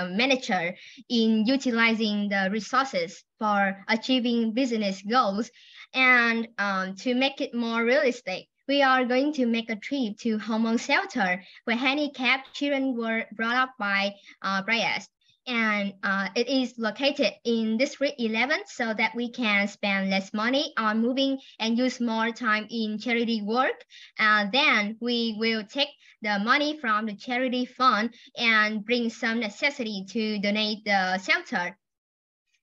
manager in utilizing the resources for achieving business goals. And to make it more realistic, we are going to make a trip to Hongmeng Shelter, where handicapped children were brought up by Brayas. And it is located in District 11 so that we can spend less money on moving and use more time in charity work. Then we will take the money from the charity fund and bring some necessity to donate the shelter.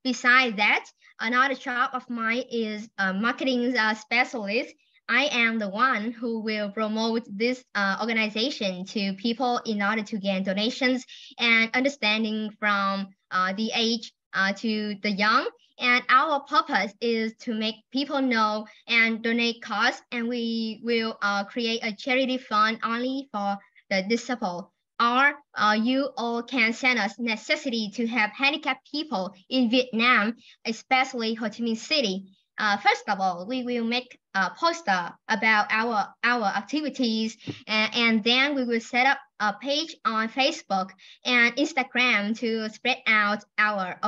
Besides that, another job of mine is a marketing specialist. I am the one who will promote this organization to people in order to gain donations and understanding from the age to the young. And our purpose is to make people know and donate costs. And we will create a charity fund only for the disabled. Or you all can send us necessity to have handicapped people in Vietnam, especially Ho Chi Minh City. First of all, we will make a poster about our activities, and then we will set up a page on Facebook and Instagram to spread out our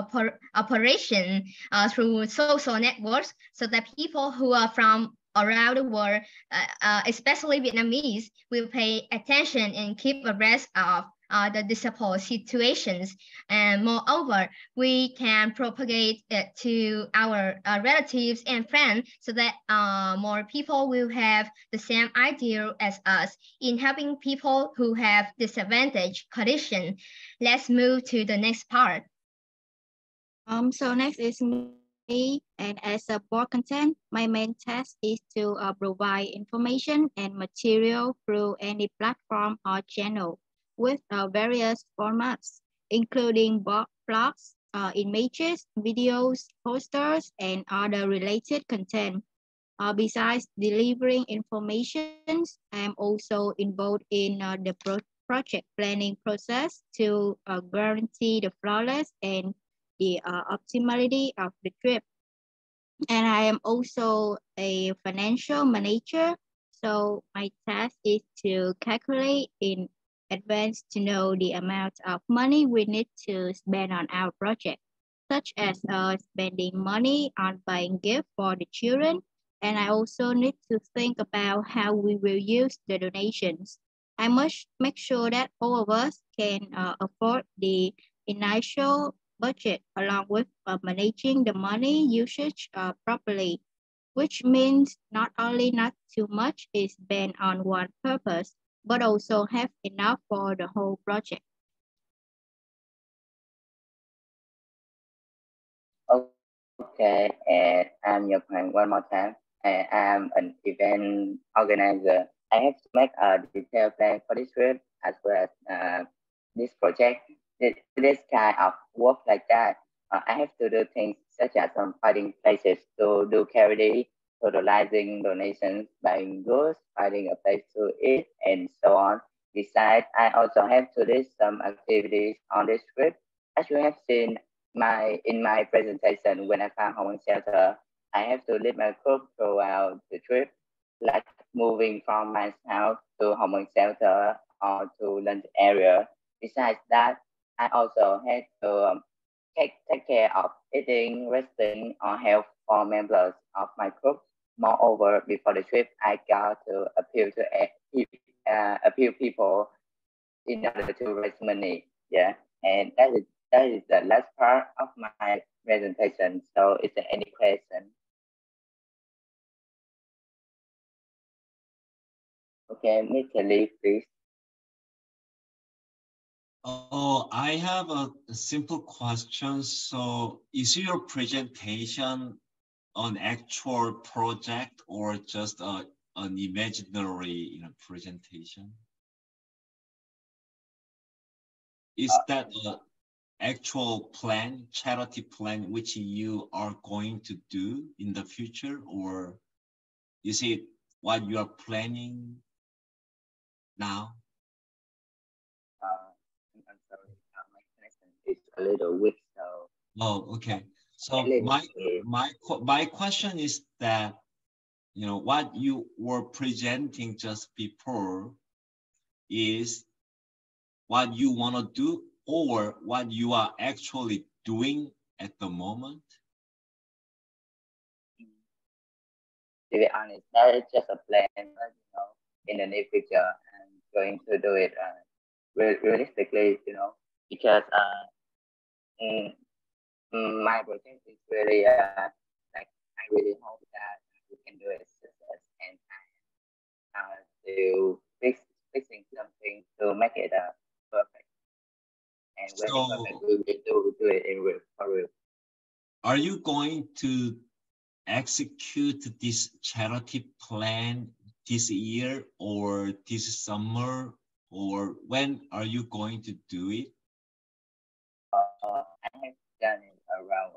operation through social networks, so that people who are from around the world, especially Vietnamese, will pay attention and keep abreast of the disabled situations. And moreover, we can propagate it to our relatives and friends, so that more people will have the same idea as us in helping people who have disadvantaged condition. Let's move to the next part. So next is me, and as a board content, my main task is to provide information and material through any platform or channel with various formats, including blogs, images, videos, posters, and other related content. Besides delivering information, I'm also involved in the project planning process to guarantee the flawless and the optimality of the trip. And I am also a financial manager, so my task is to calculate in advance to know the amount of money we need to spend on our project, such as spending money on buying gifts for the children. And I also need to think about how we will use the donations. I must make sure that all of us can afford the initial budget, along with managing the money usage properly, which means not only not too much is spent on one purpose, but also have enough for the whole project. Okay, and I'm Nhật Hoàng one more time. I am an event organizer. I have to make a detailed plan for this trip as well as this project. This kind of work like that, I have to do things such as finding places to do charity, totalizing donations, buying goods, finding a place to eat, and so on. Besides, I also have to list some activities on this trip. As you have seen in my presentation, when I found Hongmeng Shelter, I have to lead my group throughout the trip, like moving from my house to Hongmeng Shelter or to lunch area. Besides that, I also had to take care of eating, resting, or health for members of my group. Moreover, before the trip, I got to appeal people in order to raise money. Yeah, and that is the last part of my presentation. So, is there any question? Okay, Mr. Lee, please. Oh, I have a simple question. So is your presentation an actual project or just a an imaginary presentation? Is that an actual plan, charity plan, which you are going to do in the future, or is it what you are planning now? I'm sorry, my connection is a little weak, so. Oh, okay. So my question is that, what you were presenting just before is what you want to do or what you are actually doing at the moment? To be honest, that is just a plan, but in the near future, I'm going to do it realistically, because my project is really like I really hope that we can do it success, and to fixing something to make it perfect. And when it's perfect, we will do it in real, for real. Are you going to execute this charity plan this year or this summer, or when are you going to do it? I have done it around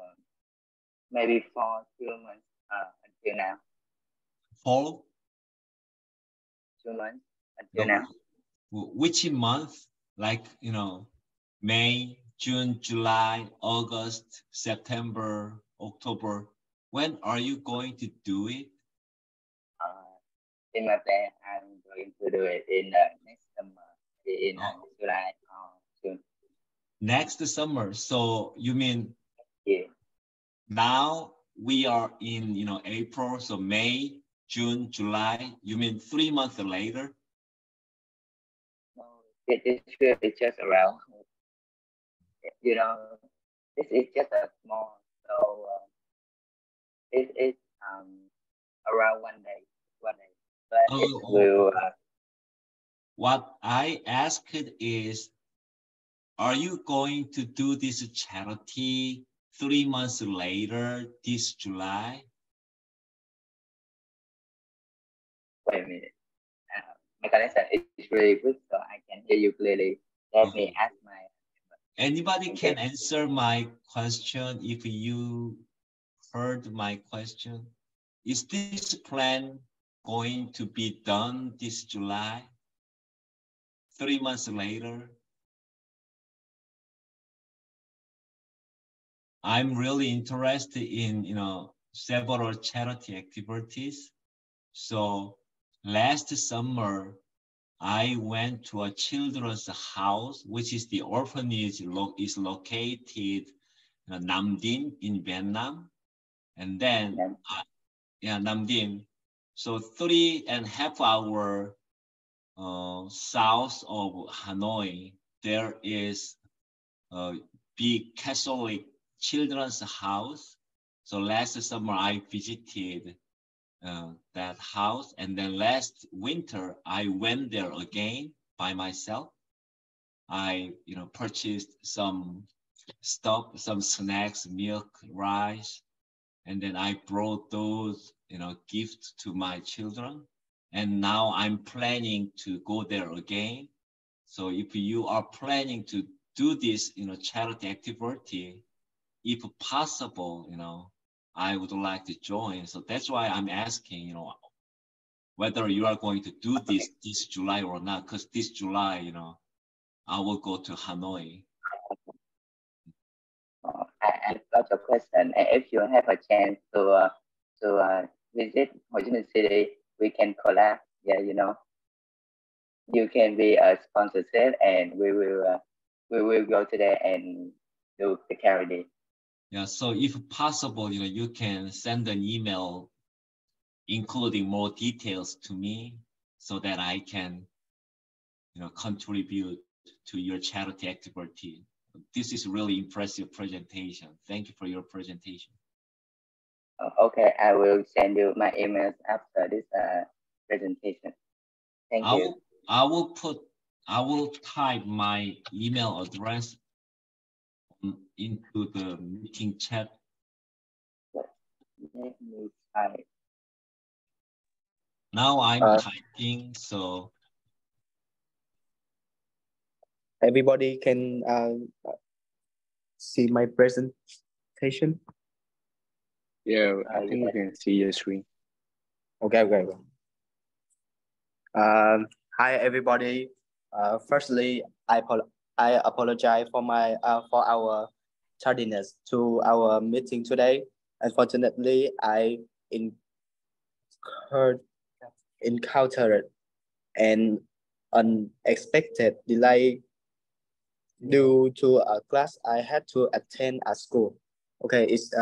maybe for 2 months until now. For 2 months until now. Which month? Like, May, June, July, August, September, October. When are you going to do it? In my plan, I'm going to do it in next summer, in July or June. Next summer. So you mean? Yeah. Now we are in, April. So May, June, July. You mean 3 months later? No, it's just around. It's just a small. So it's around 1 day. But it will. What I asked is, are you going to do this charity 3 months later, this July? Wait a minute. My connection is really good, so I can hear you clearly. Let me ask my. Anybody can answer my question if you heard my question. Is this plan going to be done this July? 3 months later? I'm really interested in, several charity activities. So last summer, I went to a children's house, which is the orphanage is located in Nam Dinh in Vietnam. And then, Nam Dinh. So 3.5 hours south of Hanoi, there is a big Catholic children's house. So last summer I visited that house, and then last winter I went there again by myself. I purchased some stuff, some snacks, milk, rice, and then I brought those gifts to my children. And now I'm planning to go there again. So if you are planning to do this charity activity, if possible, I would like to join. So that's why I'm asking, whether you are going to do this July or not, because this July, I will go to Hanoi. I got your question. If you have a chance to visit Ho Chi Minh City, we can collab. Yeah, you can be a sponsorship, and we will go to there and do the charity. Yeah, so if possible, you can send an email including more details to me so that I can, contribute to your charity activity. This is really impressive presentation. Thank you for your presentation. Okay, I will send you my emails after this presentation. Thank you. I will type my email address into the meeting chat. Let me type. Now I'm typing, so. Everybody can see my presentation. Yeah, I think we can see your screen. Okay. Hi everybody. Firstly, I apologize for for our tardiness to our meeting today. Unfortunately, I encountered an unexpected delay due to a class I had to attend at school. Okay, it's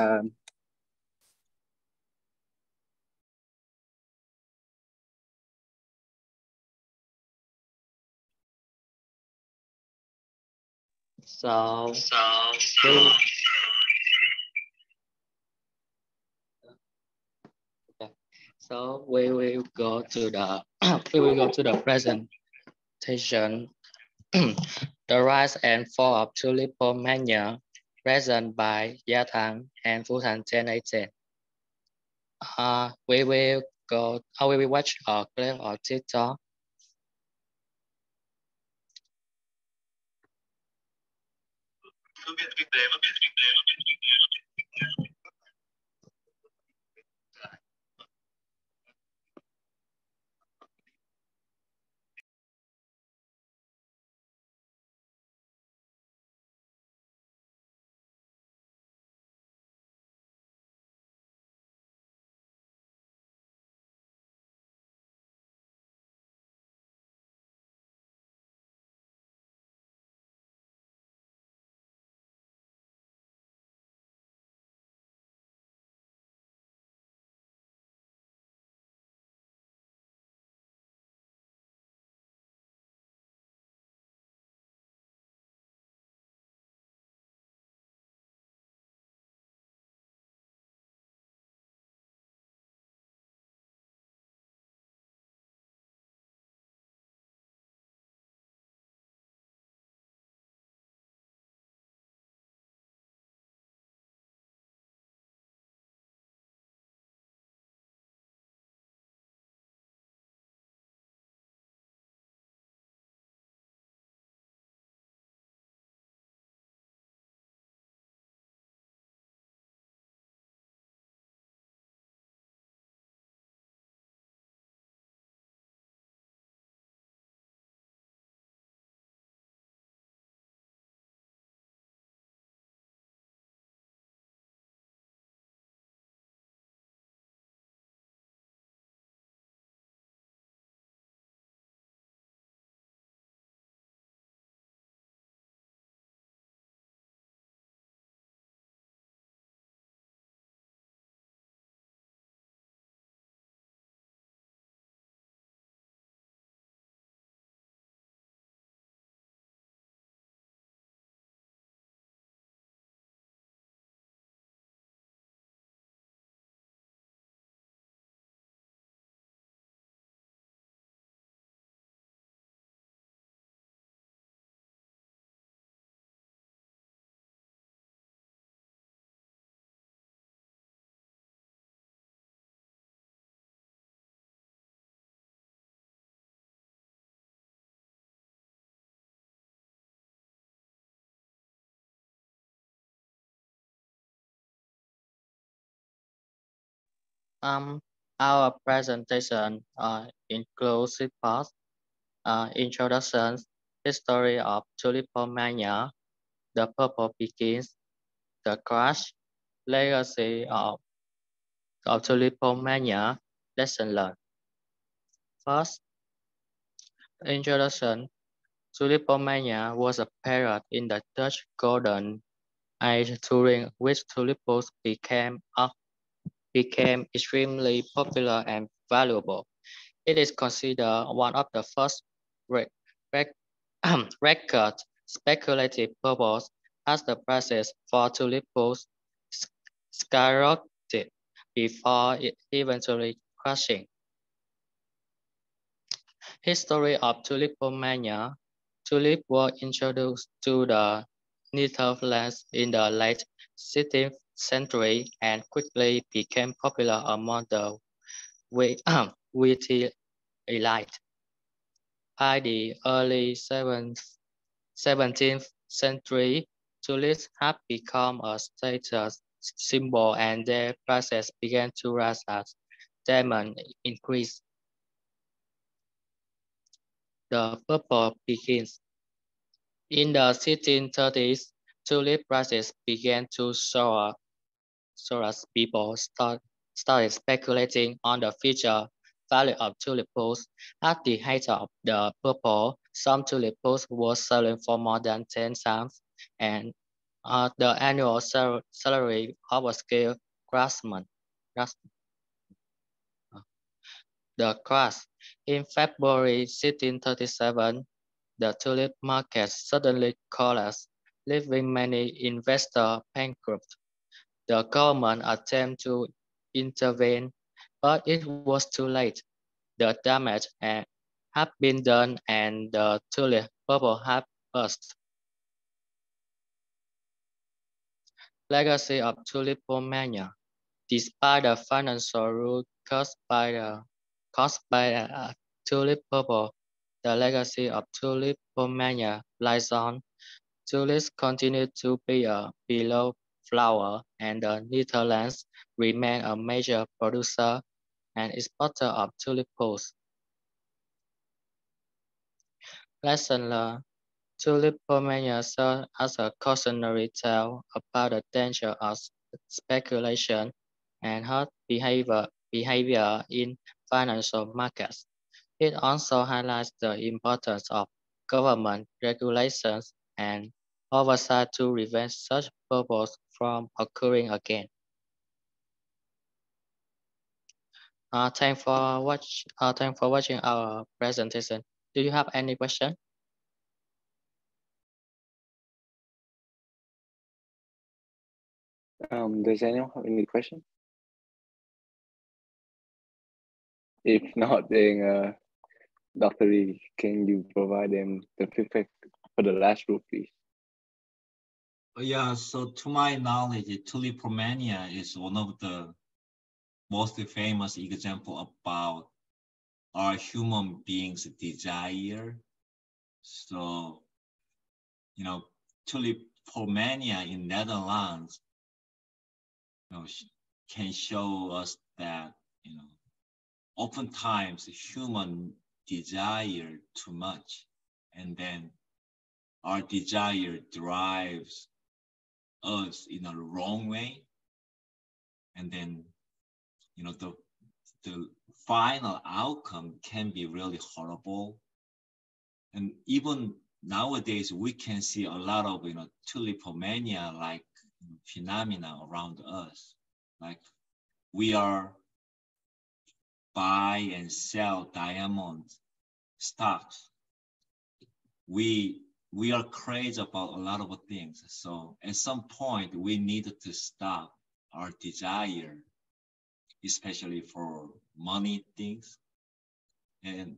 So we will go to the presentation. The rise and fall of tulipomania, present by Yatang and Futan 1018. We will watch a clip of TikTok. Our presentation includes parts, introductions, history of tulipomania, the purple begins, the crash, legacy of tulipomania, lesson learned. First, introduction. Tulipomania was a period in the Dutch Golden Age during which tulips became extremely popular and valuable. It is considered one of the first record speculative purpose as the prices for tulips skyrocketed before eventually crashing. History of tulipomania. Tulips were introduced to the Netherlands in the late 16th century and quickly became popular among the elite. By the early 17th century, tulips have become a status symbol and their prices began to rise as demand increased. The purple begins. In the 1630s, tulip prices began to soar as people started speculating on the future value of tulip bulbs. At the height of the purple, some tulip bulbs were selling for more than 10 cents, and the annual salary of a skilled craftsman. The crash. In February 1637, the tulip market suddenly collapsed, leaving many investors bankrupt. The government attempted to intervene, but it was too late. The damage had been done and the tulip bubble had burst. Legacy of tulipomania. Despite the financial ruin caused by the tulip bubble, the legacy of tulipomania lies on. Tulips continue to be a beloved flower, and the Netherlands remain a major producer and exporter of tulip bulbs. Lesson learned. Tulipomania serves as a cautionary tale about the danger of speculation and herd behavior in financial markets. It also highlights the importance of government regulations and oversight to prevent such bubbles from occurring again. Thanks for watching our presentation. Do you have any question? Does anyone have any question? If not, then Dr. Lee, can you provide them the feedback for the last group, please? Yeah, so to my knowledge, tulipomania is one of the most famous example about our human beings' desire. So, tulipomania in Netherlands, can show us that, oftentimes human desire too much, and then our desire drives us in a wrong way, and then the final outcome can be really horrible. And even nowadays we can see a lot of tulipomania like phenomena around us, like we are buy and sell diamond stocks. We are crazy about a lot of things. So at some point we need to stop our desire, especially for money things. And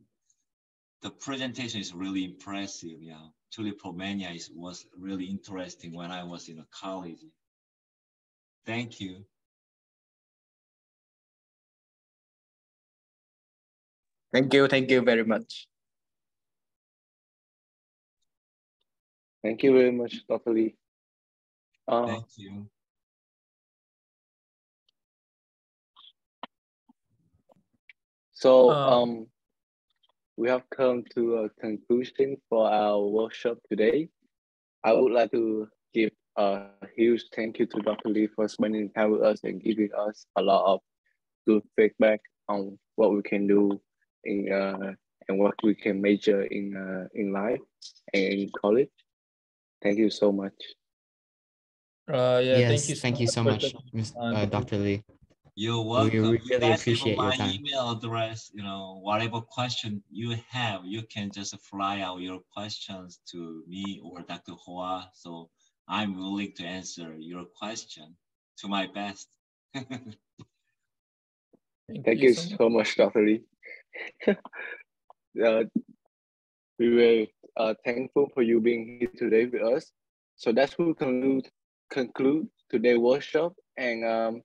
the presentation is really impressive. Yeah, tulipomania was really interesting when I was in college. Thank you. Thank you very much. Thank you very much, Dr. Lee. Thank you. So we have come to a conclusion for our workshop today. I would like to give a huge thank you to Dr. Lee for spending time with us and giving us a lot of good feedback on what we can do in and what we can major in life and in college. Thank you so much. Yes, thank you so much, Dr. Lee. You're welcome. We You really guys appreciate have your my time. email address. Whatever question you have, you can just fly out your questions to me or Dr. Hoa. So I'm willing to answer your question to my best. Thank you so much, Dr. Lee. We were thankful for you being here today with us. So that will conclude today's workshop, and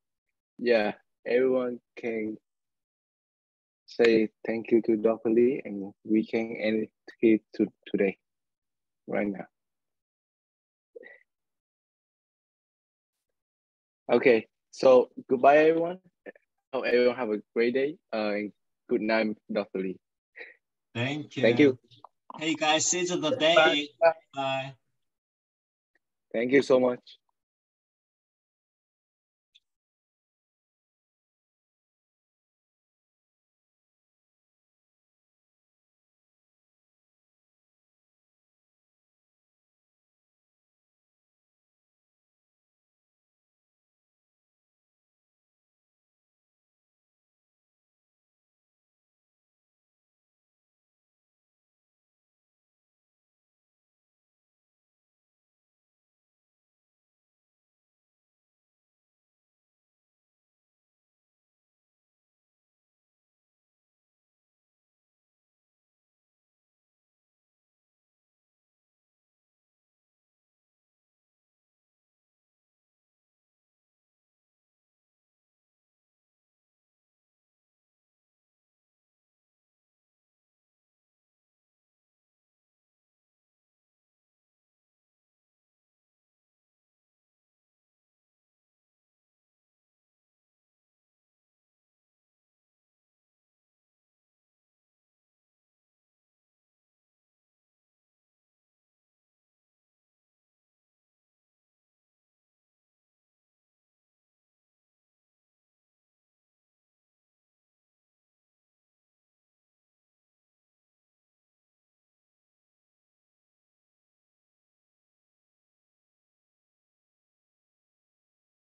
yeah, everyone can say thank you to Dr. Lee, and we can end it today, right now. Okay, so goodbye, everyone. Hope everyone have a great day. And good night, Dr. Lee. Thank you. Thank you. Hey guys, see you today. Bye. Bye. Thank you so much.